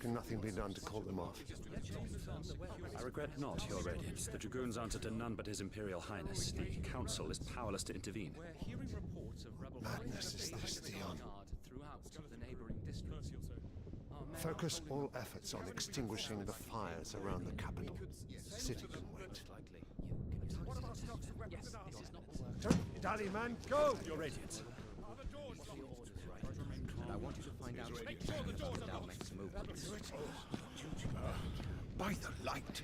Can nothing be done to call them off? I regret not, Your Radiance. The Dragoons answer to none but His Imperial Highness. The Council is powerless to intervene. We're hearing reports of rebel Madness is this, Dion. throughout the neighboring districts. Focus all efforts on extinguishing the fires around the capital. The city can wait. Don't dally, man, go! Your Radiance. And I want you to find out about Dalmec's movements. By the light!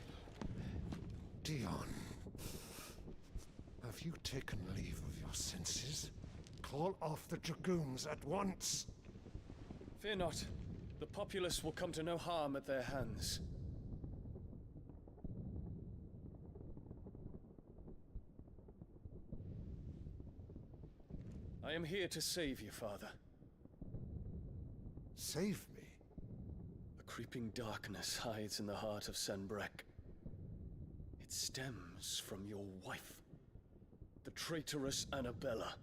Dion, have you taken leave of your senses? Call off the Dragoons at once! Fear not. The populace will come to no harm at their hands. I am here to save you, Father. Save me? A creeping darkness hides in the heart of Sanbreque. It stems from your wife, the traitorous Annabella.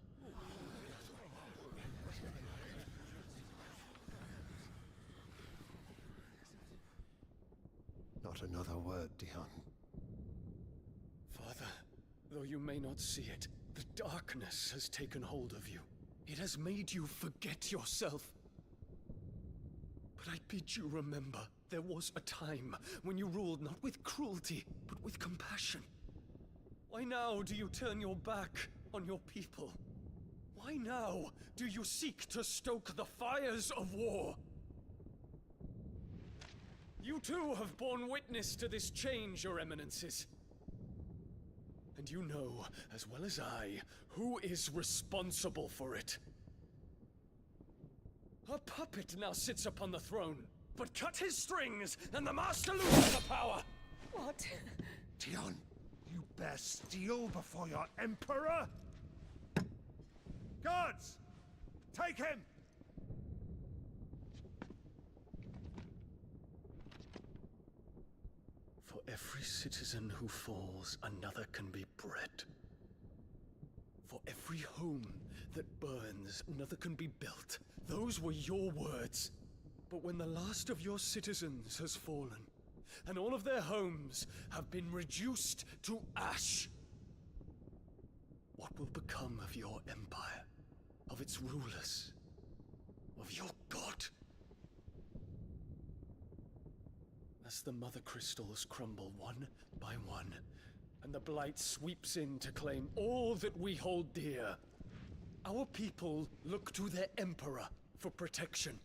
Not another word, Dion. Father, though you may not see it, the darkness has taken hold of you. It has made you forget yourself. But I bid you remember, there was a time when you ruled not with cruelty, but with compassion. Why now do you turn your back on your people? Why now do you seek to stoke the fires of war? You too have borne witness to this change, Your Eminences. And you know, as well as I, who is responsible for it. A puppet now sits upon the throne, but cut his strings, and the master loses the power! What? Dion, you bear steel before your emperor? Guards! Take him! For every citizen who falls, another can be bred. For every home that burns, another can be built. Those were your words. But when the last of your citizens has fallen, and all of their homes have been reduced to ash, what will become of your empire, of its rulers, of your god? As the Mother Crystals crumble one by one, and the Blight sweeps in to claim all that we hold dear, our people look to their Emperor for protection.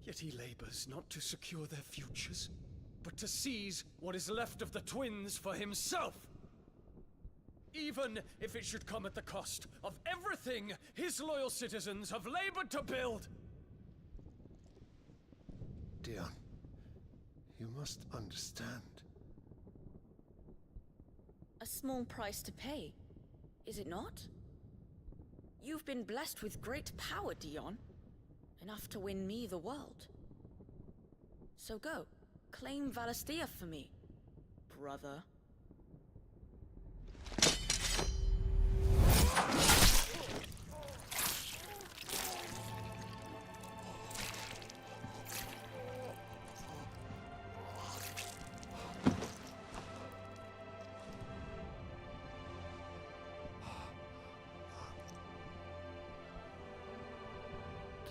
Yet he labors not to secure their futures, but to seize what is left of the twins for himself. Even if it should come at the cost of everything his loyal citizens have labored to build. Dion, you must understand. A small price to pay, is it not? You've been blessed with great power, Dion. Enough to win me the world. So go, claim Valisthea for me, brother.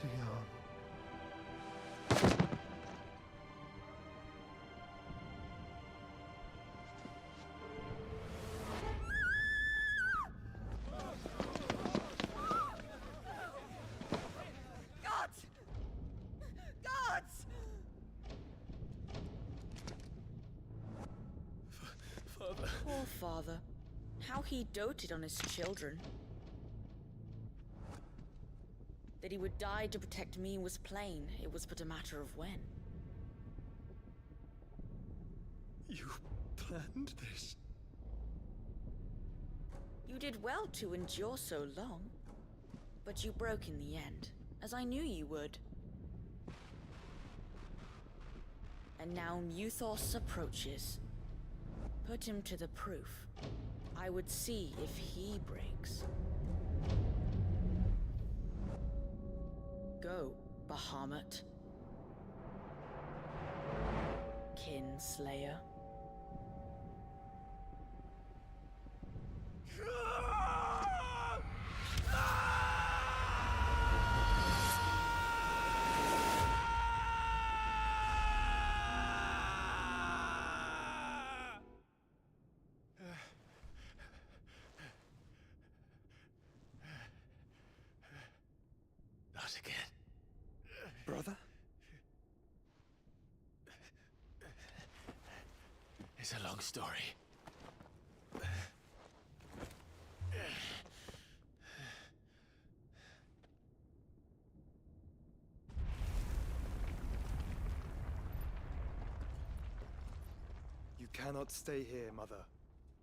Dion. Gods! Gods! Father. Poor father. How he doted on his children. That he would die to protect me was plain. It was but a matter of when. You planned this? You did well to endure so long. But you broke in the end, as I knew you would. And now Muthos approaches. Put him to the proof. I would see if he breaks. Go, Bahamut. Kinslayer. Not again. Brother? It's a long story. You cannot stay here, Mother.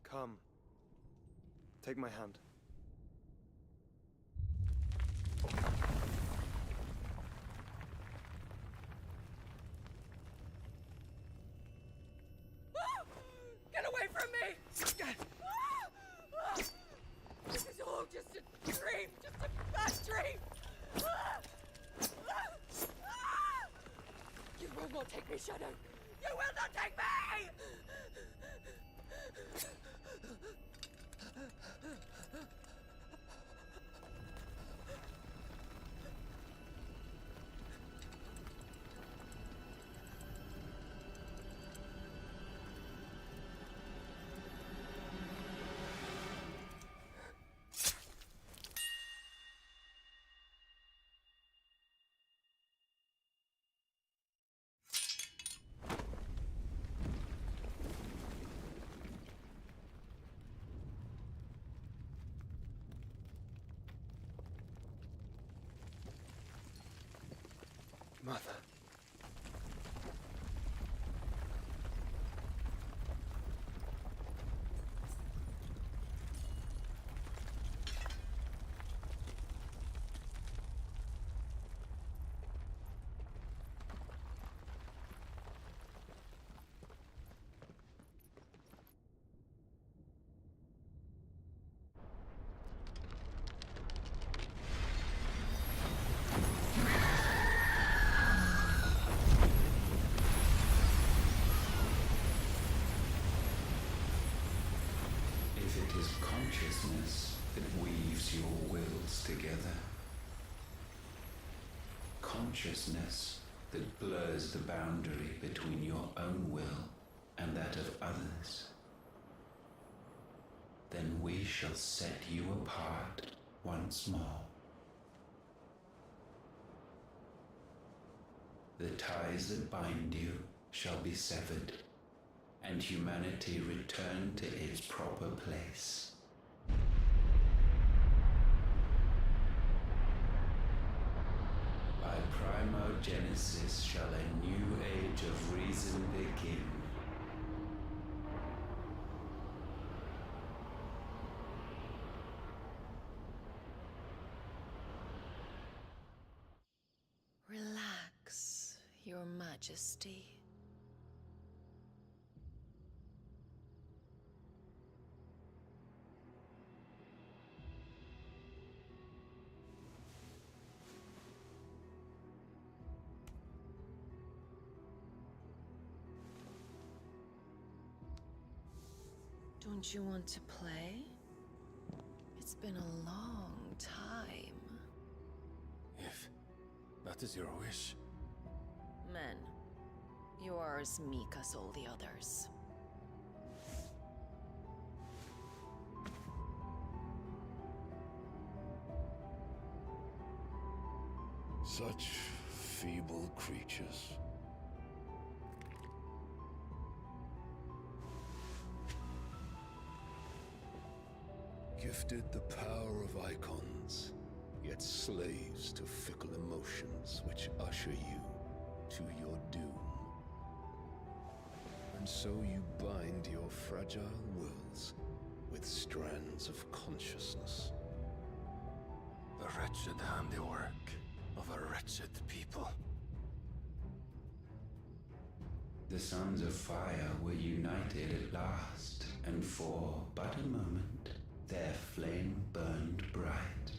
Come. Take my hand. Get away from me! This is all just a dream, just a bad dream! You will not take me, Shadow! You will not take me! Mother. It is consciousness that weaves your wills together. Consciousness that blurs the boundary between your own will and that of others. Then we shall set you apart once more. The ties that bind you shall be severed, and humanity return to its proper place. By primogenesis shall a new age of reason begin. Relax, Your Majesty. Don't you want to play? It's been a long time. that is your wish. Men, you are as meek as all the others. Such feeble creatures. Gifted the power of icons, yet slaves to fickle emotions which usher you to your doom. And so you bind your fragile wills with strands of consciousness. The wretched handiwork of a wretched people. The Sons of Fire were united at last, and for but a moment, their flame burned bright.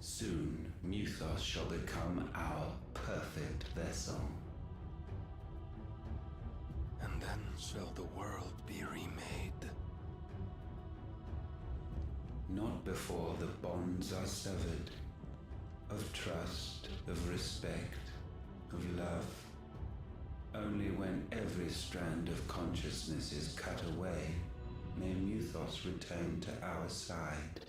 Soon, Muthos shall become our perfect vessel. And then shall the world be remade. Not before the bonds are severed, of trust, of respect, of love. Only when every strand of consciousness is cut away, may Muthos return to our side.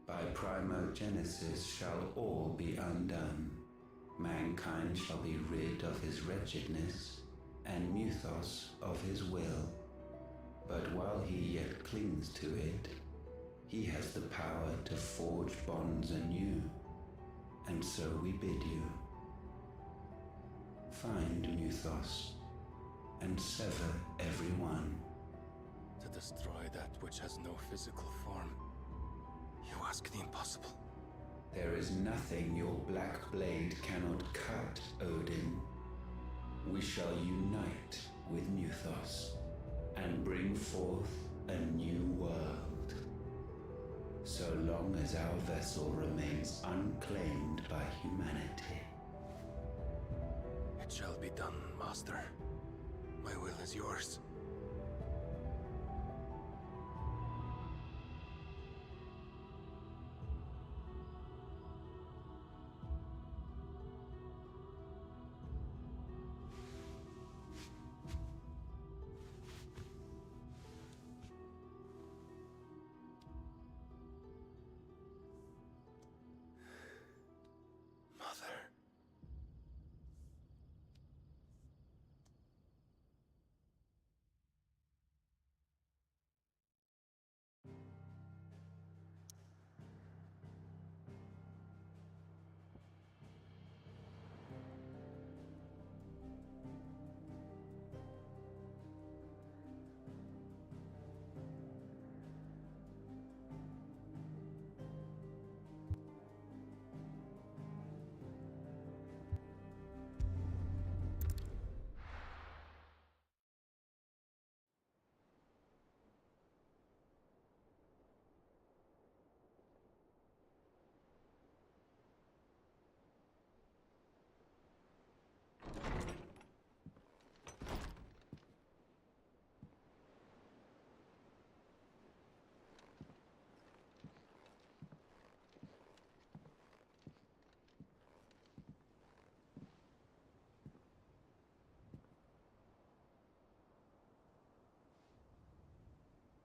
By primogenesis shall all be undone. Mankind shall be rid of his wretchedness, and Muthos of his will. But while he yet clings to it, he has the power to forge bonds anew. And so we bid you. Find Muthos, and sever every one. To destroy that which has no physical form. You ask the impossible. There is nothing your black blade cannot cut, Odin. We shall unite with Muthos, and bring forth a new world. So long as our vessel remains unclaimed by humanity. It shall be done, Master. My will is yours.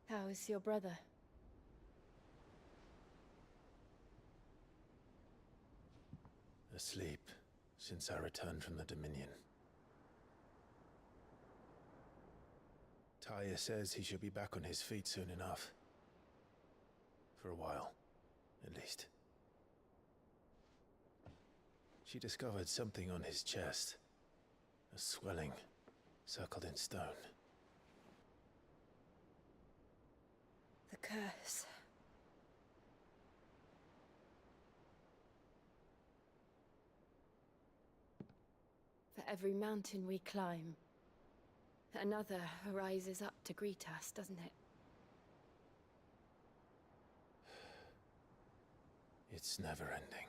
How is your brother? Asleep since I returned from the Dominion. Taya says he should be back on his feet soon enough. For a while, at least. She discovered something on his chest. A swelling, circled in stone. The curse. For every mountain we climb, another rises up to greet us, doesn't it? It's never ending.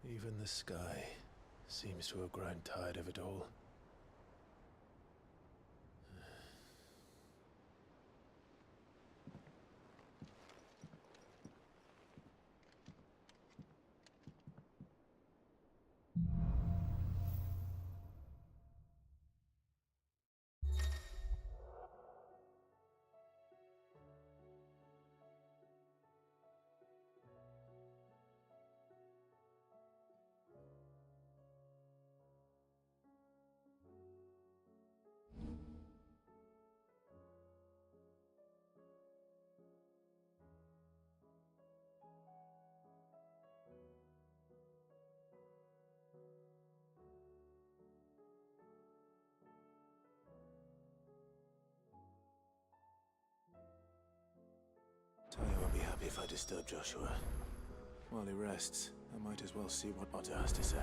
Even the sky seems to have grown tired of it all. Tayo won't be happy if I disturb Joshua. While he rests, I might as well see what Otto has to say.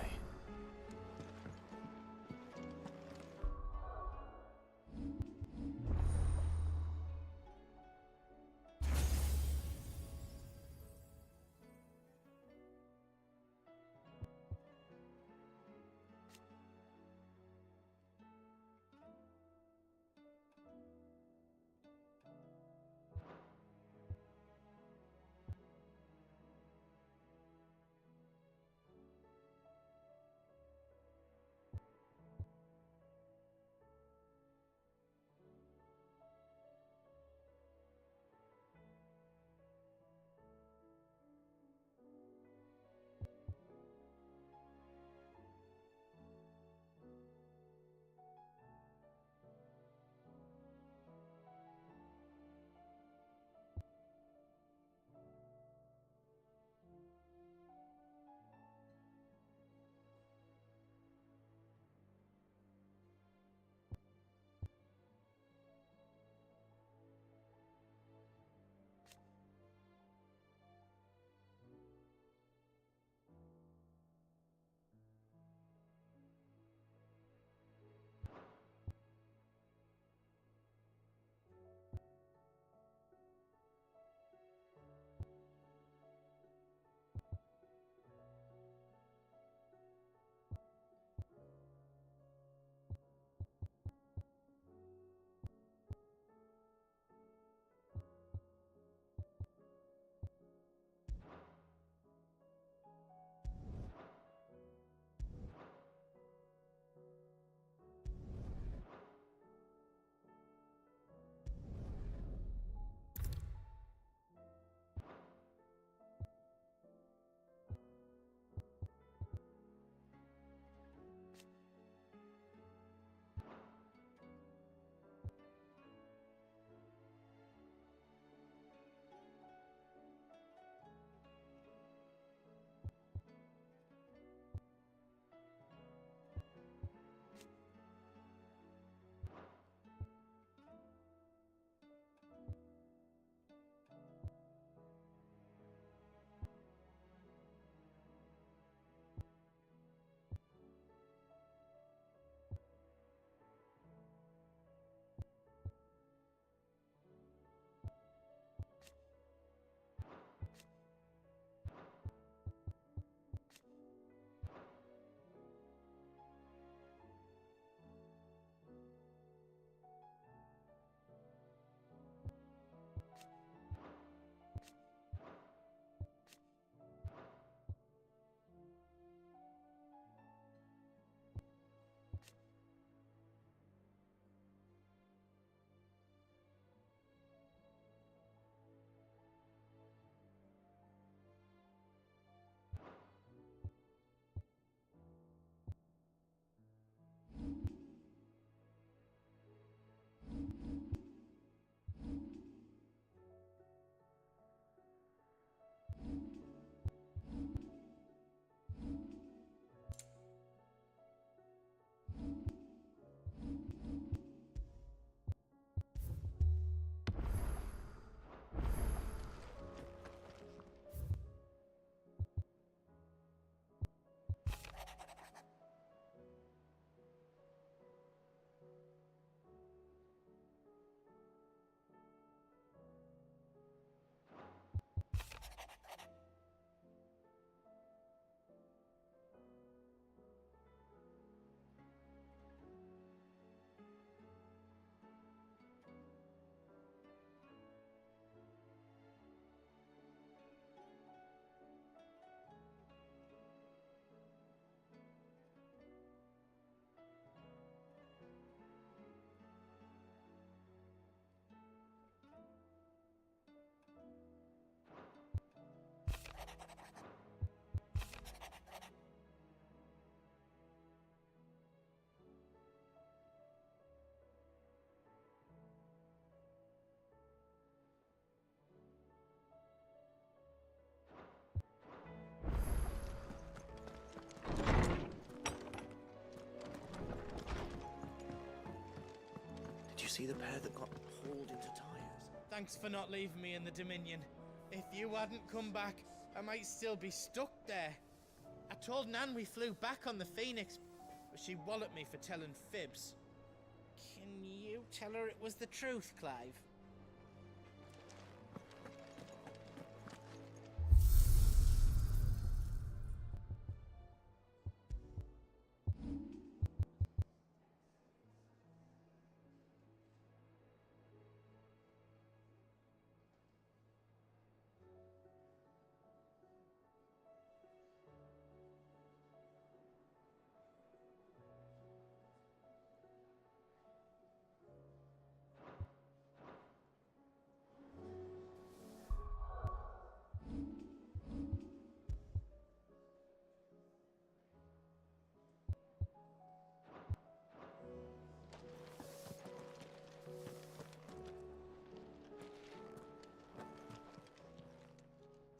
see the pair that got hauled into tires? Thanks for not leaving me in the Dominion. If you hadn't come back, I might still be stuck there. I told Nan we flew back on the Phoenix, but she walloped me for telling fibs. Can you tell her it was the truth, Clive?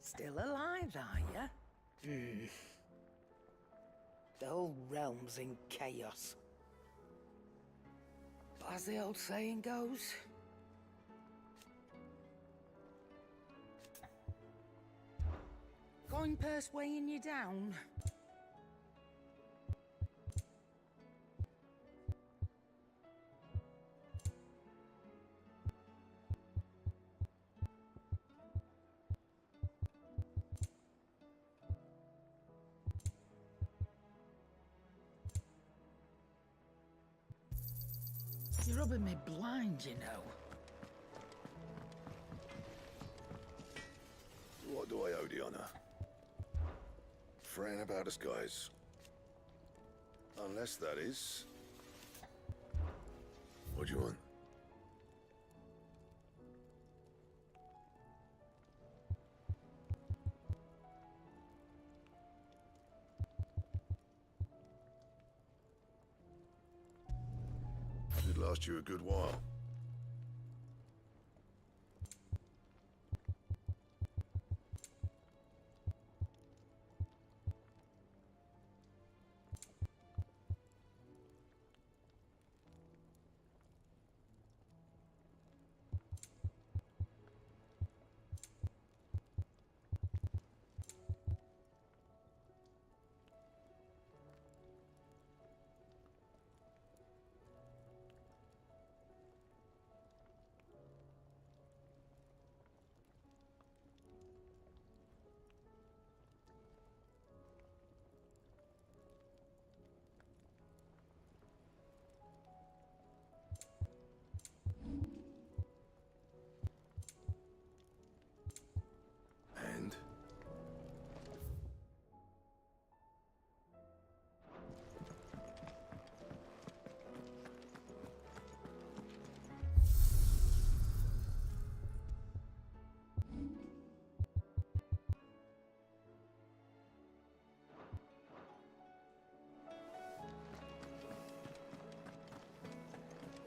Still alive, are you? The whole realm's in chaos. But as the old saying goes, coin purse weighing you down. You're rubbing me blind, you know. What do I owe the honor? Fretting about us, guys. Unless that is... What do you want? Should last you a good while. And?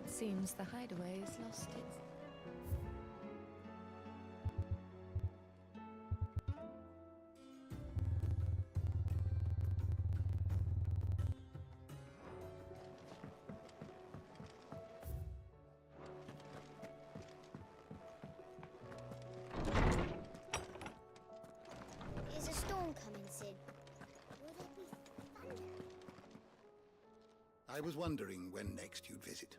Seems the hideaway has lost its... Is a storm coming, Sid? Will there be thunder? I was wondering when next you'd visit.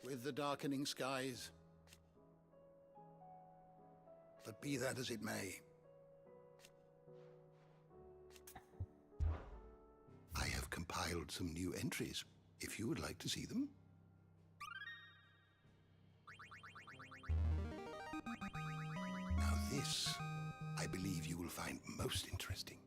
With the darkening skies. But be that as it may, I have compiled some new entries, if you would like to see them. Now this, I believe you will find most interesting.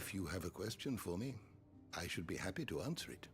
If you have a question for me, I should be happy to answer it.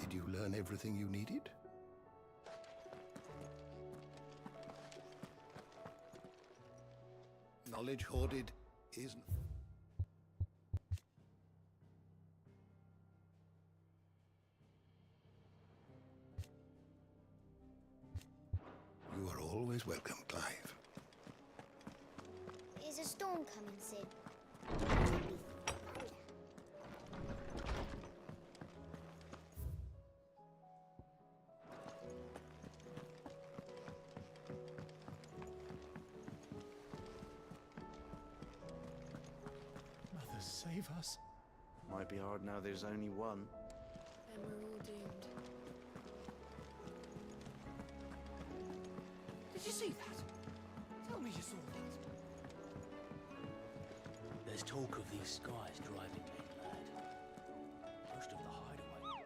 Did you learn everything you needed? Knowledge hoarded isn't. You are always welcome, Clive. Is a storm coming, Sid? Mother, save us. Might be hard now there's only one. Then we're all doomed. Did you see that? Tell me you saw that. There's talk of these skies driving men mad. Most of the hideaway.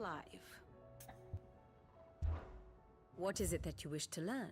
Clive. What is it that you wish to learn?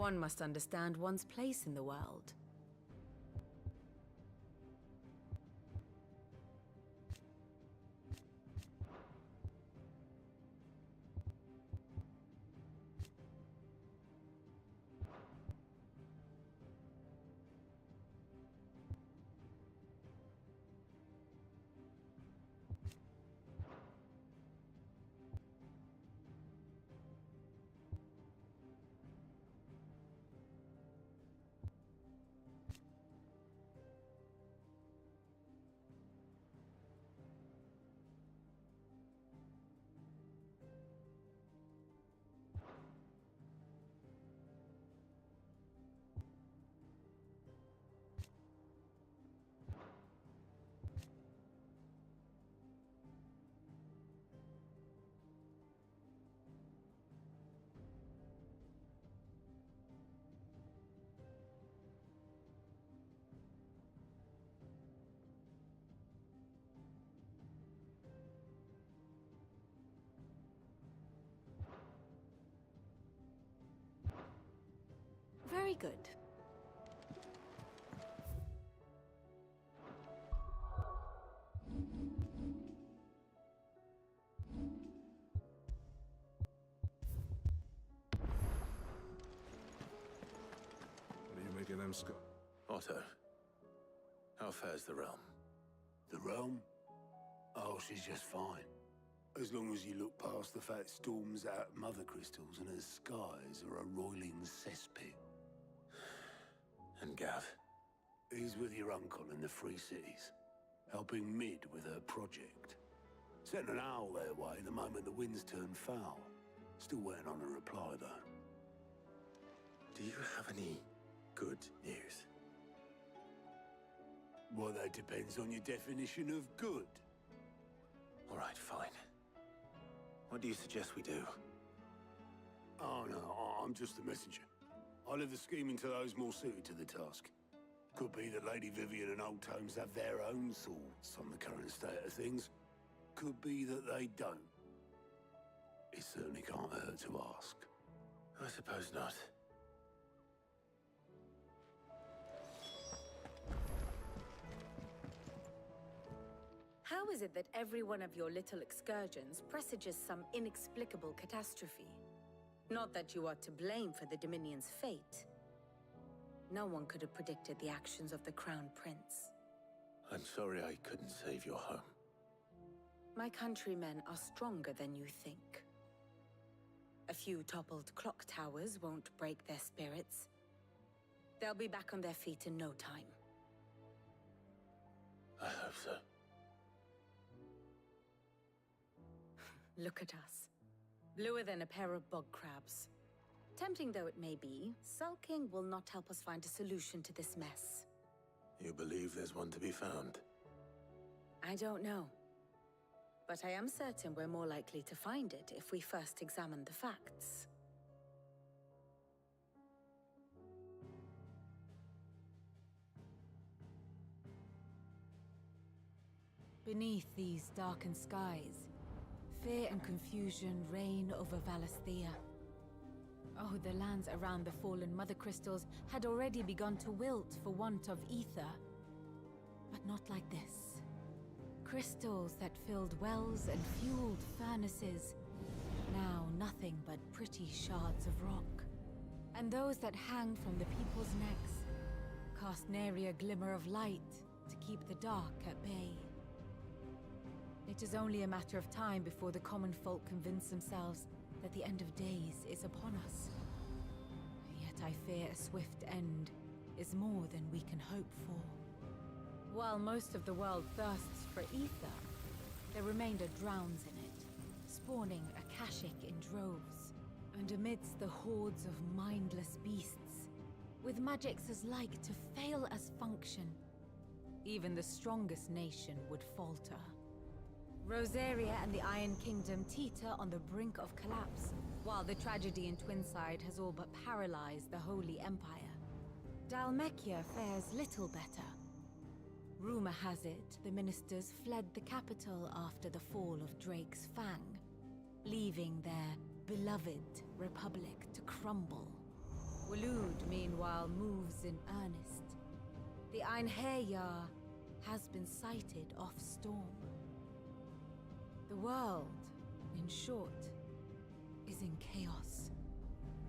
One must understand one's place in the world. Very good. What are you making them Otto, how fares the realm? The realm? Oh, she's just fine. As long as you look past the fat storms out mother crystals and her skies are a roiling cesspit. And Gav? He's with your uncle in the Free Cities, helping Mid with her project. Sent an owl their way the moment the winds turned foul. Still waiting on a reply, though. Do you have any good news? Well, that depends on your definition of good. All right, fine. What do you suggest we do? Oh, no, I'm just the messenger. I leave the scheming to those more suited to the task. Could be that Lady Vivian and Old Tomes have their own thoughts on the current state of things. Could be that they don't. It certainly can't hurt to ask. I suppose not. How is it that every one of your little excursions presages some inexplicable catastrophe? Not that you are to blame for the Dominion's fate. No one could have predicted the actions of the Crown Prince. I'm sorry I couldn't save your home. My countrymen are stronger than you think. A few toppled clock towers won't break their spirits. They'll be back on their feet in no time. I hope so. Look at us. Bluer than a pair of bog crabs. Tempting though it may be, sulking will not help us find a solution to this mess. You believe there's one to be found? I don't know. But I am certain we're more likely to find it if we first examine the facts. Beneath these darkened skies, fear and confusion reign over Valisthea. Oh, the lands around the fallen Mother Crystals had already begun to wilt for want of ether. But not like this. Crystals that filled wells and fueled furnaces. Now nothing but pretty shards of rock. And those that hang from the people's necks cast nary a glimmer of light to keep the dark at bay. It is only a matter of time before the common folk convince themselves that the end of days is upon us. Yet I fear a swift end is more than we can hope for. While most of the world thirsts for ether, the remainder drowns in it, spawning Akashic in droves. And amidst the hordes of mindless beasts, with magics as like to fail as function, even the strongest nation would falter. Rosaria and the Iron Kingdom teeter on the brink of collapse, while the tragedy in Twinside has all but paralyzed the Holy Empire. Dhalmekia fares little better. Rumor has it the ministers fled the capital after the fall of Drake's Fang, leaving their beloved republic to crumble. Waloed, meanwhile, moves in earnest. The Einherjar has been sighted off-storm. The world, in short, is in chaos.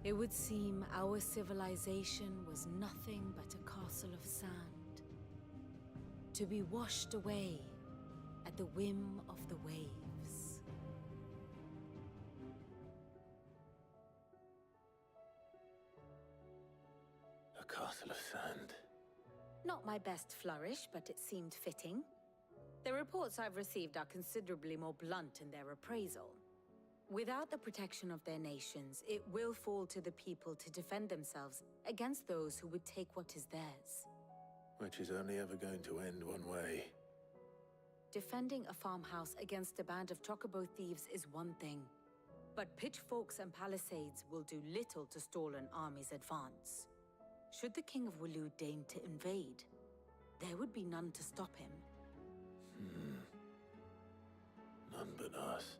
It would seem our civilization was nothing but a castle of sand, to be washed away at the whim of the waves. A castle of sand. Not my best flourish, but it seemed fitting. The reports I've received are considerably more blunt in their appraisal. Without the protection of their nations, it will fall to the people to defend themselves against those who would take what is theirs. Which is only ever going to end one way. Defending a farmhouse against a band of chocobo thieves is one thing, but pitchforks and palisades will do little to stall an army's advance. Should the King of Waloed deign to invade, there would be none to stop him. None but us.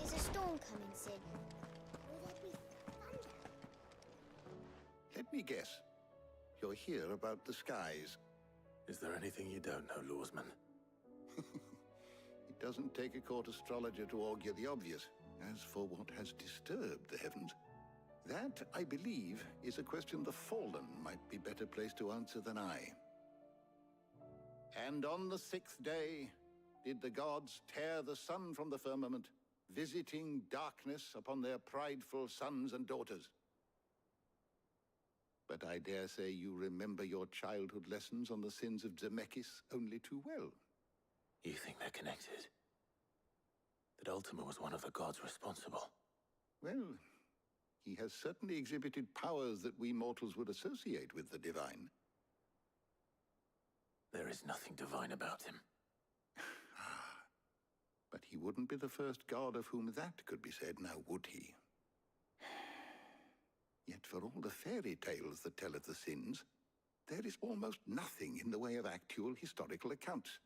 Is a storm coming, Sid? Will there be thunder? Let me guess. You're here about the skies. Is there anything you don't know, Lawsman? It doesn't take a court astrologer to augur the obvious. As for what has disturbed the heavens, that, I believe, is a question the Fallen might be better placed to answer than I. And on the 6th day, did the gods tear the sun from the firmament, visiting darkness upon their prideful sons and daughters. But I dare say you remember your childhood lessons on the sins of Zemeckis only too well. You think they're connected? That Ultima was one of the gods responsible? Well, he has certainly exhibited powers that we mortals would associate with the divine. There is nothing divine about him. But he wouldn't be the first god of whom that could be said, now would he? Yet for all the fairy tales that tell of the sins, there is almost nothing in the way of actual historical accounts.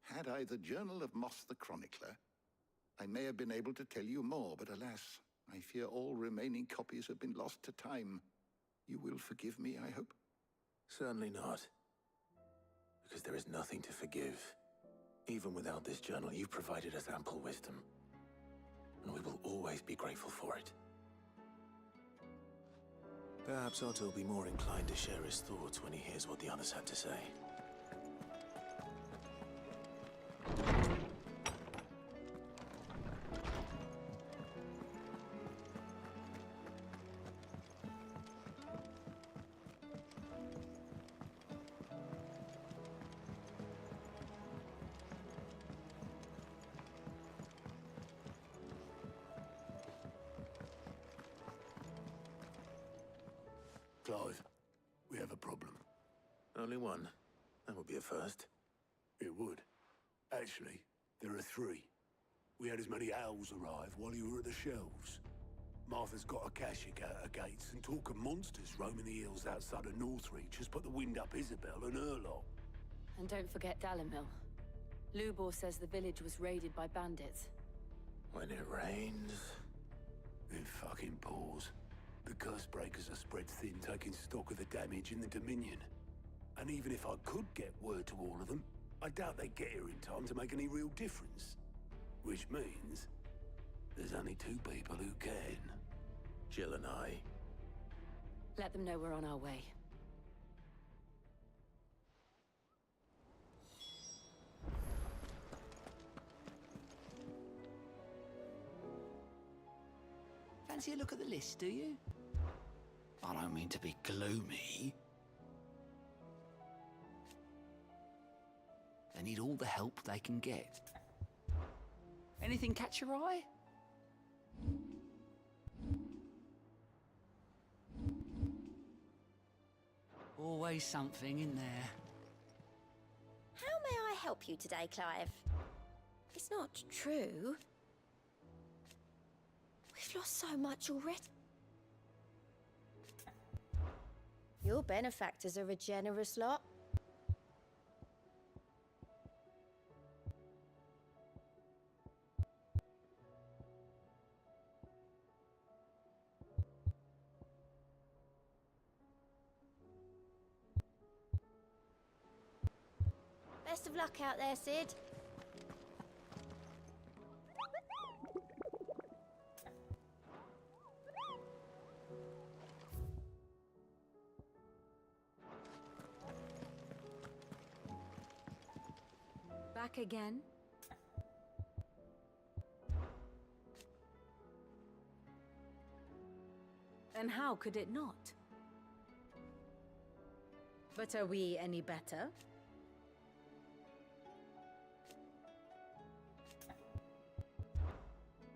Had I the Journal of Moss the Chronicler, I may have been able to tell you more, but alas, I fear all remaining copies have been lost to time. You will forgive me, I hope? Certainly not. Because there is nothing to forgive. Even without this journal, you provided us ample wisdom. And we will always be grateful for it. Perhaps Otto will be more inclined to share his thoughts when he hears what the others had to say. Clive, we have a problem. Only one. That would be a first. It would. Actually, there are three. We had as many owls arrive while you were at the shelves. Martha's got a Akashic out her gates, and talk of monsters roaming the hills outside of Northreach has put the wind up Isabel and her lot. And don't forget Dalimil. Lubor says the village was raided by bandits. When it rains... It fucking pours. The curse breakers are spread thin, taking stock of the damage in the Dominion. And even if I could get word to all of them, I doubt they'd get here in time to make any real difference. Which means there's only two people who can. Jill and I. Let them know we're on our way. Fancy a look at the list, do you? I don't mean to be gloomy. They need all the help they can get. Anything catch your eye? Always something in there. How may I help you today, Clive? It's not true. We've lost so much already. Your benefactors are a generous lot. Best of luck out there, Sid. Back again? And how could it not? But are we any better?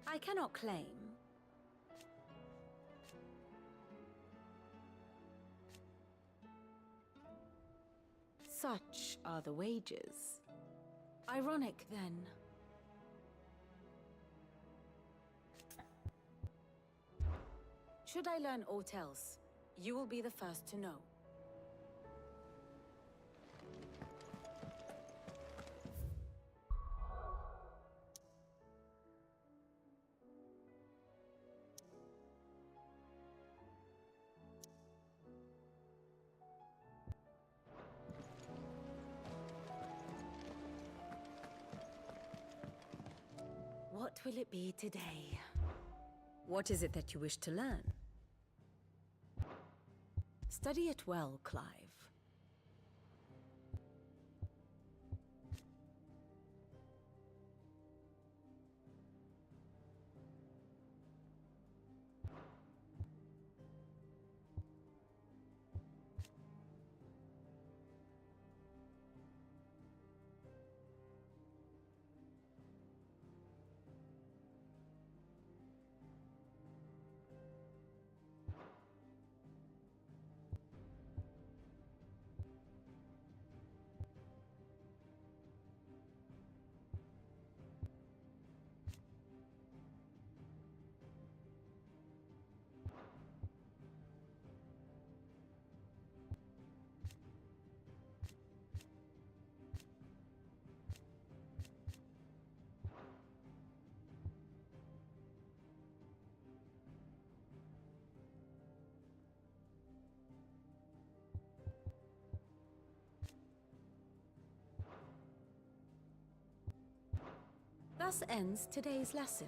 I cannot claim. Such are the wages. Ironic, then. Should I learn aught else, you will be the first to know. What will it be today? What is it that you wish to learn? Study it well, Clive. thus ends today's lesson.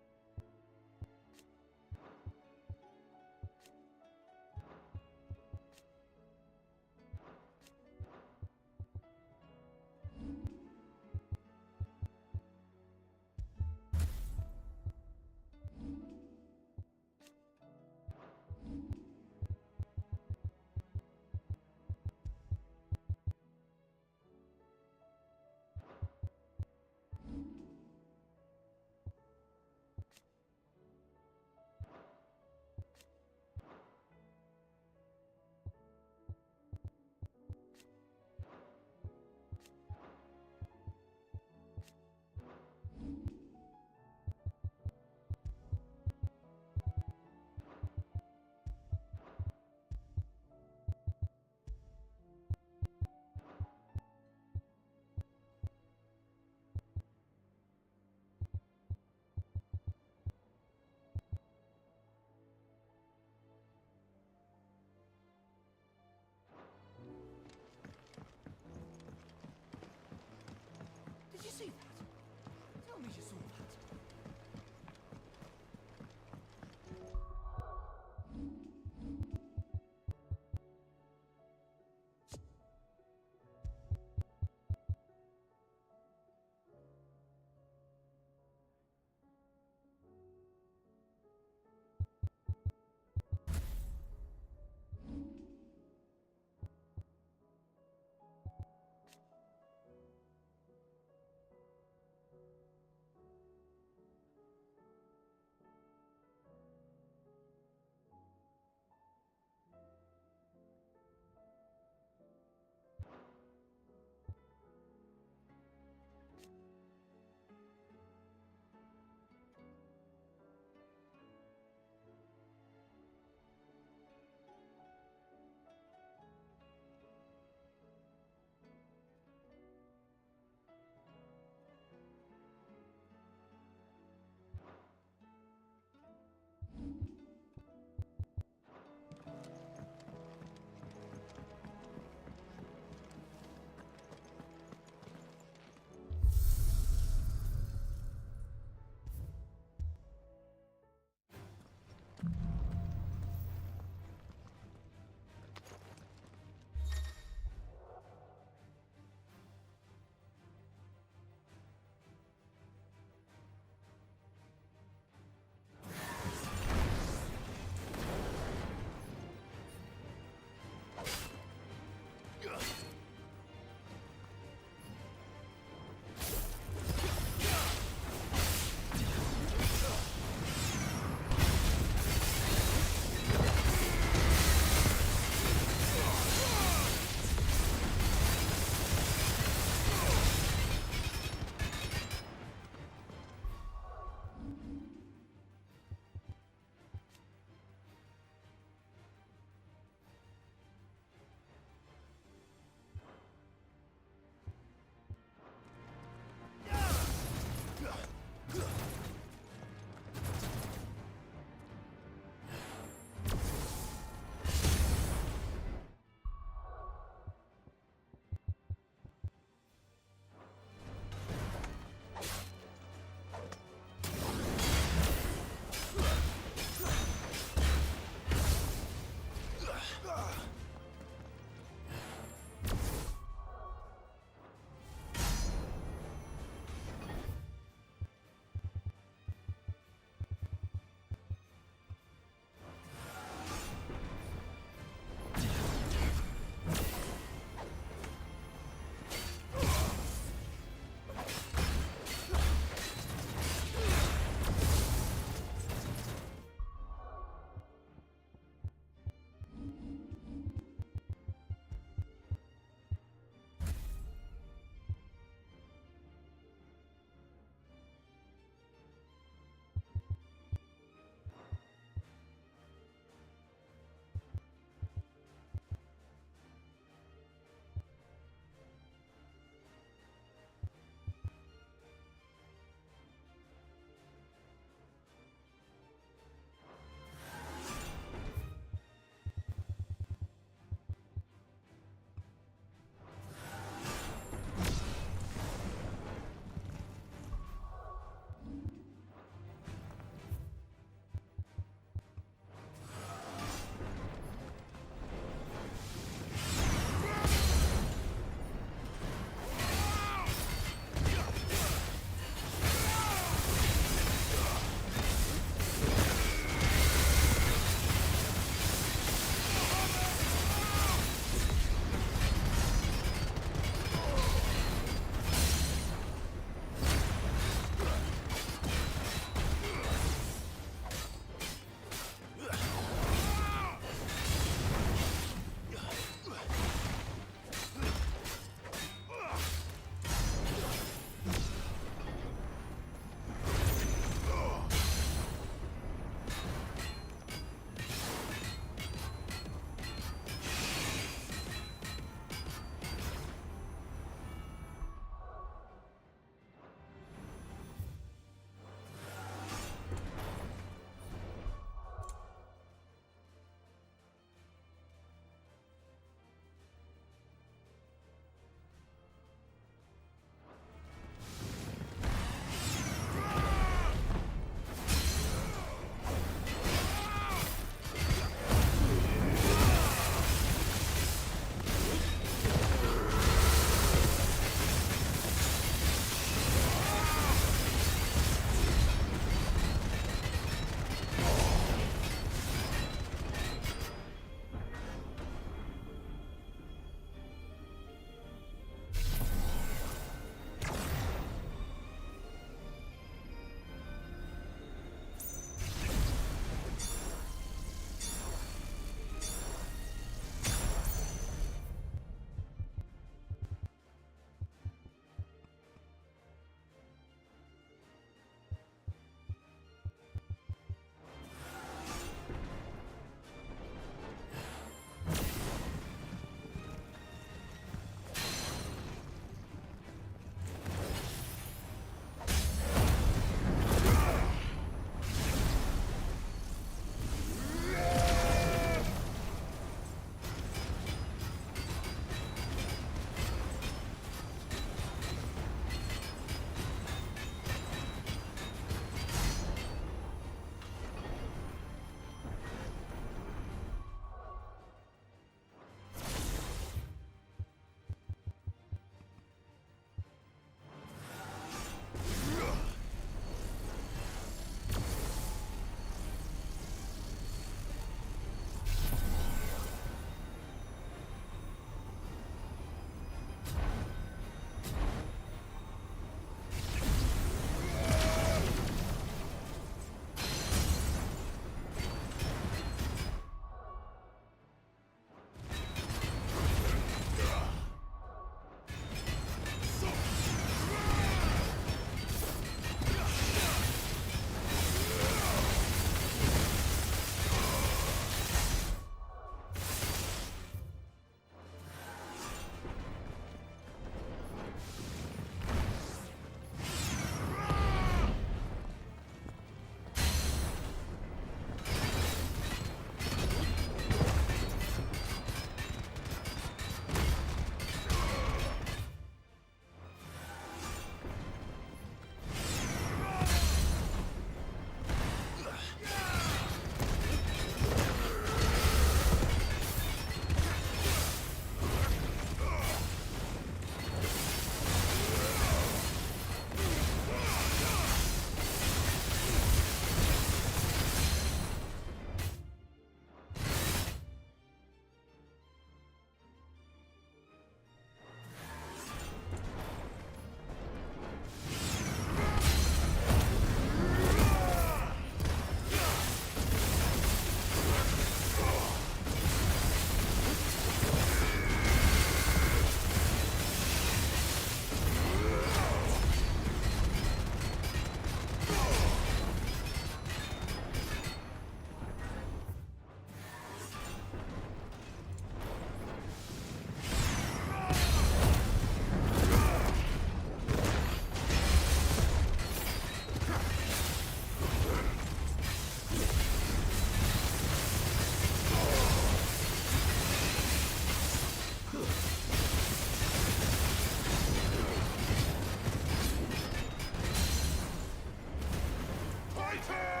Traitor!